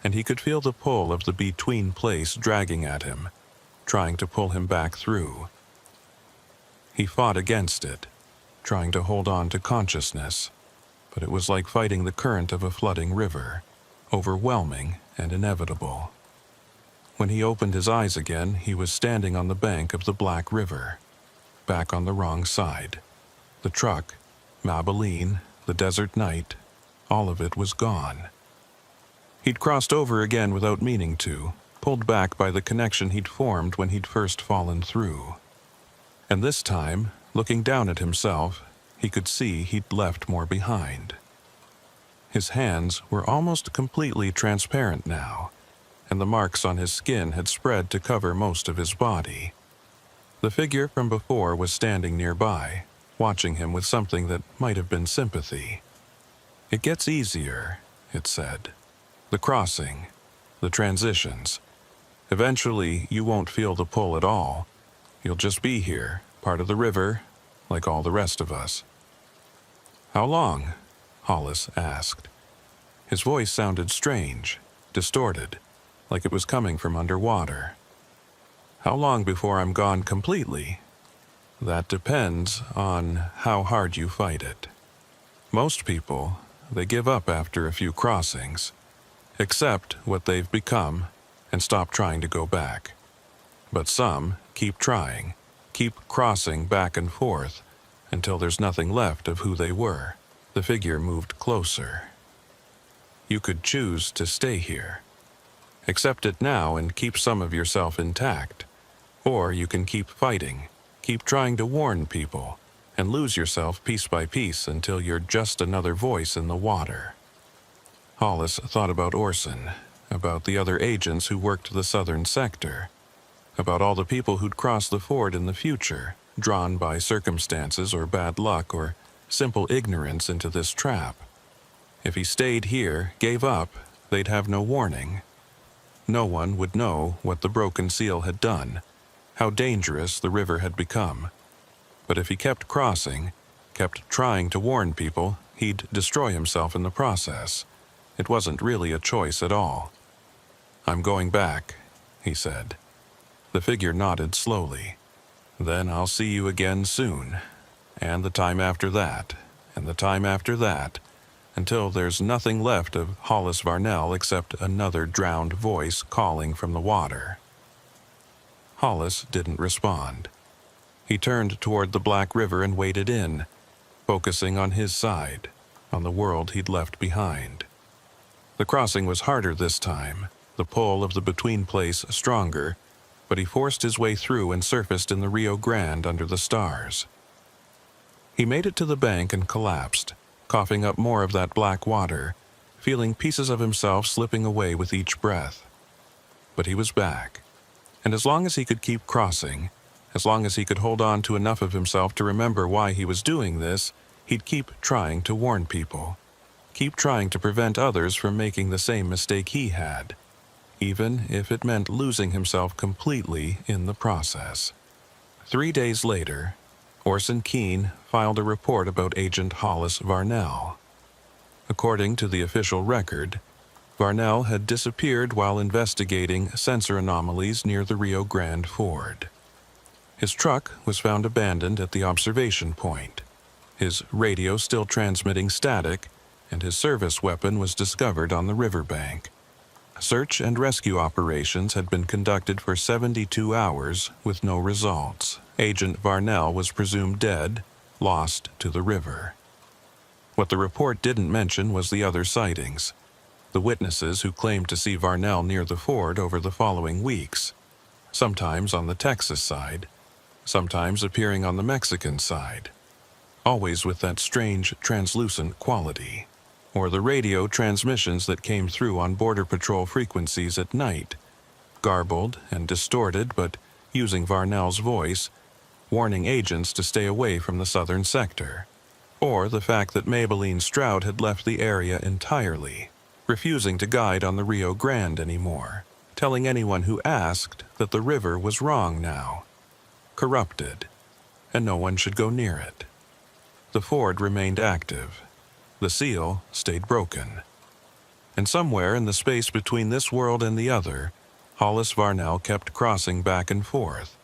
and he could feel the pull of the between place dragging at him, trying to pull him back through. He fought against it, trying to hold on to consciousness, but it was like fighting the current of a flooding river, overwhelming and inevitable. When he opened his eyes again, he was standing on the bank of the Black River, back on the wrong side. The truck, Mabeline, the desert night, all of it was gone. He'd crossed over again without meaning to, pulled back by the connection he'd formed when he'd first fallen through. And this time, looking down at himself, he could see he'd left more behind. His hands were almost completely transparent now, and the marks on his skin had spread to cover most of his body. The figure from before was standing nearby, watching him with something that might have been sympathy. "It gets easier," it said. "The crossing, the transitions. Eventually, you won't feel the pull at all. You'll just be here, part of the river, like all the rest of us." "How long?" Hollis asked. His voice sounded strange, distorted, like it was coming from underwater. "How long before I'm gone completely?" "That depends on how hard you fight it. Most people, they give up after a few crossings, accept what they've become, and stop trying to go back. But some keep trying, keep crossing back and forth, until there's nothing left of who they were." The figure moved closer. "You could choose to stay here. Accept it now and keep some of yourself intact. Or you can keep fighting, keep trying to warn people, and lose yourself piece by piece until you're just another voice in the water." Hollis thought about Orson, about the other agents who worked the southern sector, about all the people who'd cross the ford in the future, drawn by circumstances or bad luck or simple ignorance into this trap. If he stayed here, gave up, they'd have no warning. No one would know what the broken seal had done, how dangerous the river had become. But if he kept crossing, kept trying to warn people, he'd destroy himself in the process. It wasn't really a choice at all. "I'm going back," he said. The figure nodded slowly. "Then I'll see you again soon, and the time after that, and the time after that, until there's nothing left of Hollis Varnell except another drowned voice calling from the water." Hollis didn't respond. He turned toward the Black River and waded in, focusing on his side, on the world he'd left behind. The crossing was harder this time, the pull of the between place stronger, but he forced his way through and surfaced in the Rio Grande under the stars. He made it to the bank and collapsed, coughing up more of that black water, feeling pieces of himself slipping away with each breath. But he was back, and as long as he could keep crossing, as long as he could hold on to enough of himself to remember why he was doing this, he'd keep trying to warn people, keep trying to prevent others from making the same mistake he had, even if it meant losing himself completely in the process. 3 days later, Orson Keene filed a report about Agent Hollis Varnell. According to the official record, Varnell had disappeared while investigating sensor anomalies near the Rio Grande Ford. His truck was found abandoned at the observation point, his radio still transmitting static, and his service weapon was discovered on the riverbank. Search and rescue operations had been conducted for 72 hours with no results. Agent Varnell was presumed dead, lost to the river. What the report didn't mention was the other sightings, the witnesses who claimed to see Varnell near the ford over the following weeks, sometimes on the Texas side, sometimes appearing on the Mexican side, always with that strange translucent quality, or the radio transmissions that came through on Border Patrol frequencies at night, garbled and distorted but using Varnell's voice, warning agents to stay away from the southern sector, or the fact that Maybelline Stroud had left the area entirely, refusing to guide on the Rio Grande anymore, telling anyone who asked that the river was wrong now, corrupted, and no one should go near it. The ford remained active. The seal stayed broken. And somewhere in the space between this world and the other, Hollis Varnell kept crossing back and forth,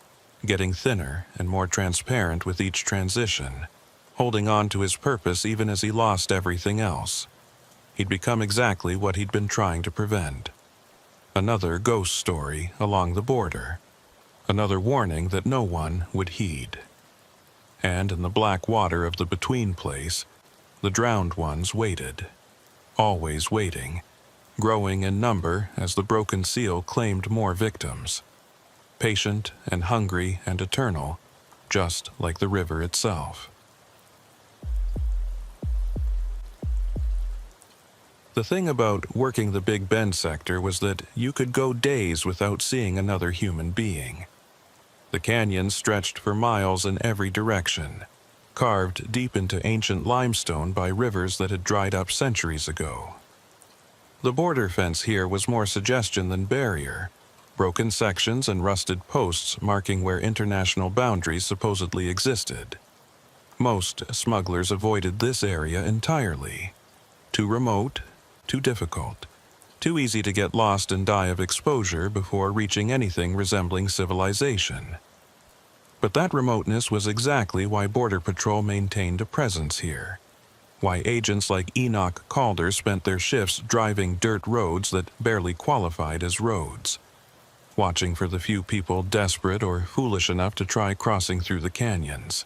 getting thinner and more transparent with each transition, holding on to his purpose even as he lost everything else. He'd become exactly what he'd been trying to prevent. Another ghost story along the border. Another warning that no one would heed. And in the black water of the between place, the drowned ones waited, always waiting, growing in number as the broken seal claimed more victims. Patient and hungry and eternal, just like the river itself. The thing about working the Big Bend sector was that you could go days without seeing another human being. The canyons stretched for miles in every direction, carved deep into ancient limestone by rivers that had dried up centuries ago. The border fence here was more suggestion than barrier, broken sections and rusted posts marking where international boundaries supposedly existed. Most smugglers avoided this area entirely. Too remote, too difficult, too easy to get lost and die of exposure before reaching anything resembling civilization. But that remoteness was exactly why Border Patrol maintained a presence here, why agents like Enoch Calder spent their shifts driving dirt roads that barely qualified as roads, watching for the few people desperate or foolish enough to try crossing through the canyons.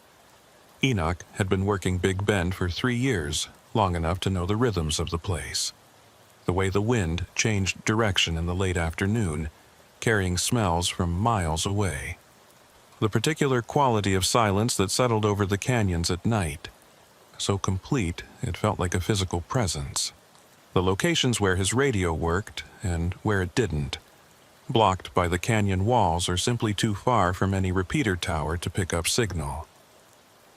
Enoch had been working Big Bend for 3 years, long enough to know the rhythms of the place. The way the wind changed direction in the late afternoon, carrying smells from miles away. The particular quality of silence that settled over the canyons at night, so complete it felt like a physical presence. The locations where his radio worked and where it didn't, blocked by the canyon walls or simply too far from any repeater tower to pick up signal.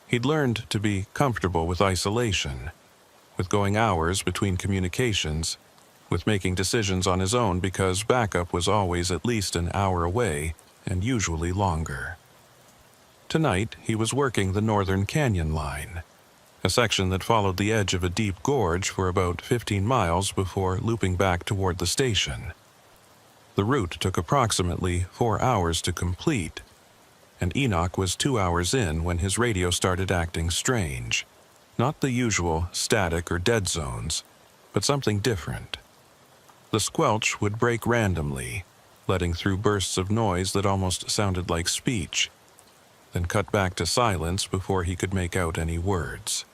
He'd learned to be comfortable with isolation, with going hours between communications, with making decisions on his own because backup was always at least an hour away and usually longer. Tonight, he was working the Northern Canyon line, a section that followed the edge of a deep gorge for about 15 miles before looping back toward the station. The route took approximately 4 hours to complete, and Enoch was 2 hours in when his radio started acting strange. Not the usual static or dead zones, but something different. The squelch would break randomly, letting through bursts of noise that almost sounded like speech, then cut back to silence before he could make out any words.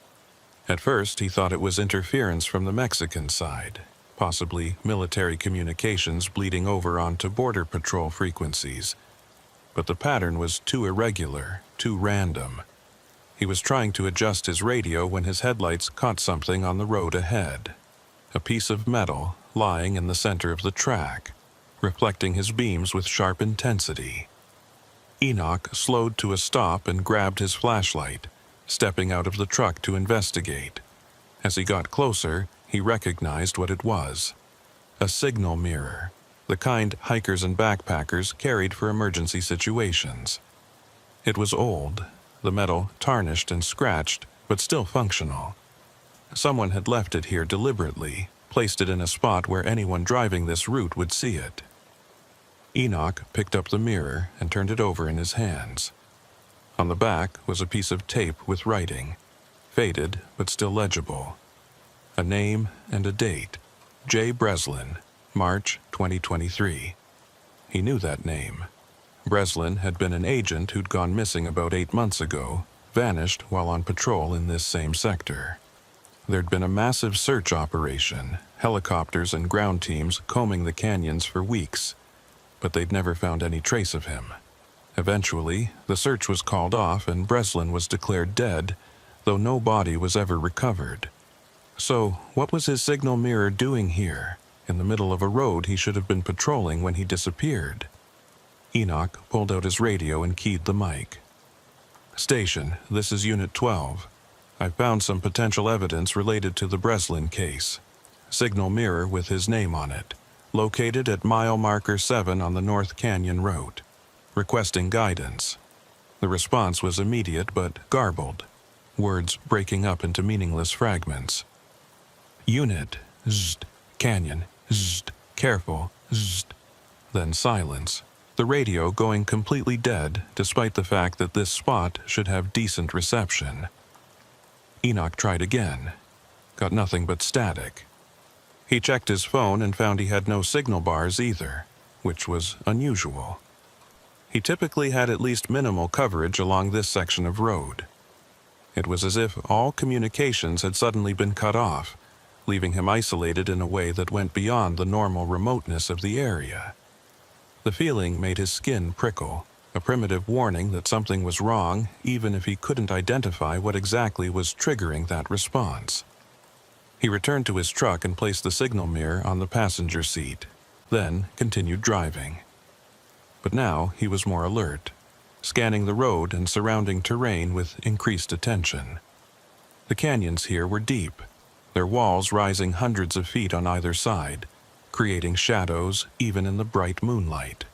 At first, he thought it was interference from the Mexican side, possibly military communications bleeding over onto Border Patrol frequencies. But the pattern was too irregular, too random. He was trying to adjust his radio when his headlights caught something on the road ahead. A piece of metal lying in the center of the track, reflecting his beams with sharp intensity. Enoch slowed to a stop and grabbed his flashlight, stepping out of the truck to investigate. As he got closer, he recognized what it was. A signal mirror, the kind hikers and backpackers carried for emergency situations. It was old, the metal tarnished and scratched, but still functional. Someone had left it here deliberately, placed it in a spot where anyone driving this route would see it. Enoch picked up the mirror and turned it over in his hands. On the back was a piece of tape with writing, faded but still legible. A name and a date, J. Breslin, March 2023. He knew that name. Breslin had been an agent who'd gone missing about 8 months ago, vanished while on patrol in this same sector. There'd been a massive search operation, helicopters and ground teams combing the canyons for weeks, but they'd never found any trace of him. Eventually, the search was called off and Breslin was declared dead, though no body was ever recovered. So, what was his signal mirror doing here, in the middle of a road he should have been patrolling when he disappeared? Enoch pulled out his radio and keyed the mic. "Station, this is Unit 12. I've found some potential evidence related to the Breslin case. Signal mirror with his name on it, located at mile marker 7 on the North Canyon Road. Requesting guidance." The response was immediate but garbled, words breaking up into meaningless fragments. "Unit, zzzt, canyon, zzzt, careful, zzzt." Then silence, the radio going completely dead despite the fact that this spot should have decent reception. Enoch tried again. Got nothing but static. He checked his phone and found he had no signal bars either, which was unusual. He typically had at least minimal coverage along this section of road. It was as if all communications had suddenly been cut off, leaving him isolated in a way that went beyond the normal remoteness of the area. The feeling made his skin prickle, a primitive warning that something was wrong, even if he couldn't identify what exactly was triggering that response. He returned to his truck and placed the signal mirror on the passenger seat, then continued driving. But now he was more alert, scanning the road and surrounding terrain with increased attention. The canyons here were deep, their walls rising hundreds of feet on either side, creating shadows even in the bright moonlight.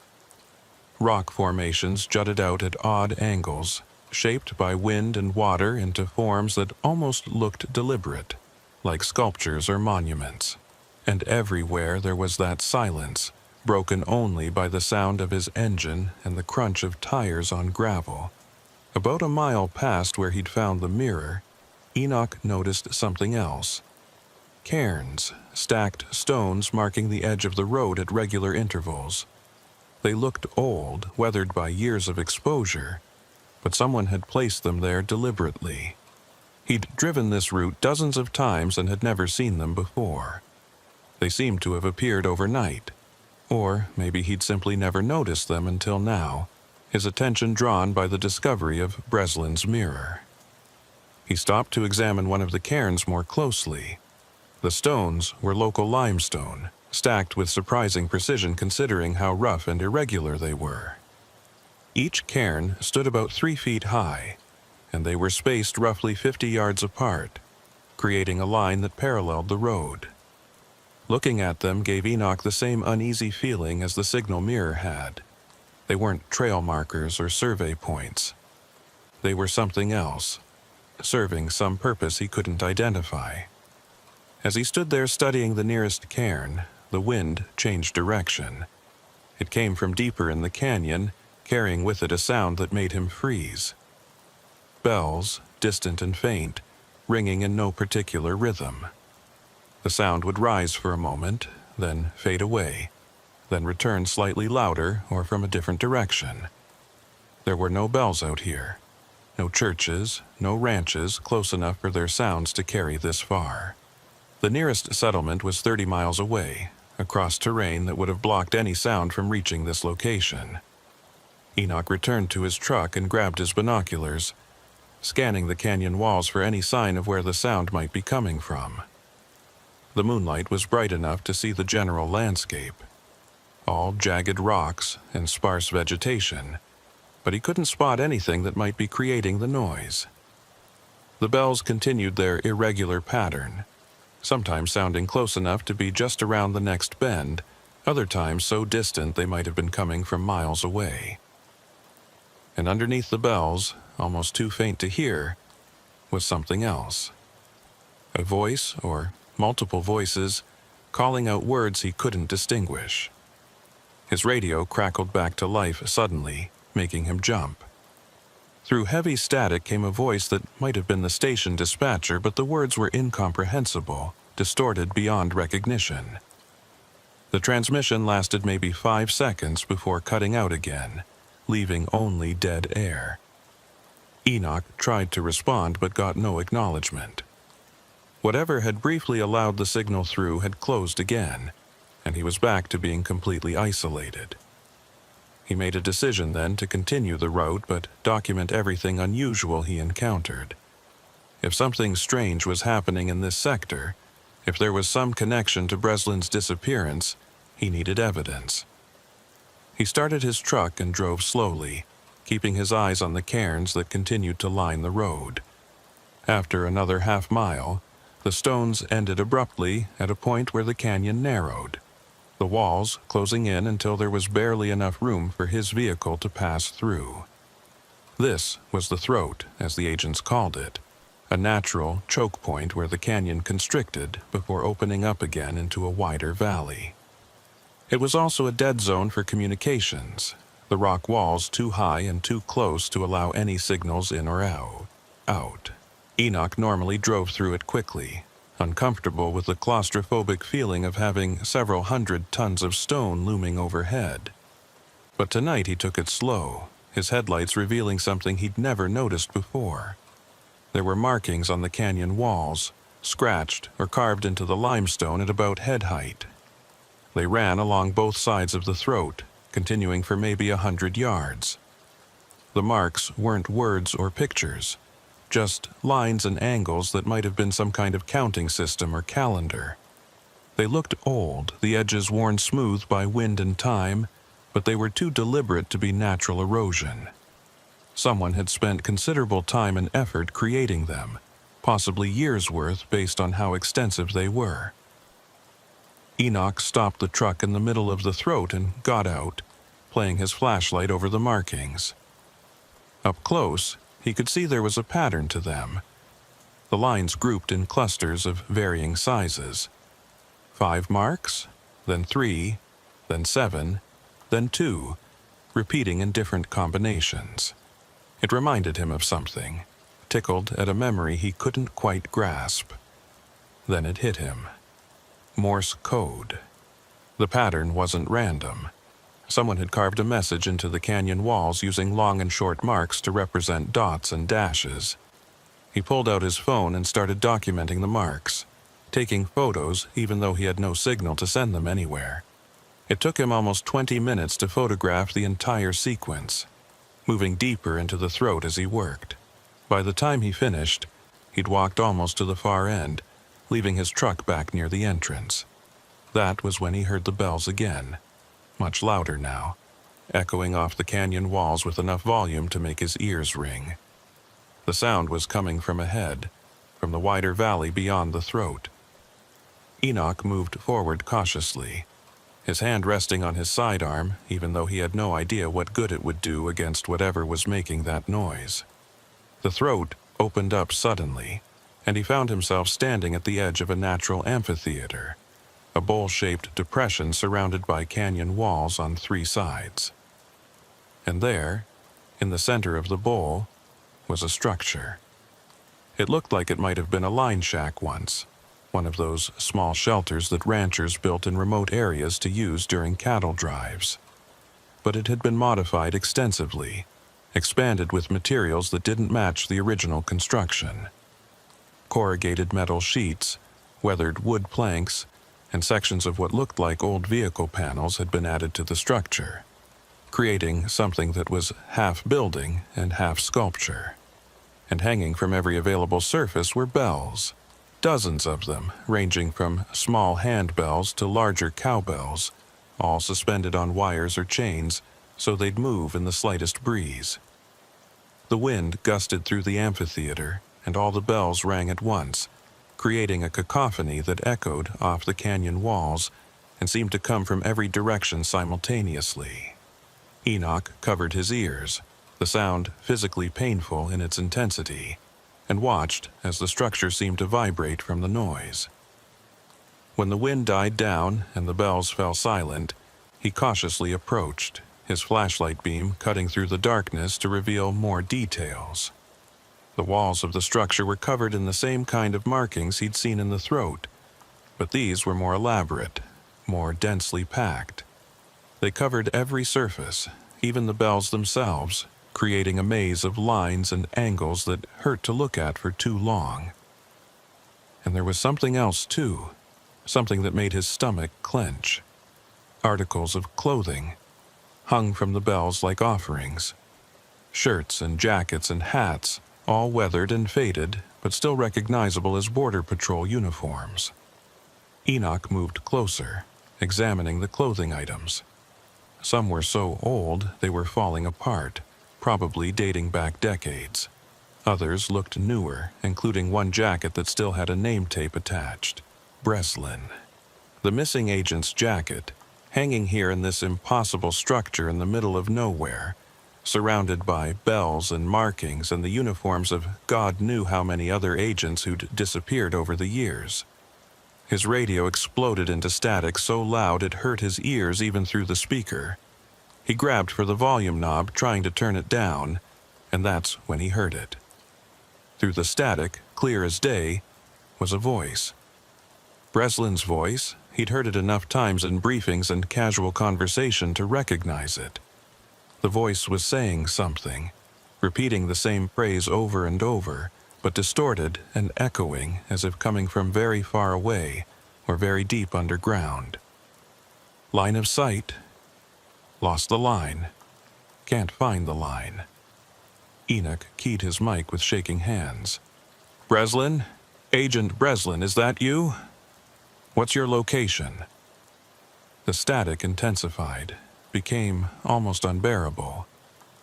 Rock formations jutted out at odd angles, shaped by wind and water into forms that almost looked deliberate, like sculptures or monuments. And everywhere there was that silence, broken only by the sound of his engine and the crunch of tires on gravel. About a mile past where he'd found the mirror, Enoch noticed something else. Cairns, stacked stones marking the edge of the road at regular intervals. They looked old, weathered by years of exposure, but someone had placed them there deliberately. He'd driven this route dozens of times and had never seen them before. They seemed to have appeared overnight, or maybe he'd simply never noticed them until now, his attention drawn by the discovery of Breslin's mirror. He stopped to examine one of the cairns more closely. The stones were local limestone, stacked with surprising precision considering how rough and irregular they were. Each cairn stood about 3 feet high, and they were spaced roughly 50 yards apart, creating a line that paralleled the road. Looking at them gave Enoch the same uneasy feeling as the signal mirror had. They weren't trail markers or survey points. They were something else, serving some purpose he couldn't identify. As he stood there studying the nearest cairn, the wind changed direction. It came from deeper in the canyon, carrying with it a sound that made him freeze. Bells, distant and faint, ringing in no particular rhythm. The sound would rise for a moment, then fade away, then return slightly louder or from a different direction. There were no bells out here, no churches, no ranches close enough for their sounds to carry this far. The nearest settlement was 30 miles away, across terrain that would have blocked any sound from reaching this location. Enoch returned to his truck and grabbed his binoculars, scanning the canyon walls for any sign of where the sound might be coming from. The moonlight was bright enough to see the general landscape, all jagged rocks and sparse vegetation, but he couldn't spot anything that might be creating the noise. The bells continued their irregular pattern, sometimes sounding close enough to be just around the next bend, other times so distant they might have been coming from miles away. And underneath the bells, almost too faint to hear, was something else. A voice, or multiple voices, calling out words he couldn't distinguish. His radio crackled back to life suddenly, making him jump. Through heavy static came a voice that might have been the station dispatcher, but the words were incomprehensible, distorted beyond recognition. The transmission lasted maybe 5 seconds before cutting out again, leaving only dead air. Enoch tried to respond but got no acknowledgement. Whatever had briefly allowed the signal through had closed again, and he was back to being completely isolated. He made a decision then to continue the route but document everything unusual he encountered. If something strange was happening in this sector, if there was some connection to Breslin's disappearance, he needed evidence. He started his truck and drove slowly, keeping his eyes on the cairns that continued to line the road. After another half-mile, the stones ended abruptly at a point where the canyon narrowed, the walls closing in until there was barely enough room for his vehicle to pass through. This was the throat, as the agents called it, a natural choke point where the canyon constricted before opening up again into a wider valley. It was also a dead zone for communications, the rock walls too high and too close to allow any signals in or out. Enoch normally drove through it quickly, uncomfortable with the claustrophobic feeling of having several hundred tons of stone looming overhead. But tonight he took it slow, his headlights revealing something he'd never noticed before. There were markings on the canyon walls, scratched or carved into the limestone at about head height. They ran along both sides of the throat, continuing for maybe 100 yards. The marks weren't words or pictures, just lines and angles that might have been some kind of counting system or calendar. They looked old, the edges worn smooth by wind and time, but they were too deliberate to be natural erosion. Someone had spent considerable time and effort creating them, possibly years' worth based on how extensive they were. Enoch stopped the truck in the middle of the throat and got out, playing his flashlight over the markings. Up close, he could see there was a pattern to them. The lines grouped in clusters of varying sizes. 5 marks, then 3, then 7, then 2, repeating in different combinations. It reminded him of something, tickled at a memory he couldn't quite grasp. Then it hit him. Morse code. The pattern wasn't random. Someone had carved a message into the canyon walls using long and short marks to represent dots and dashes. He pulled out his phone and started documenting the marks, taking photos even though he had no signal to send them anywhere. It took him almost 20 minutes to photograph the entire sequence, moving deeper into the throat as he worked. By the time he finished, he'd walked almost to the far end, leaving his truck back near the entrance. That was when he heard the bells again, much louder now, echoing off the canyon walls with enough volume to make his ears ring. The sound was coming from ahead, from the wider valley beyond the throat. Enoch moved forward cautiously, his hand resting on his sidearm, even though he had no idea what good it would do against whatever was making that noise. The throat opened up suddenly, and he found himself standing at the edge of a natural amphitheater, a bowl-shaped depression surrounded by canyon walls on 3 sides. And there, in the center of the bowl, was a structure. It looked like it might have been a line shack once, one of those small shelters that ranchers built in remote areas to use during cattle drives. But it had been modified extensively, expanded with materials that didn't match the original construction. Corrugated metal sheets, weathered wood planks, and sections of what looked like old vehicle panels had been added to the structure, creating something that was half building and half sculpture. And hanging from every available surface were bells, dozens of them, ranging from small handbells to larger cowbells, all suspended on wires or chains so they'd move in the slightest breeze. The wind gusted through the amphitheater, and all the bells rang at once, creating a cacophony that echoed off the canyon walls and seemed to come from every direction simultaneously. Enoch covered his ears, the sound physically painful in its intensity, and watched as the structure seemed to vibrate from the noise. When the wind died down and the bells fell silent, he cautiously approached, his flashlight beam cutting through the darkness to reveal more details. The walls of the structure were covered in the same kind of markings he'd seen in the throat, but these were more elaborate, more densely packed. They covered every surface, even the bells themselves, creating a maze of lines and angles that hurt to look at for too long. And there was something else too, something that made his stomach clench. Articles of clothing hung from the bells like offerings. Shirts and jackets and hats, all weathered and faded, but still recognizable as Border Patrol uniforms. Enoch moved closer, examining the clothing items. Some were so old they were falling apart, probably dating back decades. Others looked newer, including one jacket that still had a name tape attached. Breslin. The missing agent's jacket, hanging here in this impossible structure in the middle of nowhere, surrounded by bells and markings and the uniforms of God knew how many other agents who'd disappeared over the years. His radio exploded into static so loud it hurt his ears even through the speaker. He grabbed for the volume knob, trying to turn it down, and that's when he heard it. Through the static, clear as day, was a voice. Breslin's voice. He'd heard it enough times in briefings and casual conversation to recognize it. The voice was saying something, repeating the same phrase over and over, but distorted and echoing as if coming from very far away or very deep underground. Line of sight. Lost the line. Can't find the line. Enoch keyed his mic with shaking hands. Breslin? Agent Breslin, is that you? What's your location? The static intensified, became almost unbearable,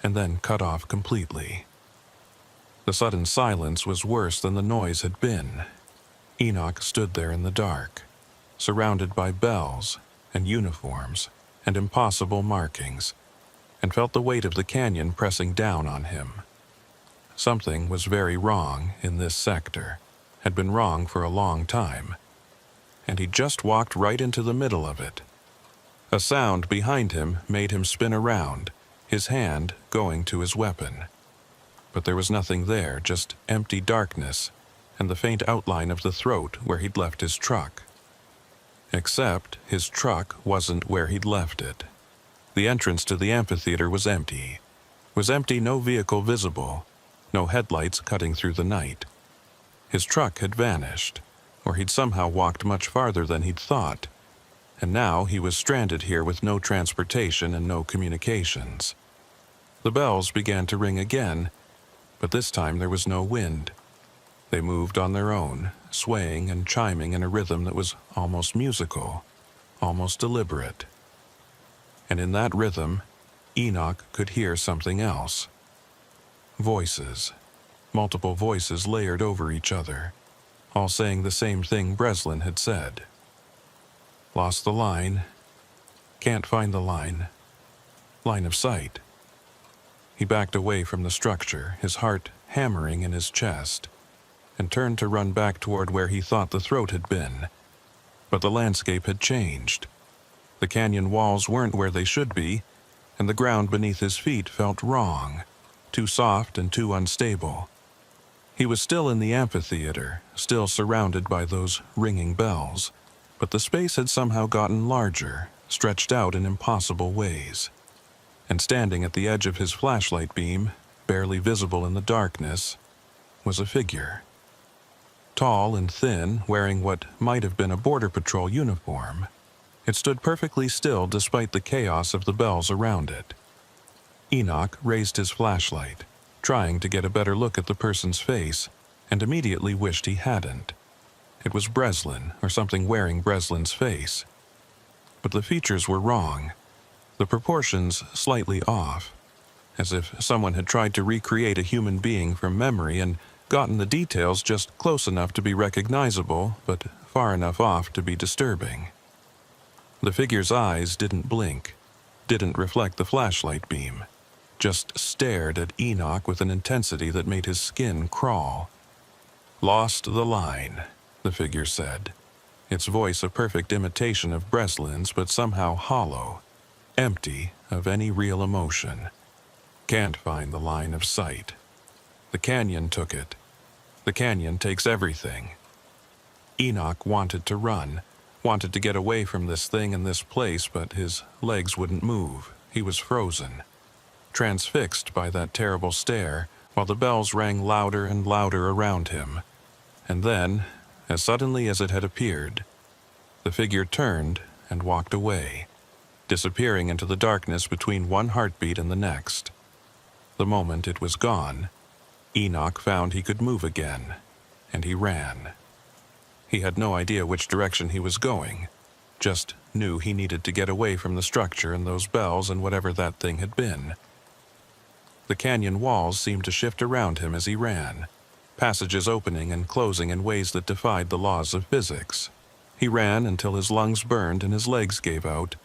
and then cut off completely. The sudden silence was worse than the noise had been. Enoch stood there in the dark, surrounded by bells and uniforms and impossible markings, and felt the weight of the canyon pressing down on him. Something was very wrong in this sector, had been wrong for a long time, and he just walked right into the middle of it. A sound behind him made him spin around, his hand going to his weapon. But there was nothing there, just empty darkness and the faint outline of the throat where he'd left his truck. Except his truck wasn't where he'd left it. The entrance to the amphitheater was empty. No vehicle visible, no headlights cutting through the night. His truck had vanished, or he'd somehow walked much farther than he'd thought, and now he was stranded here with no transportation and no communications. The bells began to ring again, but this time there was no wind. They moved on their own, swaying and chiming in a rhythm that was almost musical, almost deliberate. And in that rhythm, Enoch could hear something else. Voices, multiple voices layered over each other, all saying the same thing Breslin had said. Lost the line. Can't find the line. Line of sight. He backed away from the structure, his heart hammering in his chest, and turned to run back toward where he thought the throat had been. But the landscape had changed. The canyon walls weren't where they should be, and the ground beneath his feet felt wrong, too soft and too unstable. He was still in the amphitheater, still surrounded by those ringing bells, but the space had somehow gotten larger, stretched out in impossible ways. And standing at the edge of his flashlight beam, barely visible in the darkness, was a figure. Tall and thin, wearing what might have been a Border Patrol uniform, it stood perfectly still despite the chaos of the bells around it. Enoch raised his flashlight, trying to get a better look at the person's face, and immediately wished he hadn't. It was Breslin, or something wearing Breslin's face. But the features were wrong, the proportions slightly off, as if someone had tried to recreate a human being from memory and gotten the details just close enough to be recognizable, but far enough off to be disturbing. The figure's eyes didn't blink, didn't reflect the flashlight beam, just stared at Enoch with an intensity that made his skin crawl. "Lost the line," the figure said, its voice a perfect imitation of Breslin's, but somehow hollow, empty of any real emotion. "Can't find the line of sight. The canyon took it. The canyon takes everything." Enoch wanted to run, wanted to get away from this thing and this place, but his legs wouldn't move. He was frozen, transfixed by that terrible stare, while the bells rang louder and louder around him. And then, as suddenly as it had appeared, the figure turned and walked away, disappearing into the darkness between one heartbeat and the next. The moment it was gone, Enoch found he could move again, and he ran. He had no idea which direction he was going, just knew he needed to get away from the structure and those bells and whatever that thing had been. The canyon walls seemed to shift around him as he ran, passages opening and closing in ways that defied the laws of physics. He ran until his lungs burned and his legs gave out,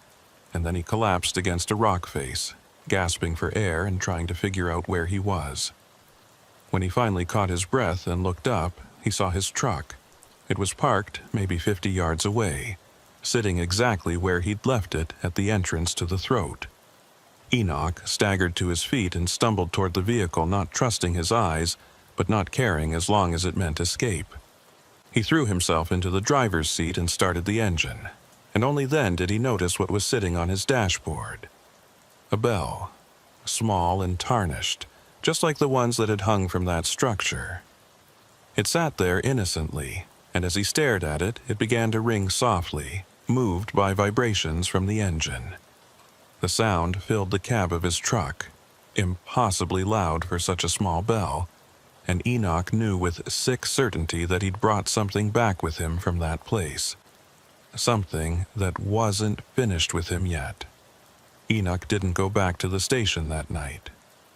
and then he collapsed against a rock face, gasping for air and trying to figure out where he was. When he finally caught his breath and looked up, he saw his truck. It was parked maybe 50 yards away, sitting exactly where he'd left it at the entrance to the throat. Enoch staggered to his feet and stumbled toward the vehicle, not trusting his eyes, but not caring as long as it meant escape. He threw himself into the driver's seat and started the engine, and only then did he notice what was sitting on his dashboard. A bell, small and tarnished, just like the ones that had hung from that structure. It sat there innocently, and as he stared at it, it began to ring softly, moved by vibrations from the engine. The sound filled the cab of his truck, impossibly loud for such a small bell, and Enoch knew with sick certainty that he'd brought something back with him from that place. Something that wasn't finished with him yet. Enoch didn't go back to the station that night.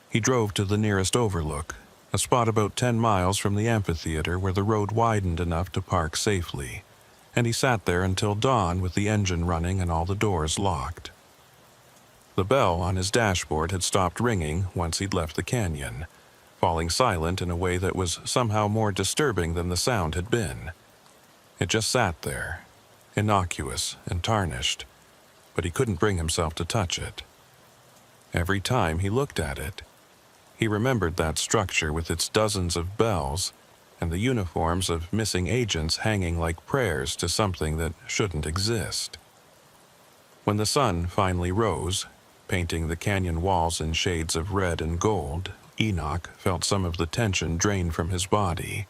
He drove to the nearest overlook, a spot about 10 miles from the amphitheater where the road widened enough to park safely, and he sat there until dawn with the engine running and all the doors locked. The bell on his dashboard had stopped ringing once he'd left the canyon, falling silent in a way that was somehow more disturbing than the sound had been. It just sat there, innocuous and tarnished, but he couldn't bring himself to touch it. Every time he looked at it, he remembered that structure with its dozens of bells and the uniforms of missing agents hanging like prayers to something that shouldn't exist. When the sun finally rose, painting the canyon walls in shades of red and gold, Enoch felt some of the tension drain from his body.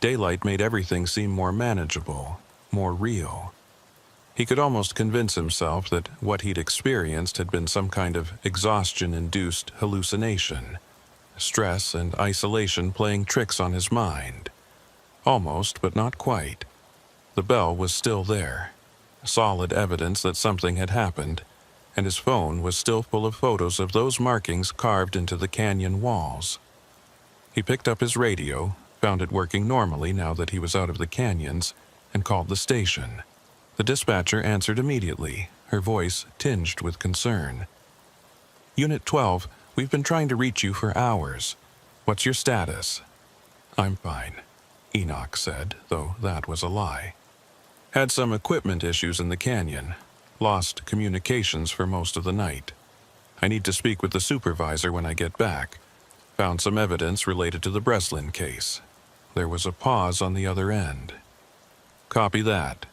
Daylight made everything seem more manageable, more real. He could almost convince himself that what he'd experienced had been some kind of exhaustion-induced hallucination, stress and isolation playing tricks on his mind. Almost, but not quite. The bell was still there, solid evidence that something had happened, and his phone was still full of photos of those markings carved into the canyon walls. He picked up his radio, found it working normally now that he was out of the canyons, and called the station. The dispatcher answered immediately, her voice tinged with concern. "Unit 12, we've been trying to reach you for hours. What's your status? I'm fine, Enoch said, though that was a lie. Had some equipment issues in the canyon. Lost communications for most of the night. I need to speak with the supervisor when I get back. Found some evidence related to the Breslin case. There was a pause on the other end. Copy that.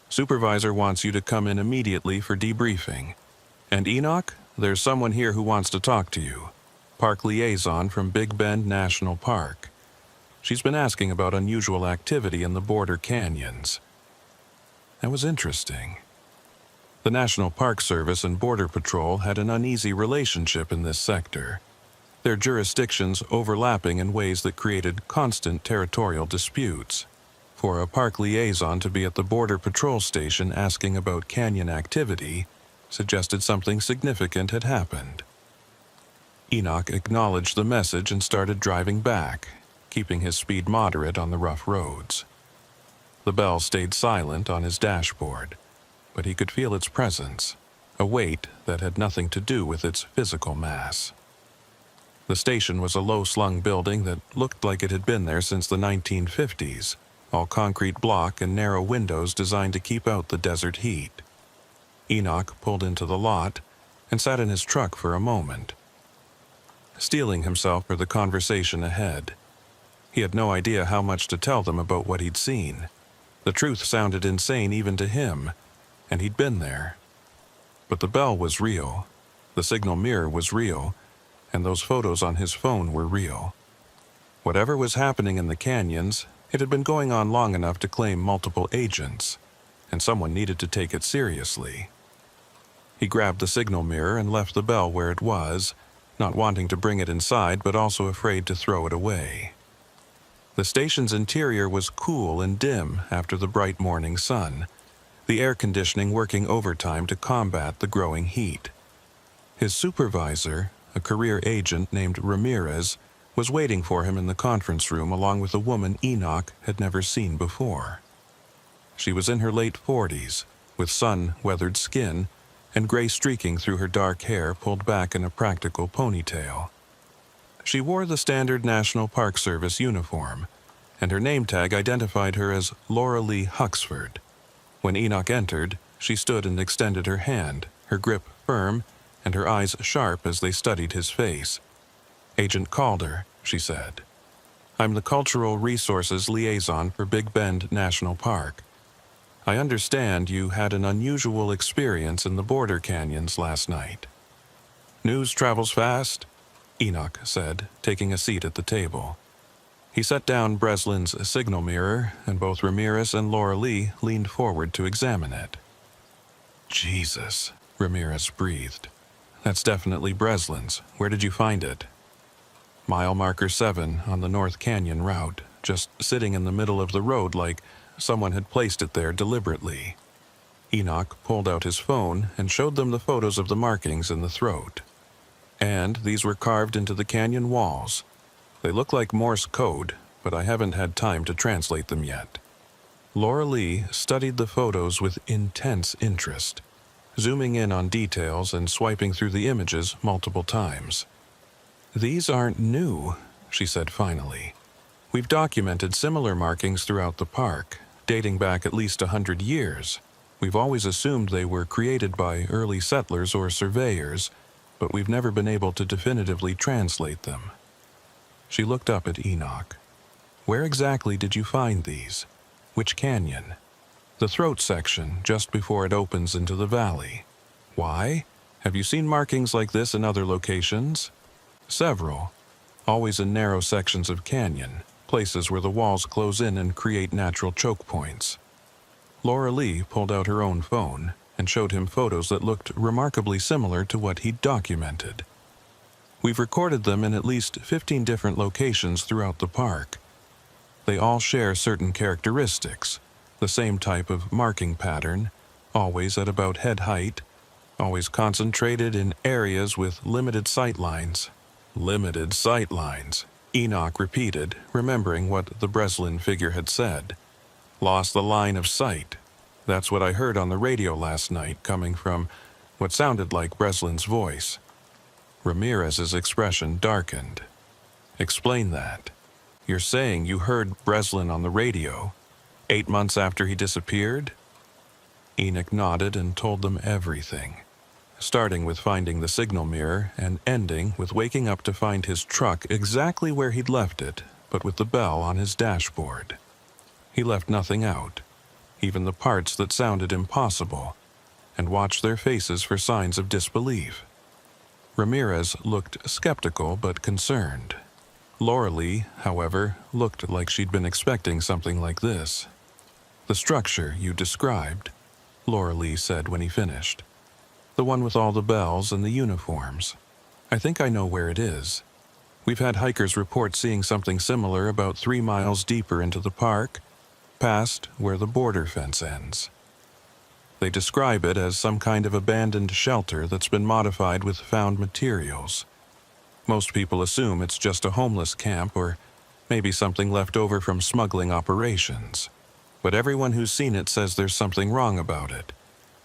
Supervisor wants you to come in immediately for debriefing. And Enoch, there's someone here who wants to talk to you. Park liaison from Big Bend National Park. She's been asking about unusual activity in the border canyons. That was interesting. The National Park Service and Border Patrol had an uneasy relationship in this sector, their jurisdictions overlapping in ways that created constant territorial disputes. For a park liaison to be at the Border Patrol station asking about canyon activity suggested something significant had happened. Enoch acknowledged the message and started driving back, keeping his speed moderate on the rough roads. The bell stayed silent on his dashboard, but he could feel its presence, a weight that had nothing to do with its physical mass. The station was a low-slung building that looked like it had been there since the 1950s, all concrete block and narrow windows designed to keep out the desert heat. Enoch pulled into the lot and sat in his truck for a moment, steeling himself for the conversation ahead. He had no idea how much to tell them about what he'd seen. The truth sounded insane even to him, and he'd been there. But the bell was real, the signal mirror was real, and those photos on his phone were real. Whatever was happening in the canyons, it had been going on long enough to claim multiple agents, and someone needed to take it seriously. He grabbed the signal mirror and left the bell where it was, not wanting to bring it inside but also afraid to throw it away. The station's interior was cool and dim after the bright morning sun, the air conditioning working overtime to combat the growing heat. His supervisor, a career agent named Ramirez, was waiting for him in the conference room along with a woman Enoch had never seen before. She was in her late 40s, with sun-weathered skin and gray streaking through her dark hair pulled back in a practical ponytail. She wore the standard National Park Service uniform, and her name tag identified her as Laura Lee Huxford. When Enoch entered, she stood and extended her hand, her grip firm and her eyes sharp as they studied his face. "Agent Calder," she said. "I'm the Cultural Resources Liaison for Big Bend National Park. I understand you had an unusual experience in the border canyons last night." "News travels fast," Enoch said, taking a seat at the table. He set down Breslin's signal mirror, and both Ramirez and Laura Lee leaned forward to examine it. "Jesus," Ramirez breathed. "That's definitely Breslin's. Where did you find it?" "Mile marker 7 on the North Canyon route, just sitting in the middle of the road like someone had placed it there deliberately." Enoch pulled out his phone and showed them the photos of the markings in the throat. "And these were carved into the canyon walls. They look like Morse code, but I haven't had time to translate them yet." Laura Lee studied the photos with intense interest, zooming in on details and swiping through the images multiple times. "These aren't new," she said finally. "We've documented similar markings throughout the park, dating back at least 100 years. We've always assumed they were created by early settlers or surveyors, but we've never been able to definitively translate them." She looked up at Enoch. "Where exactly did you find these? Which canyon?" "The throat section, just before it opens into the valley." "Why? Have you seen markings like this in other locations?" "Several. Always in narrow sections of canyon, places where the walls close in and create natural choke points." Laura Lee pulled out her own phone and showed him photos that looked remarkably similar to what he'd documented. "We've recorded them in at least 15 different locations throughout the park. They all share certain characteristics, the same type of marking pattern, always at about head height, always concentrated in areas with limited sight lines." "Limited sight lines," Enoch repeated, remembering what the Breslin figure had said. "Lost the line of sight. That's what I heard on the radio last night, coming from what sounded like Breslin's voice." Ramirez's expression darkened. Explain that. You're saying you heard Breslin on the radio 8 months after he disappeared? Enoch nodded and told them everything, starting with finding the signal mirror and ending with waking up to find his truck exactly where he'd left it, but with the bell on his dashboard. He left nothing out, even the parts that sounded impossible, and watched their faces for signs of disbelief. Ramirez looked skeptical but concerned. Laura Lee, however, looked like she'd been expecting something like this. "The structure you described," Laura Lee said when he finished. "The one with all the bells and the uniforms. I think I know where it is. We've had hikers report seeing something similar about 3 miles deeper into the park, past where the border fence ends. They describe it as some kind of abandoned shelter that's been modified with found materials. Most people assume it's just a homeless camp or maybe something left over from smuggling operations. But everyone who's seen it says there's something wrong about it,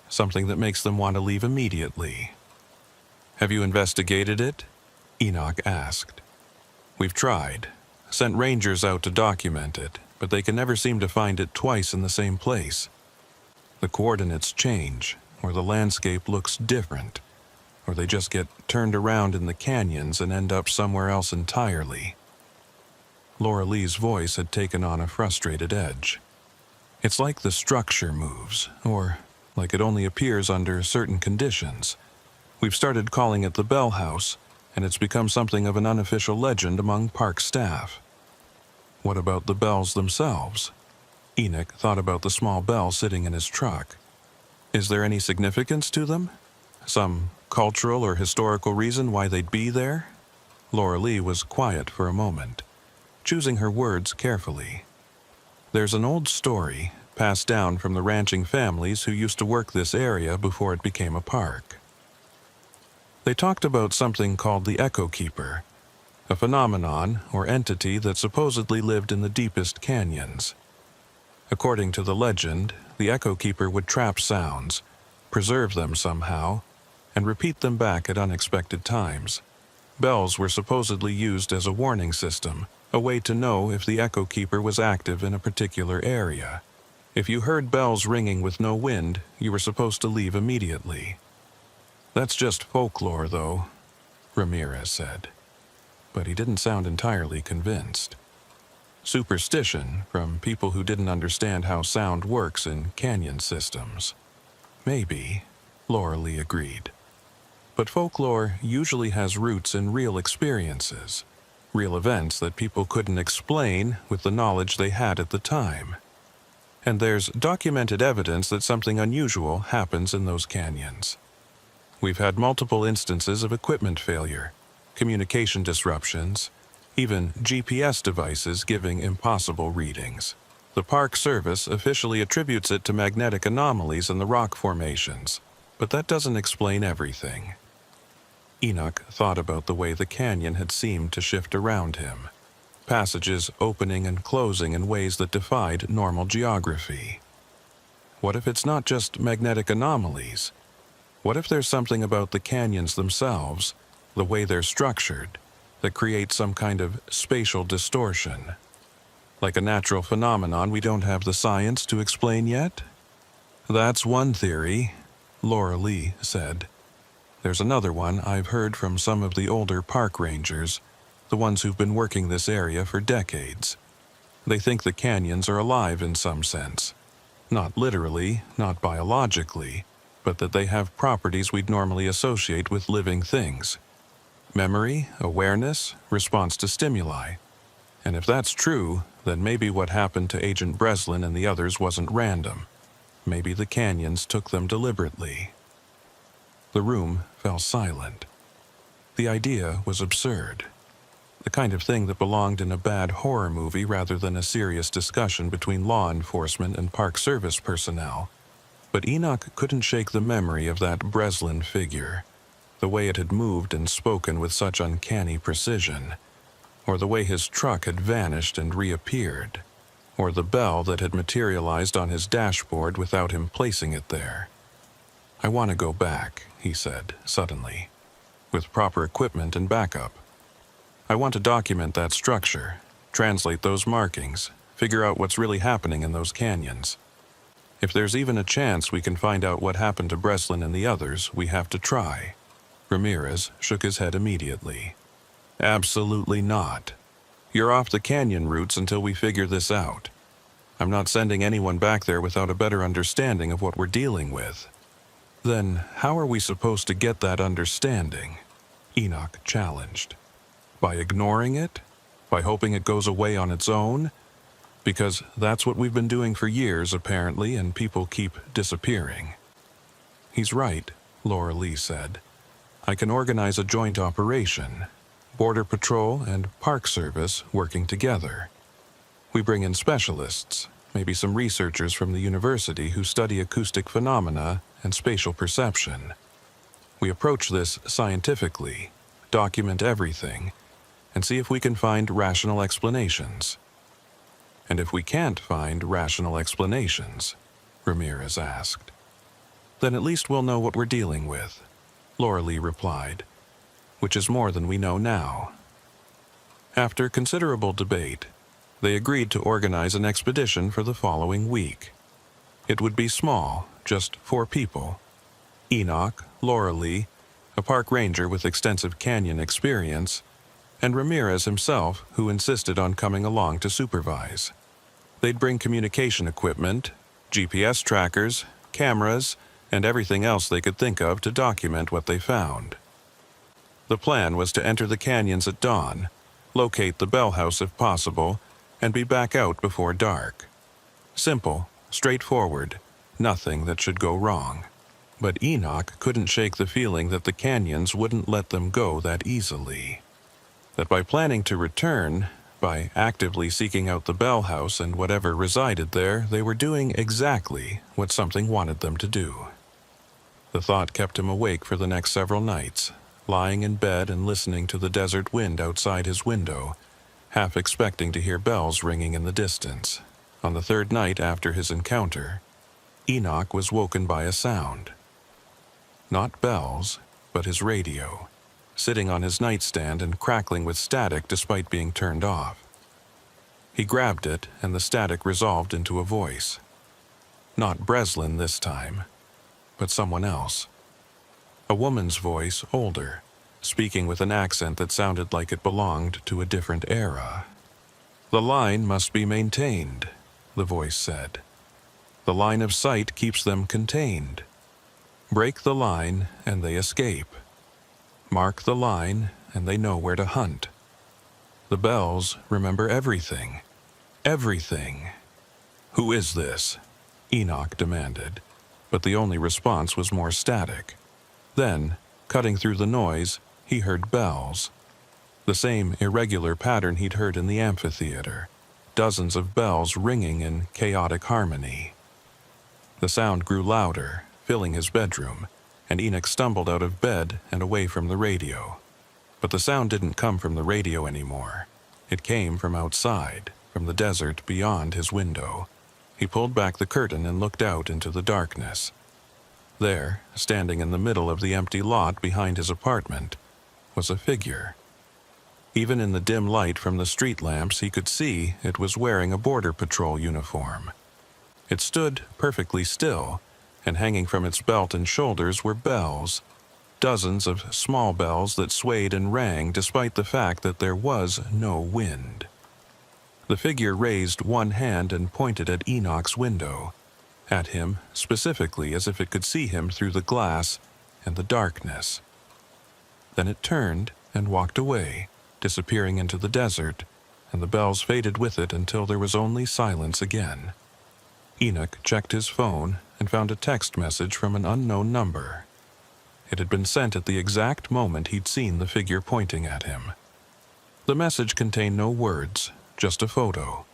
something that makes them want to leave immediately." "Have you investigated it?" Enoch asked. "We've tried, sent rangers out to document it, but they can never seem to find it twice in the same place. The coordinates change, or the landscape looks different, or they just get turned around in the canyons and end up somewhere else entirely." Laura Lee's voice had taken on a frustrated edge. "It's like the structure moves, or like it only appears under certain conditions. We've started calling it the Bell House, and it's become something of an unofficial legend among park staff." "What about the bells themselves?" Enoch thought about the small bell sitting in his truck. "Is there any significance to them? Some cultural or historical reason why they'd be there?" Laura Lee was quiet for a moment, choosing her words carefully. "There's an old story passed down from the ranching families who used to work this area before it became a park. They talked about something called the Echo Keeper, a phenomenon or entity that supposedly lived in the deepest canyons. According to the legend, the Echo Keeper would trap sounds, preserve them somehow, and repeat them back at unexpected times. Bells were supposedly used as a warning system, a way to know if the Echo Keeper was active in a particular area. If you heard bells ringing with no wind, you were supposed to leave immediately. That's just folklore, though," Ramirez said. But he didn't sound entirely convinced. "Superstition from people who didn't understand how sound works in canyon systems." "Maybe," Laura Lee agreed. "But folklore usually has roots in real experiences, real events that people couldn't explain with the knowledge they had at the time. And there's documented evidence that something unusual happens in those canyons. We've had multiple instances of equipment failure, communication disruptions, even GPS devices giving impossible readings. The Park Service officially attributes it to magnetic anomalies in the rock formations, but that doesn't explain everything." Enoch thought about the way the canyon had seemed to shift around him, passages opening and closing in ways that defied normal geography. What if it's not just magnetic anomalies? What if there's something about the canyons themselves, the way they're structured, that creates some kind of spatial distortion? Like a natural phenomenon we don't have the science to explain yet? "That's one theory," Laura Lee said. "There's another one I've heard from some of the older park rangers, the ones who've been working this area for decades. They think the canyons are alive in some sense. Not literally, not biologically, but that they have properties we'd normally associate with living things. Memory, awareness, response to stimuli. And if that's true, then maybe what happened to Agent Breslin and the others wasn't random. Maybe the canyons took them deliberately." The room fell silent. The idea was absurd. The kind of thing that belonged in a bad horror movie rather than a serious discussion between law enforcement and Park Service personnel. But Enoch couldn't shake the memory of that Breslin figure, the way it had moved and spoken with such uncanny precision, or the way his truck had vanished and reappeared, or the bell that had materialized on his dashboard without him placing it there. "I want to go back," he said, suddenly, "with proper equipment and backup." I want to document that structure, translate those markings, figure out what's really happening in those canyons. If there's even a chance we can find out what happened to Breslin and the others, we have to try." Ramirez shook his head immediately. "Absolutely not. You're off the canyon routes until we figure this out. I'm not sending anyone back there without a better understanding of what we're dealing with." "Then how are we supposed to get that understanding?" Enoch challenged. "By ignoring it? By hoping it goes away on its own? Because that's what we've been doing for years, apparently, and people keep disappearing." "He's right," Laura Lee said. "I can organize a joint operation. Border Patrol and Park Service working together. We bring in specialists, maybe some researchers from the university who study acoustic phenomena and spatial perception. We approach this scientifically, document everything, and see if we can find rational explanations." "And if we can't find rational explanations?" Ramirez asked. "Then at least we'll know what we're dealing with," Laura Lee replied, "which is more than we know now." After considerable debate, they agreed to organize an expedition for the following week. It would be small, just 4 people: Enoch, Laura Lee, a park ranger with extensive canyon experience, and Ramirez himself, who insisted on coming along to supervise. They'd bring communication equipment, GPS trackers, cameras, and everything else they could think of to document what they found. The plan was to enter the canyons at dawn, locate the Bell House if possible, and be back out before dark. Simple, straightforward, nothing that should go wrong. But Enoch couldn't shake the feeling that the canyons wouldn't let them go that easily. That by planning to return, by actively seeking out the Bell House and whatever resided there, they were doing exactly what something wanted them to do. The thought kept him awake for the next several nights, lying in bed and listening to the desert wind outside his window, half expecting to hear bells ringing in the distance. On the 3rd night after his encounter, Enoch was woken by a sound. Not bells, but his radio, sitting on his nightstand and crackling with static despite being turned off. He grabbed it, and the static resolved into a voice. Not Breslin this time, but someone else. A woman's voice, older, speaking with an accent that sounded like it belonged to a different era. "The line must be maintained," the voice said. "The line of sight keeps them contained. Break the line, and they escape. Mark the line, and they know where to hunt. The bells remember everything. Everything." "Who is this?" Enoch demanded, but the only response was more static. Then, cutting through the noise, he heard bells. The same irregular pattern he'd heard in the amphitheater, dozens of bells ringing in chaotic harmony. The sound grew louder, filling his bedroom, and Enoch stumbled out of bed and away from the radio. But the sound didn't come from the radio anymore. It came from outside, from the desert beyond his window. He pulled back the curtain and looked out into the darkness. There, standing in the middle of the empty lot behind his apartment, was a figure. Even in the dim light from the street lamps, he could see it was wearing a Border Patrol uniform. It stood perfectly still, and hanging from its belt and shoulders were bells, dozens of small bells that swayed and rang despite the fact that there was no wind. The figure raised one hand and pointed at Enoch's window, at him specifically as if it could see him through the glass and the darkness. Then it turned and walked away, disappearing into the desert, and the bells faded with it until there was only silence again. Enoch checked his phone and found a text message from an unknown number. It had been sent at the exact moment he'd seen the figure pointing at him. The message contained no words, just a photo.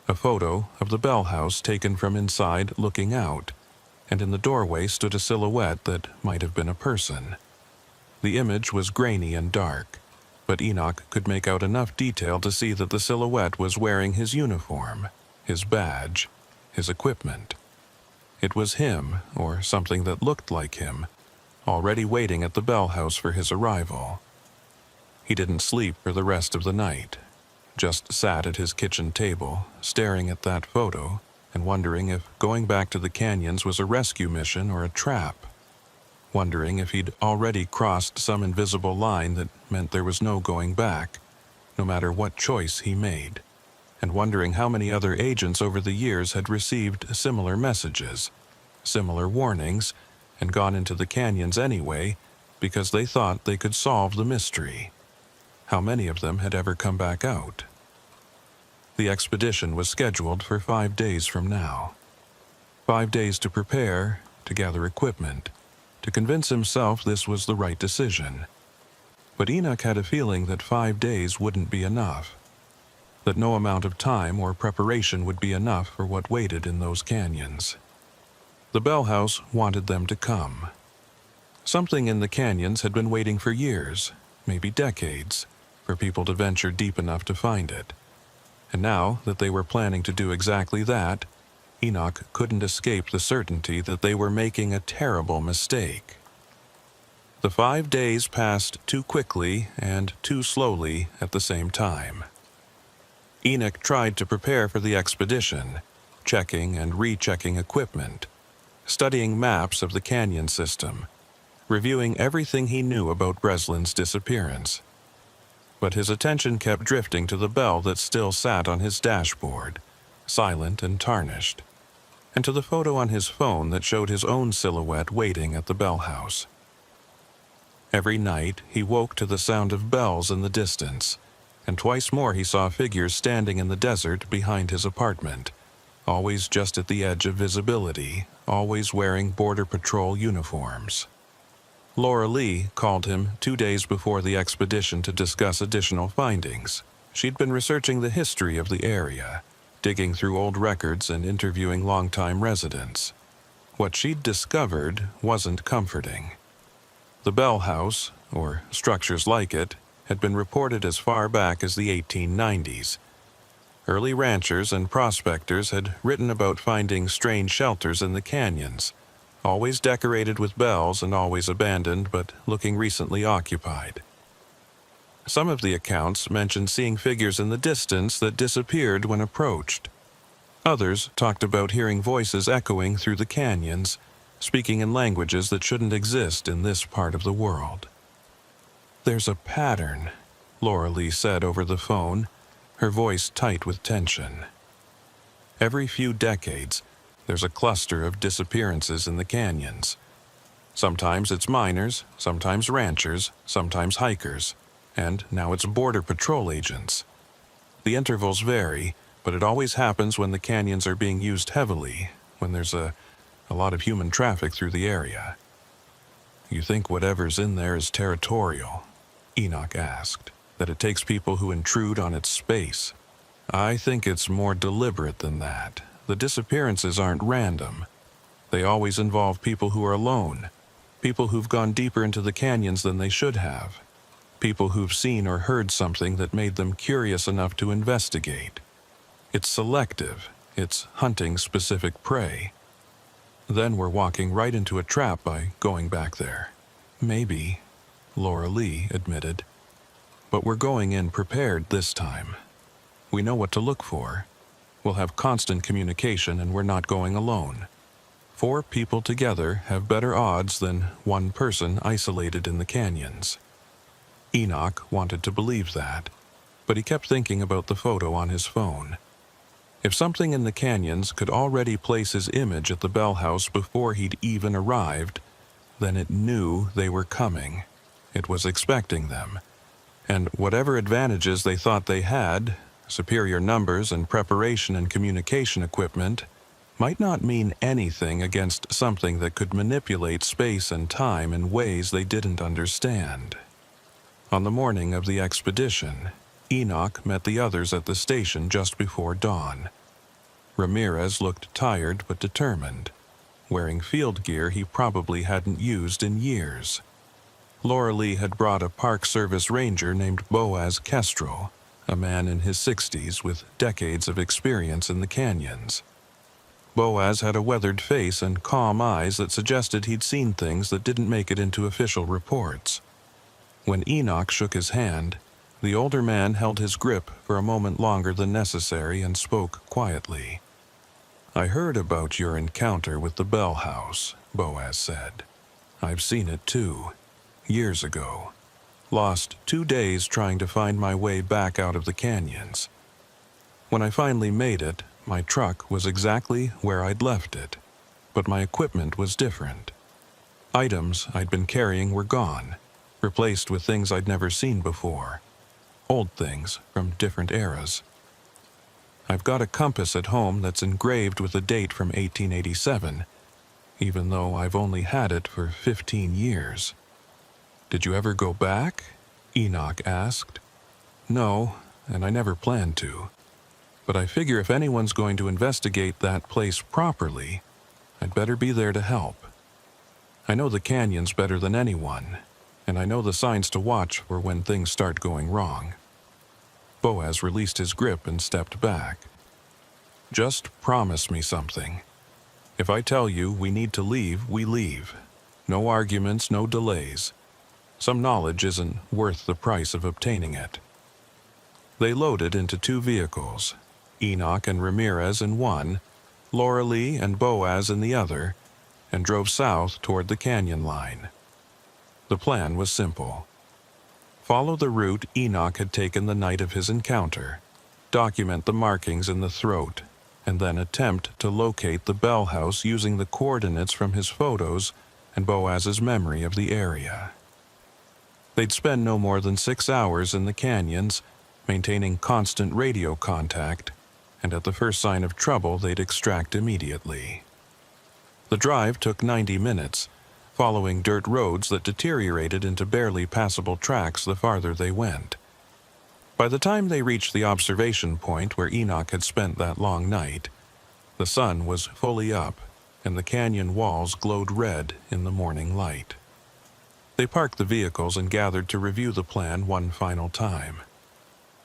A photo of the Bell House taken from inside looking out, and in the doorway stood a silhouette that might have been a person. The image was grainy and dark, but Enoch could make out enough detail to see that the silhouette was wearing his uniform, his badge, his equipment. It was him, or something that looked like him, already waiting at the Bell House for his arrival. He didn't sleep for the rest of the night, just sat at his kitchen table, staring at that photo and wondering if going back to the canyons was a rescue mission or a trap. Wondering if he'd already crossed some invisible line that meant there was no going back, no matter what choice he made. And wondering how many other agents over the years had received similar messages, similar warnings, and gone into the canyons anyway because they thought they could solve the mystery. How many of them had ever come back out? The expedition was scheduled for 5 days from now. 5 days to prepare, to gather equipment, to convince himself this was the right decision. But Enoch had a feeling that 5 days wouldn't be enough, that no amount of time or preparation would be enough for what waited in those canyons. The Bell House wanted them to come. Something in the canyons had been waiting for years, maybe decades, for people to venture deep enough to find it. And now that they were planning to do exactly that, Enoch couldn't escape the certainty that they were making a terrible mistake. The 5 days passed too quickly and too slowly at the same time. Enoch tried to prepare for the expedition, checking and rechecking equipment, studying maps of the canyon system, reviewing everything he knew about Breslin's disappearance. But his attention kept drifting to the bell that still sat on his dashboard, silent and tarnished, and to the photo on his phone that showed his own silhouette waiting at the bell house. Every night he woke to the sound of bells in the distance, and twice more he saw figures standing in the desert behind his apartment, always just at the edge of visibility, always wearing Border Patrol uniforms. Laura Lee called him 2 days before the expedition to discuss additional findings. She'd been researching the history of the area, digging through old records and interviewing longtime residents. What she'd discovered wasn't comforting. The Bell House, or structures like it, had been reported as far back as the 1890s. Early ranchers and prospectors had written about finding strange shelters in the canyons, always decorated with bells and always abandoned but looking recently occupied. Some of the accounts mentioned seeing figures in the distance that disappeared when approached. Others talked about hearing voices echoing through the canyons, speaking in languages that shouldn't exist in this part of the world. "There's a pattern," Laura Lee said over the phone, her voice tight with tension. Every few decades, there's a cluster of disappearances in the canyons. Sometimes it's miners, sometimes ranchers, sometimes hikers, and now it's Border Patrol agents. The intervals vary, but it always happens when the canyons are being used heavily, when there's a lot of human traffic through the area. "You think whatever's in there is territorial?" Enoch asked. "That it takes people who intrude on its space?" "I think it's more deliberate than that. The disappearances aren't random. They always involve people who are alone, people who've gone deeper into the canyons than they should have, people who've seen or heard something that made them curious enough to investigate. It's selective. It's hunting specific prey. Then we're walking right into a trap by going back there." "Maybe," Laura Lee admitted. "But we're going in prepared this time. We know what to look for. We'll have constant communication and we're not going alone. 4 people together have better odds than 1 person isolated in the canyons." Enoch wanted to believe that, but he kept thinking about the photo on his phone. If something in the canyons could already place his image at the Bell House before he'd even arrived, then it knew they were coming. It was expecting them. And whatever advantages they thought they had, superior numbers and preparation and communication equipment, might not mean anything against something that could manipulate space and time in ways they didn't understand. On the morning of the expedition, Enoch met the others at the station just before dawn. Ramirez looked tired but determined, wearing field gear he probably hadn't used in years. Laura Lee had brought a Park Service ranger named Boaz Kestrel, a man in his 60s with decades of experience in the canyons. Boaz had a weathered face and calm eyes that suggested he'd seen things that didn't make it into official reports. When Enoch shook his hand, the older man held his grip for a moment longer than necessary and spoke quietly. "I heard about your encounter with the Bell House," Boaz said. "I've seen it too, years ago. Lost 2 days trying to find my way back out of the canyons. When I finally made it, my truck was exactly where I'd left it, but my equipment was different. Items I'd been carrying were gone, replaced with things I'd never seen before, old things from different eras. I've got a compass at home that's engraved with a date from 1887, even though I've only had it for 15 years. "Did you ever go back?" Enoch asked. "No, and I never planned to. But I figure if anyone's going to investigate that place properly, I'd better be there to help. I know the canyons better than anyone, and I know the signs to watch for when things start going wrong." Boaz released his grip and stepped back. "Just promise me something. If I tell you we need to leave, we leave. No arguments, no delays. Some knowledge isn't worth the price of obtaining it." They loaded into 2 vehicles, Enoch and Ramirez in one, Laura Lee and Boaz in the other, and drove south toward the canyon line. The plan was simple. Follow the route Enoch had taken the night of his encounter, document the markings in the throat, and then attempt to locate the Bell House using the coordinates from his photos and Boaz's memory of the area. They'd spend no more than 6 hours in the canyons, maintaining constant radio contact, and at the first sign of trouble they'd extract immediately. The drive took 90 minutes, following dirt roads that deteriorated into barely passable tracks the farther they went. By the time they reached the observation point where Enoch had spent that long night, the sun was fully up, and the canyon walls glowed red in the morning light. They parked the vehicles and gathered to review the plan one final time.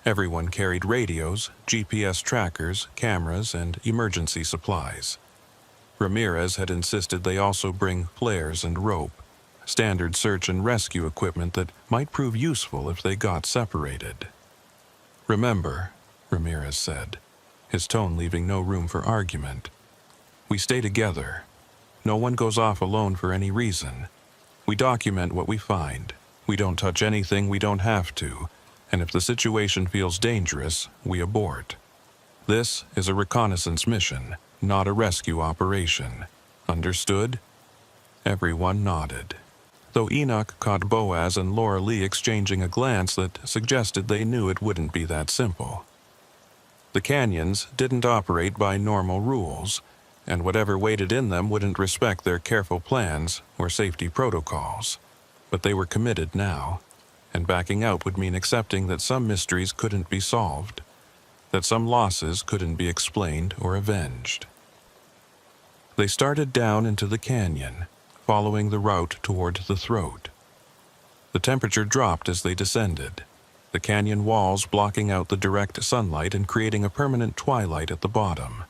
Everyone carried radios, GPS trackers, cameras, and emergency supplies. Ramirez had insisted they also bring flares and rope, standard search and rescue equipment that might prove useful if they got separated. "Remember," Ramirez said, his tone leaving no room for argument, "we stay together. No one goes off alone for any reason. We document what we find. We don't touch anything we don't have to, and if the situation feels dangerous, we abort. This is a reconnaissance mission, not a rescue operation. Understood?" Everyone nodded, though Enoch caught Boaz and Laura Lee exchanging a glance that suggested they knew it wouldn't be that simple. The canyons didn't operate by normal rules, and whatever waited in them wouldn't respect their careful plans or safety protocols. But they were committed now, and backing out would mean accepting that some mysteries couldn't be solved, that some losses couldn't be explained or avenged. They started down into the canyon, following the route toward the throat. The temperature dropped as they descended, the canyon walls blocking out the direct sunlight and creating a permanent twilight at the bottom.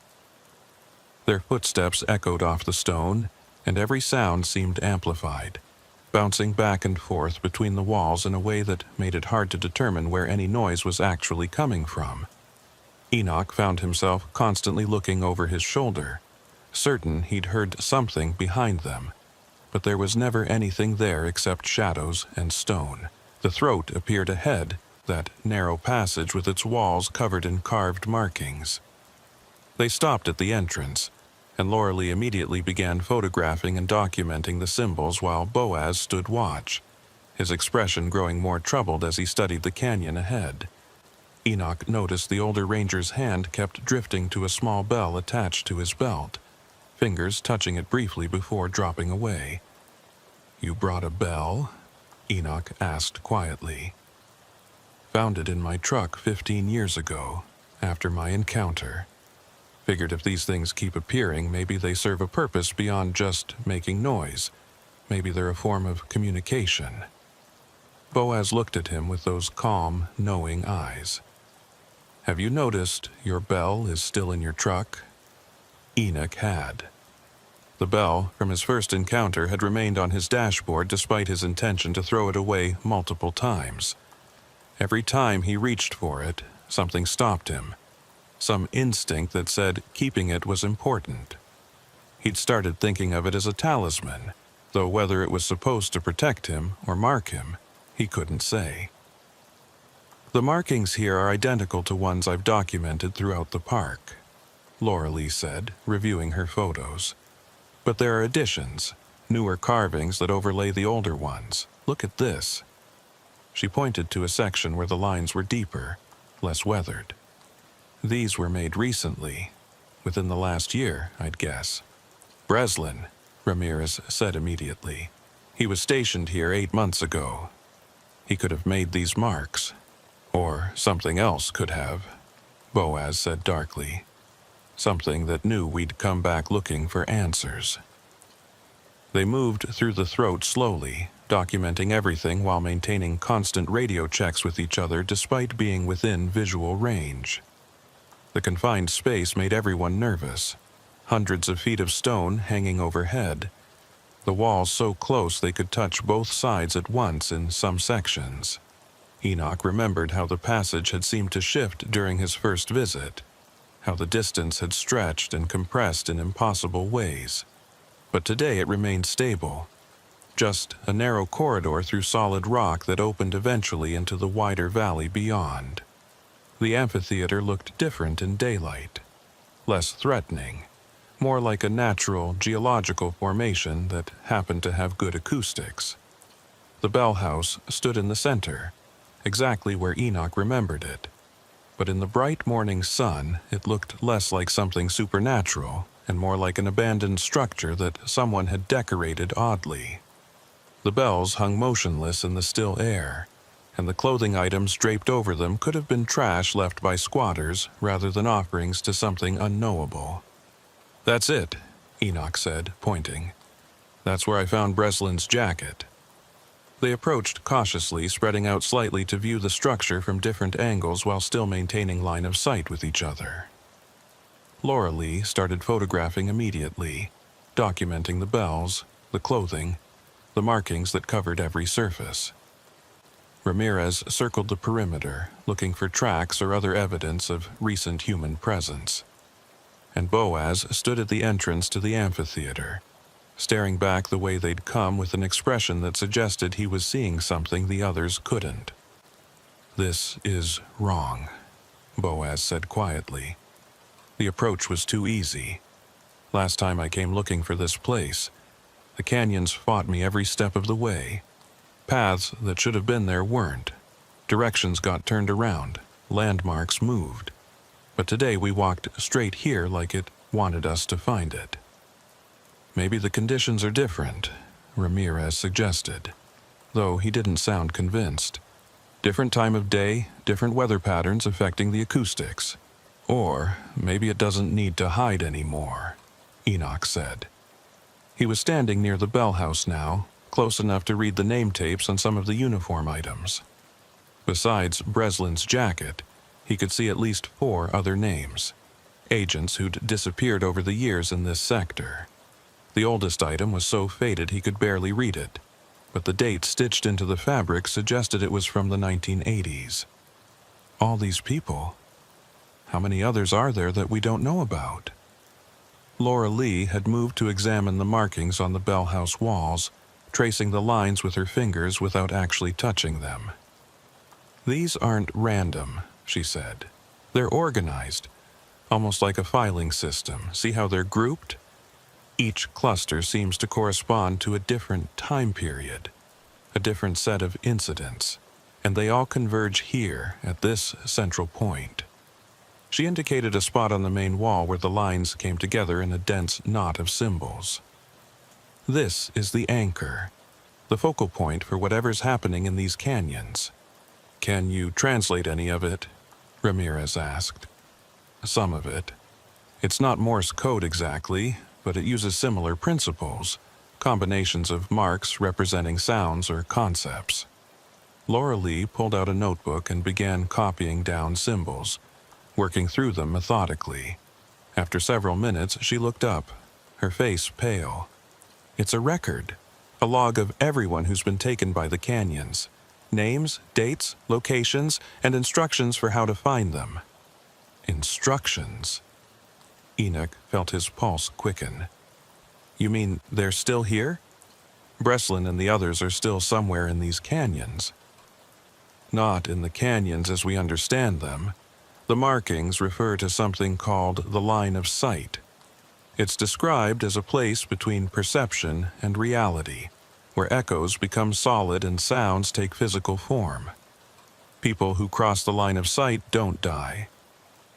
Their footsteps echoed off the stone, and every sound seemed amplified, bouncing back and forth between the walls in a way that made it hard to determine where any noise was actually coming from. Enoch found himself constantly looking over his shoulder, certain he'd heard something behind them, but there was never anything there except shadows and stone. The throat appeared ahead, that narrow passage with its walls covered in carved markings. They stopped at the entrance, and Laura Lee immediately began photographing and documenting the symbols while Boaz stood watch, his expression growing more troubled as he studied the canyon ahead. Enoch noticed the older ranger's hand kept drifting to a small bell attached to his belt, fingers touching it briefly before dropping away. "You brought a bell?" Enoch asked quietly. "Found it in my truck 15 years ago, after my encounter. Figured if these things keep appearing, maybe they serve a purpose beyond just making noise. Maybe they're a form of communication." Boaz looked at him with those calm, knowing eyes. "Have you noticed your bell is still in your truck?" Enoch had. The bell from his first encounter had remained on his dashboard despite his intention to throw it away multiple times. Every time he reached for it, something stopped him. Some instinct that said keeping it was important. He'd started thinking of it as a talisman, though whether it was supposed to protect him or mark him, he couldn't say. The markings here are identical to ones I've documented throughout the park, Laura Lee said, reviewing her photos. But there are additions, newer carvings that overlay the older ones. Look at this. She pointed to a section where the lines were deeper, less weathered. These were made recently, within the last year, I'd guess. Breslin, Ramirez said immediately. He was stationed here 8 months ago. He could have made these marks. Or something else could have, Boaz said darkly. Something that knew we'd come back looking for answers. They moved through the throat slowly, documenting everything while maintaining constant radio checks with each other despite being within visual range. The confined space made everyone nervous. Hundreds of feet of stone hanging overhead. The walls so close they could touch both sides at once in some sections. Enoch remembered how the passage had seemed to shift during his first visit, how the distance had stretched and compressed in impossible ways. But today it remained stable, just a narrow corridor through solid rock that opened eventually into the wider valley beyond. The amphitheater looked different in daylight, less threatening, more like a natural geological formation that happened to have good acoustics. The bell house stood in the center, exactly where Enoch remembered it. But in the bright morning sun, it looked less like something supernatural and more like an abandoned structure that someone had decorated oddly. The bells hung motionless in the still air, and the clothing items draped over them could have been trash left by squatters rather than offerings to something unknowable. "That's it," Enoch said, pointing. "That's where I found Breslin's jacket." They approached cautiously, spreading out slightly to view the structure from different angles while still maintaining line of sight with each other. Laura Lee started photographing immediately, documenting the bells, the clothing, the markings that covered every surface. Ramirez circled the perimeter, looking for tracks or other evidence of recent human presence. And Boaz stood at the entrance to the amphitheater, staring back the way they'd come with an expression that suggested he was seeing something the others couldn't. "This is wrong," Boaz said quietly. "The approach was too easy. Last time I came looking for this place, the canyons fought me every step of the way. Paths that should have been there weren't. Directions got turned around, landmarks moved. But today we walked straight here like it wanted us to find it." "Maybe the conditions are different," Ramirez suggested, though he didn't sound convinced. "Different time of day, different weather patterns affecting the acoustics. Or maybe it doesn't need to hide anymore," Enoch said. He was standing near the bell house now, close enough to read the name tapes on some of the uniform items. Besides Breslin's jacket, he could see at least 4 other names, agents who'd disappeared over the years in this sector. The oldest item was so faded he could barely read it, but the date stitched into the fabric suggested it was from the 1980s. All these people. How many others are there that we don't know about? Laura Lee had moved to examine the markings on the bell house walls, tracing the lines with her fingers without actually touching them. "These aren't random," she said. "They're organized, almost like a filing system. See how they're grouped? Each cluster seems to correspond to a different time period, a different set of incidents, and they all converge here at this central point." She indicated a spot on the main wall where the lines came together in a dense knot of symbols. "This is the anchor, the focal point for whatever's happening in these canyons." "Can you translate any of it?" Ramirez asked. "Some of it. It's not Morse code exactly, but it uses similar principles, combinations of marks representing sounds or concepts." Laura Lee pulled out a notebook and began copying down symbols, working through them methodically. After several minutes, she looked up. her face pale. It's a record, a log of everyone who's been taken by the canyons. Names, dates, locations, and instructions for how to find them. Instructions. Enoch felt his pulse quicken. You mean they're still here? Breslin and the others are still somewhere in these canyons. Not in the canyons as we understand them. The markings refer to something called the line of sight. It's described as a place between perception and reality, where echoes become solid and sounds take physical form. People who cross the line of sight don't die.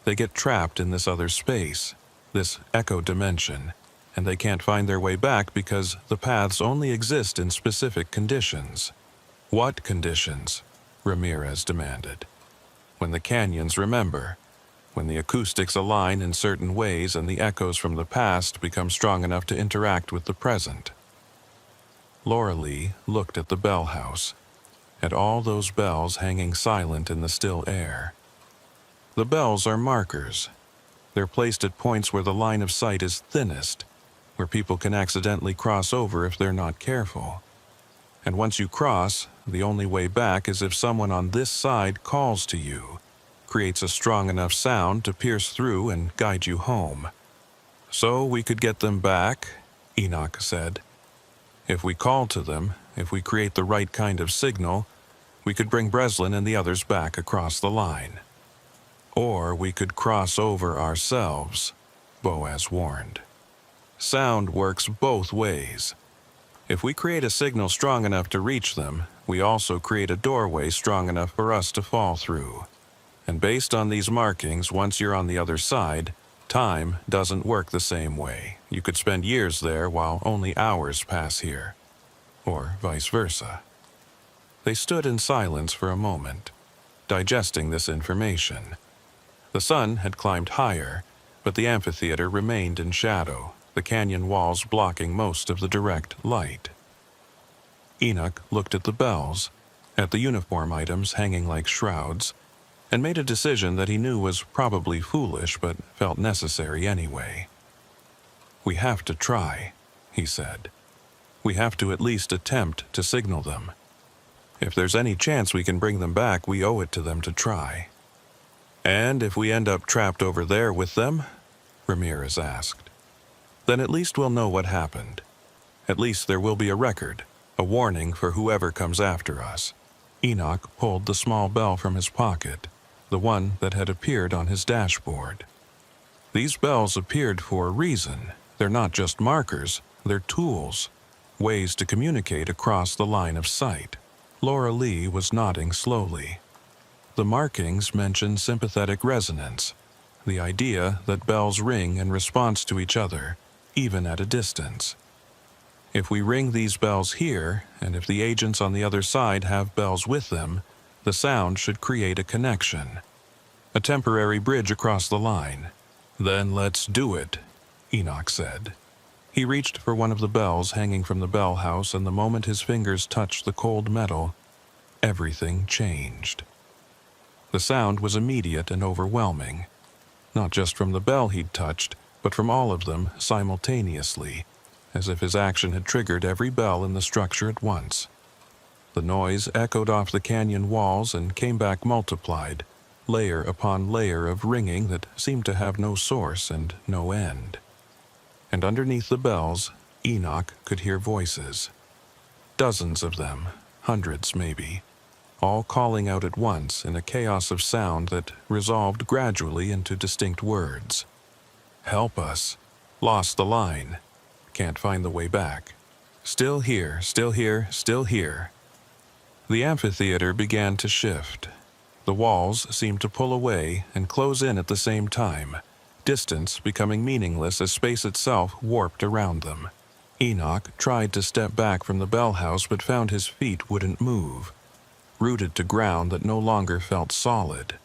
They get trapped in this other space, this echo dimension, and they can't find their way back because the paths only exist in specific conditions. What conditions? Ramirez demanded. When the canyons remember, when the acoustics align in certain ways and the echoes from the past become strong enough to interact with the present. Laura Lee looked at the bell house, at all those bells hanging silent in the still air. The bells are markers. They're placed at points where the line of sight is thinnest, where people can accidentally cross over if they're not careful. And once you cross, the only way back is if someone on this side calls to you, creates a strong enough sound to pierce through and guide you home. So we could get them back, Enoch said. If we call to them, if we create the right kind of signal, we could bring Breslin and the others back across the line. Or we could cross over ourselves, Boaz warned. Sound works both ways. If we create a signal strong enough to reach them, we also create a doorway strong enough for us to fall through. And based on these markings, once you're on the other side, time doesn't work the same way. You could spend years there while only hours pass here. Or vice versa. They stood in silence for a moment, digesting this information. The sun had climbed higher, but the amphitheater remained in shadow, the canyon walls blocking most of the direct light. Enoch looked at the bells, at the uniform items hanging like shrouds, and made a decision that he knew was probably foolish but felt necessary anyway. We have to try, he said. We have to at least attempt to signal them. If there's any chance we can bring them back, we owe it to them to try. And if we end up trapped over there with them? Ramirez asked. Then at least we'll know what happened. At least there will be a record, a warning for whoever comes after us. Enoch pulled the small bell from his pocket, the one that had appeared on his dashboard. These bells appeared for a reason. They're not just markers, they're tools, ways to communicate across the line of sight. Laura Lee was nodding slowly. The markings mention sympathetic resonance, the idea that bells ring in response to each other, even at a distance. If we ring these bells here, and if the agents on the other side have bells with them, the sound should create a connection, a temporary bridge across the line. Then let's do it, Enoch said. He reached for one of the bells hanging from the bell house, and the moment his fingers touched the cold metal, everything changed. The sound was immediate and overwhelming, not just from the bell he'd touched, but from all of them simultaneously, as if his action had triggered every bell in the structure at once. The noise echoed off the canyon walls and came back multiplied, layer upon layer of ringing that seemed to have no source and no end. And underneath the bells, Enoch could hear voices. Dozens of them, hundreds maybe, all calling out at once in a chaos of sound that resolved gradually into distinct words. Help us. Lost the line. Can't find the way back. Still here, still here, still here. The amphitheater began to shift. The walls seemed to pull away and close in at the same time, distance becoming meaningless as space itself warped around them. Enoch tried to step back from the bell house but found his feet wouldn't move, rooted to ground that no longer felt solid.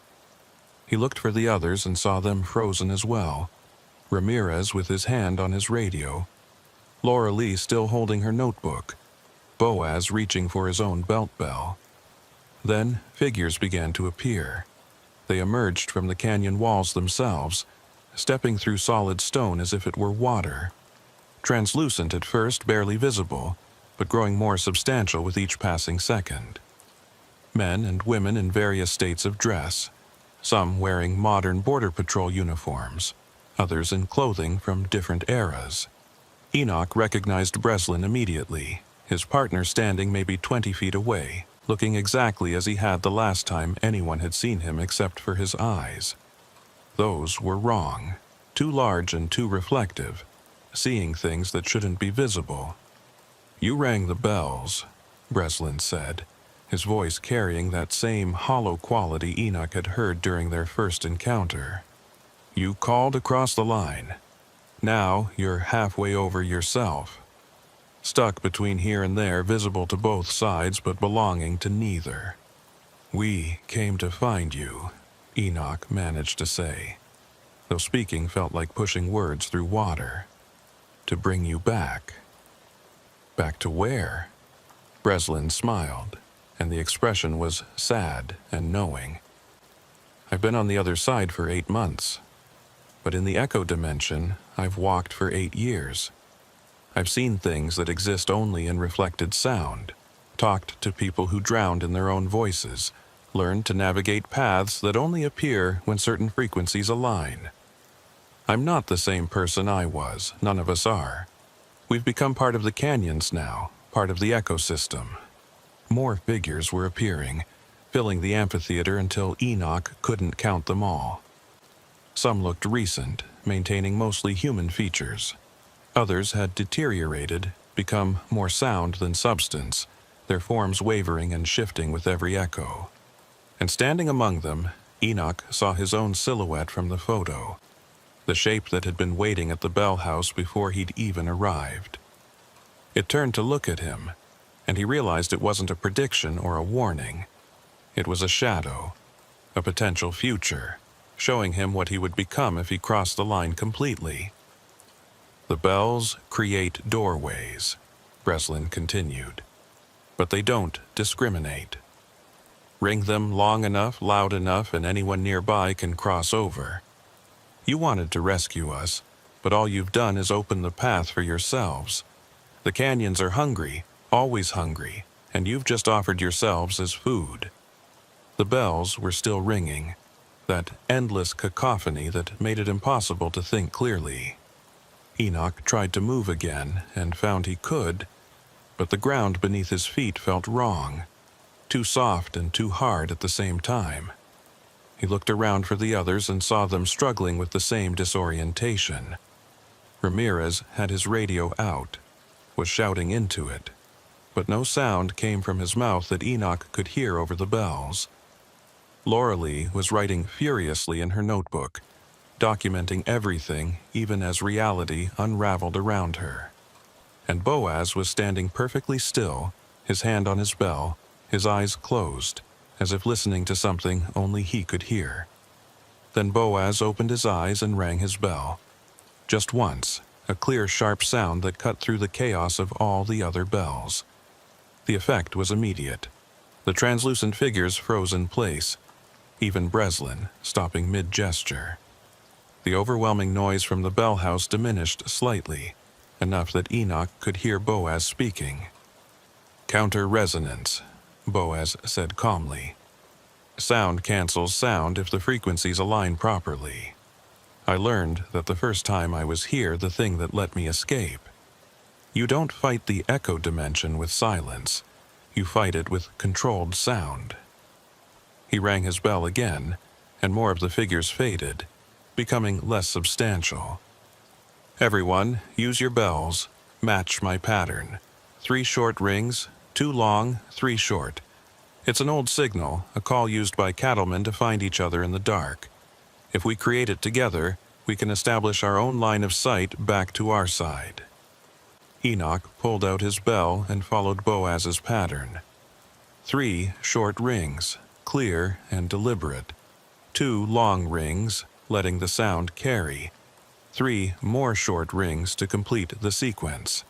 He looked for the others and saw them frozen as well, Ramirez with his hand on his radio, Laura Lee still holding her notebook, Boaz reaching for his own belt bell. Then figures began to appear. They emerged from the canyon walls themselves, stepping through solid stone as if it were water. translucent at first, barely visible, but growing more substantial with each passing second. Men and women in various states of dress, some wearing modern Border Patrol uniforms, others in clothing from different eras. Enoch recognized Breslin immediately, his partner standing maybe 20 feet away, looking exactly as he had the last time anyone had seen him except for his eyes. Those were wrong, too large and too reflective, seeing things that shouldn't be visible. "You rang the bells," Breslin said, his voice carrying that same hollow quality Enoch had heard during their first encounter. "You called across the line. Now you're halfway over yourself. Stuck between here and there, visible to both sides but belonging to neither." "We came to find you," Enoch managed to say, though speaking felt like pushing words through water. "To bring you back." "Back to where?" Breslin smiled, and the expression was sad and knowing. "I've been on the other side for 8 months, but in the echo dimension, I've walked for 8 years. I've seen things that exist only in reflected sound, talked to people who drowned in their own voices, learned to navigate paths that only appear when certain frequencies align. I'm not the same person I was, none of us are. We've become part of the canyons now, part of the ecosystem." More figures were appearing, filling the amphitheater until Enoch couldn't count them all. Some looked recent, maintaining mostly human features. Others had deteriorated, become more sound than substance, their forms wavering and shifting with every echo. And standing among them, Enoch saw his own silhouette from the photo, the shape that had been waiting at the bell house before he'd even arrived. It turned to look at him, and he realized it wasn't a prediction or a warning. It was a shadow, a potential future, showing him what he would become if he crossed the line completely. "The bells create doorways," Breslin continued, "but they don't discriminate. Ring them long enough, loud enough, and anyone nearby can cross over. You wanted to rescue us, but all you've done is open the path for yourselves. The canyons are hungry, always hungry, and you've just offered yourselves as food." The bells were still ringing, that endless cacophony that made it impossible to think clearly. Enoch tried to move again and found he could, but the ground beneath his feet felt wrong, too soft and too hard at the same time. He looked around for the others and saw them struggling with the same disorientation. Ramirez had his radio out, was shouting into it, but no sound came from his mouth that Enoch could hear over the bells. Laura Lee was writing furiously in her notebook, documenting everything even as reality unraveled around her. And Boaz was standing perfectly still, his hand on his bell, his eyes closed, as if listening to something only he could hear. Then Boaz opened his eyes and rang his bell. Just once, a clear, sharp sound that cut through the chaos of all the other bells. The effect was immediate. The translucent figures froze in place, even Breslin stopping mid-gesture. The overwhelming noise from the bell house diminished slightly, enough that Enoch could hear Boaz speaking. "Counter-resonance," Boaz said calmly. "Sound cancels sound if the frequencies align properly. I learned that the first time I was here, the thing that let me escape. You don't fight the echo dimension with silence. You fight it with controlled sound." He rang his bell again, and more of the figures faded, becoming less substantial. "Everyone, use your bells. Match my pattern. 3 short rings, 2 long, 3 short. It's an old signal, a call used by cattlemen to find each other in the dark. If we create it together, we can establish our own line of sight back to our side." Enoch pulled out his bell and followed Boaz's pattern. 3 short rings, clear and deliberate. 2 long rings, letting the sound carry. 3 more short rings to complete the sequence.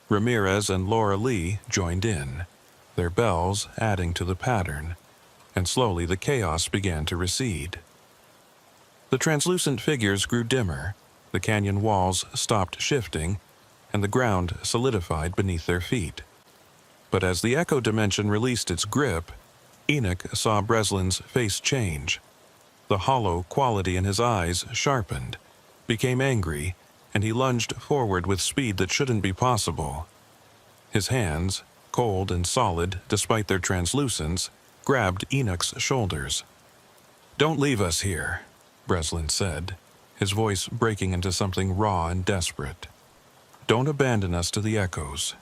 Ramirez and Laura Lee joined in, their bells adding to the pattern, and slowly the chaos began to recede. The translucent figures grew dimmer, the canyon walls stopped shifting, and the ground solidified beneath their feet. But as the echo dimension released its grip, Enoch saw Breslin's face change. The hollow quality in his eyes sharpened, became angry, and he lunged forward with speed that shouldn't be possible. His hands, cold and solid despite their translucence, grabbed Enoch's shoulders. "Don't leave us here," Breslin said, his voice breaking into something raw and desperate. "Don't abandon us to the echoes.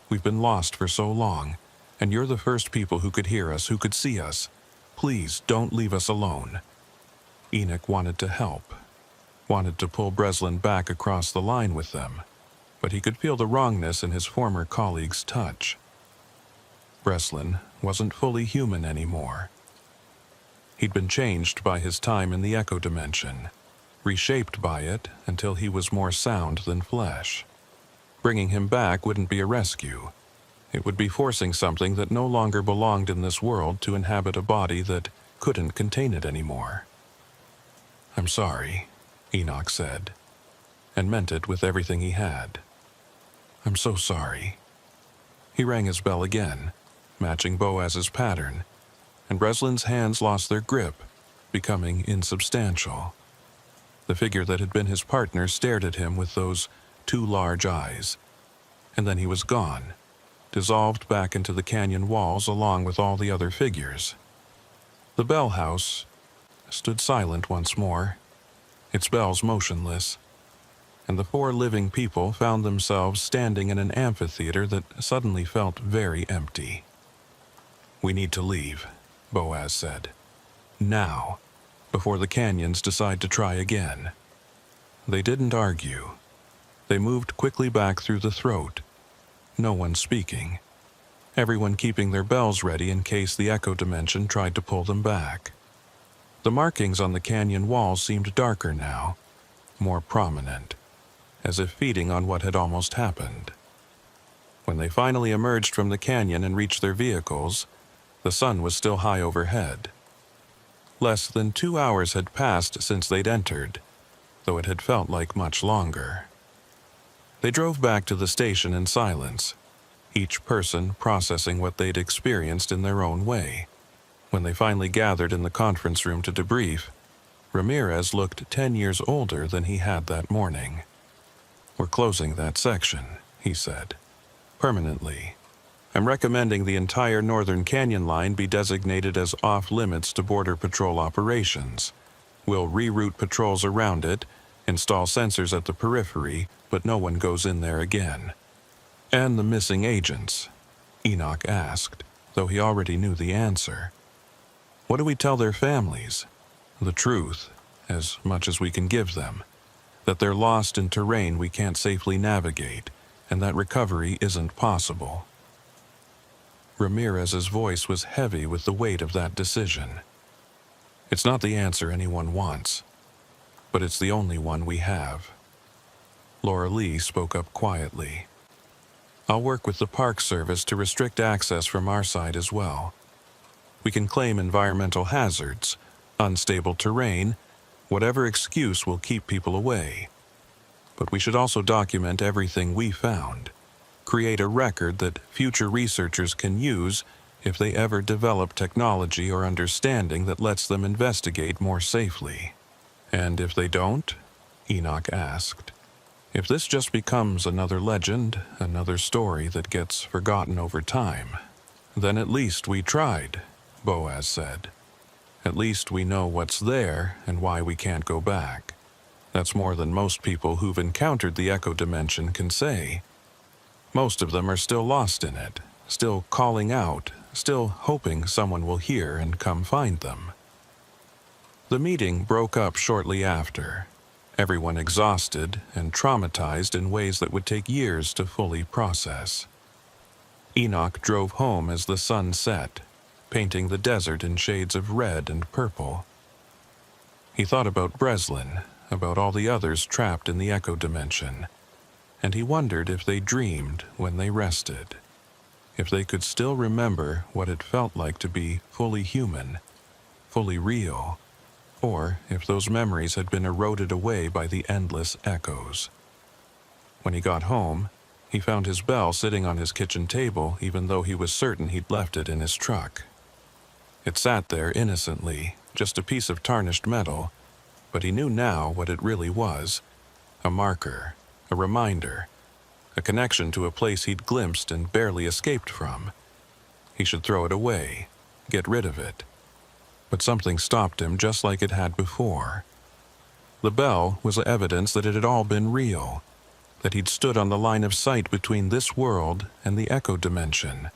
We've been lost for so long, and you're the first people who could hear us, who could see us. Please don't leave us alone." Enoch wanted to help, wanted to pull Breslin back across the line with them, but he could feel the wrongness in his former colleague's touch. Breslin wasn't fully human anymore. He'd been changed by his time in the echo dimension, reshaped by it until he was more sound than flesh. Bringing him back wouldn't be a rescue. It would be forcing something that no longer belonged in this world to inhabit a body that couldn't contain it anymore. "I'm sorry," Enoch said, and meant it with everything he had. "I'm so sorry." He rang his bell again, matching Boaz's pattern, and Breslin's hands lost their grip, becoming insubstantial. The figure that had been his partner stared at him with those two large eyes, and then he was gone, dissolved back into the canyon walls along with all the other figures. The bell house stood silent once more, its bells motionless, and the four living people found themselves standing in an amphitheater that suddenly felt very empty. "We need to leave," Boaz said. "Now, before the canyons decide to try again." They didn't argue. They moved quickly back through the throat, no one speaking, everyone keeping their bells ready in case the echo dimension tried to pull them back. The markings on the canyon walls seemed darker now, more prominent, as if feeding on what had almost happened. When they finally emerged from the canyon and reached their vehicles, the sun was still high overhead. Less than 2 hours had passed since they'd entered, though it had felt like much longer. They drove back to the station in silence, each person processing what they'd experienced in their own way. When they finally gathered in the conference room to debrief, Ramirez looked 10 years older than he had that morning. "We're closing that section," he said. "Permanently. I'm recommending the entire Northern Canyon line be designated as off-limits to Border Patrol operations. We'll reroute patrols around it, install sensors at the periphery, but no one goes in there again." "And the missing agents?" Enoch asked, though he already knew the answer. "What do we tell their families?" "The truth, as much as we can give them. That they're lost in terrain we can't safely navigate, and that recovery isn't possible." Ramirez's voice was heavy with the weight of that decision. "It's not the answer anyone wants, but it's the only one we have." Laura Lee spoke up quietly. "I'll work with the Park Service to restrict access from our side as well. We can claim environmental hazards, unstable terrain, whatever excuse will keep people away. But we should also document everything we found, create a record that future researchers can use if they ever develop technology or understanding that lets them investigate more safely." "And if they don't?" Enoch asked. "If this just becomes another legend, another story that gets forgotten over time, then at least we tried," Boaz said. "At least we know what's there and why we can't go back. That's more than most people who've encountered the echo dimension can say. Most of them are still lost in it, still calling out, still hoping someone will hear and come find them." The meeting broke up shortly after, everyone exhausted and traumatized in ways that would take years to fully process. Enoch drove home as the sun set, painting the desert in shades of red and purple. He thought about Breslin, about all the others trapped in the echo dimension, and he wondered if they dreamed when they rested, if they could still remember what it felt like to be fully human, fully real, or if those memories had been eroded away by the endless echoes. When he got home, he found his bell sitting on his kitchen table even though he was certain he'd left it in his truck. It sat there innocently, just a piece of tarnished metal, but he knew now what it really was: a marker, a reminder, a connection to a place he'd glimpsed and barely escaped from. He should throw it away, get rid of it. But something stopped him just like it had before. The bell was evidence that it had all been real, that he'd stood on the line of sight between this world and the echo dimension,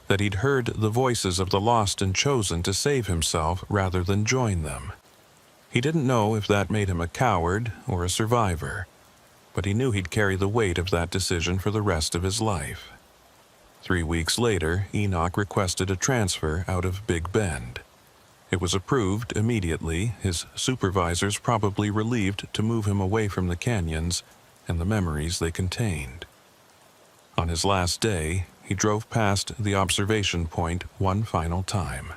that he'd heard the voices of the lost and chosen to save himself rather than join them. He didn't know if that made him a coward or a survivor, but he knew he'd carry the weight of that decision for the rest of his life. 3 weeks later, Enoch requested a transfer out of Big Bend. It was approved immediately, his supervisors probably relieved to move him away from the canyons and the memories they contained. On his last day, he drove past the observation point one final time.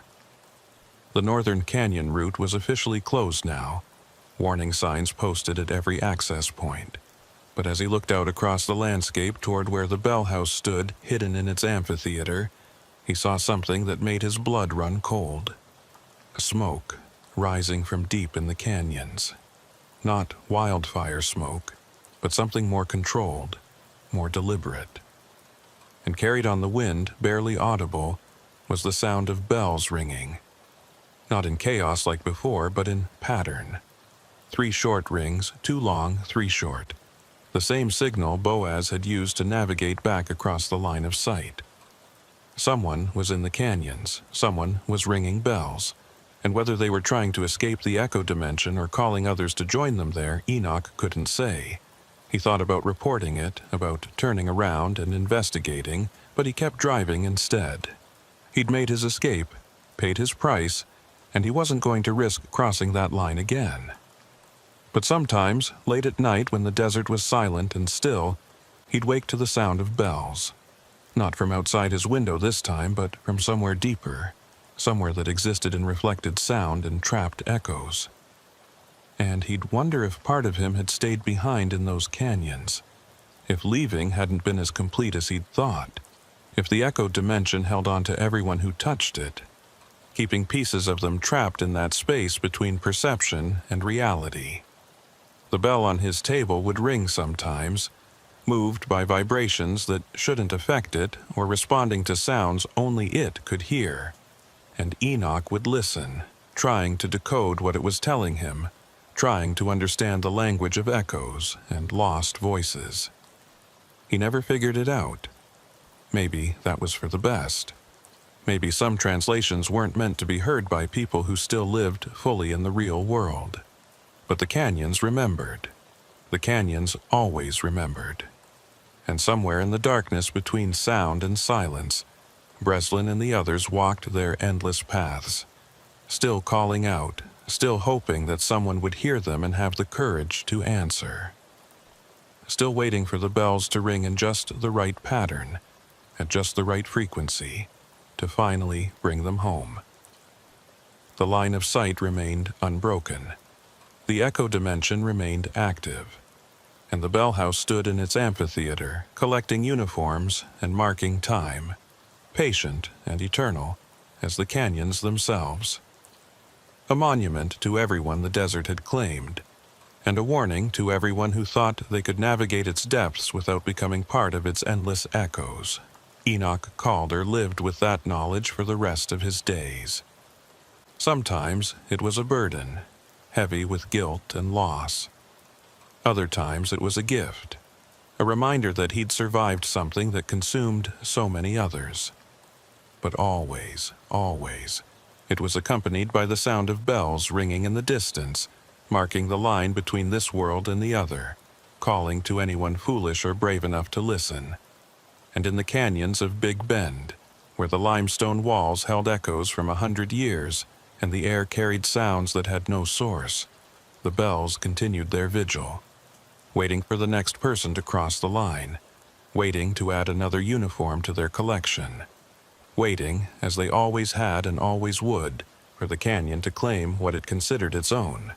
The northern canyon route was officially closed now, warning signs posted at every access point. But as he looked out across the landscape toward where the bell house stood hidden in its amphitheater, he saw something that made his blood run cold. Smoke rising from deep in the canyons. Not wildfire smoke, but something more controlled, more deliberate. And carried on the wind, barely audible, was the sound of bells ringing. Not in chaos like before, but in pattern. 3 short rings, 2 long, 3 short. The same signal Boaz had used to navigate back across the line of sight. Someone was in the canyons, someone was ringing bells, and whether they were trying to escape the echo dimension or calling others to join them there, Enoch couldn't say. He thought about reporting it, about turning around and investigating, but he kept driving instead. He'd made his escape, paid his price, and he wasn't going to risk crossing that line again. But sometimes, late at night when the desert was silent and still, he'd wake to the sound of bells. Not from outside his window this time, but from somewhere deeper, somewhere that existed in reflected sound and trapped echoes. And he'd wonder if part of him had stayed behind in those canyons, if leaving hadn't been as complete as he'd thought, if the echo dimension held on to everyone who touched it, keeping pieces of them trapped in that space between perception and reality. The bell on his table would ring sometimes, moved by vibrations that shouldn't affect it or responding to sounds only it could hear. And Enoch would listen, trying to decode what it was telling him, trying to understand the language of echoes and lost voices. He never figured it out. Maybe that was for the best. Maybe some translations weren't meant to be heard by people who still lived fully in the real world. But the canyons remembered. The canyons always remembered. And somewhere in the darkness between sound and silence, Breslin and the others walked their endless paths, still calling out, still hoping that someone would hear them and have the courage to answer. Still waiting for the bells to ring in just the right pattern, at just the right frequency, to finally bring them home. The line of sight remained unbroken. The echo dimension remained active, and the bell house stood in its amphitheater, collecting uniforms and marking time, patient and eternal as the canyons themselves. A monument to everyone the desert had claimed, and a warning to everyone who thought they could navigate its depths without becoming part of its endless echoes. Enoch Calder lived with that knowledge for the rest of his days. Sometimes it was a burden, heavy with guilt and loss. Other times it was a gift, a reminder that he'd survived something that consumed so many others. But always, always, it was accompanied by the sound of bells ringing in the distance, marking the line between this world and the other, calling to anyone foolish or brave enough to listen. And in the canyons of Big Bend, where the limestone walls held echoes from 100 years, and the air carried sounds that had no source, the bells continued their vigil, waiting for the next person to cross the line, waiting to add another uniform to their collection, waiting, as they always had and always would, for the canyon to claim what it considered its own.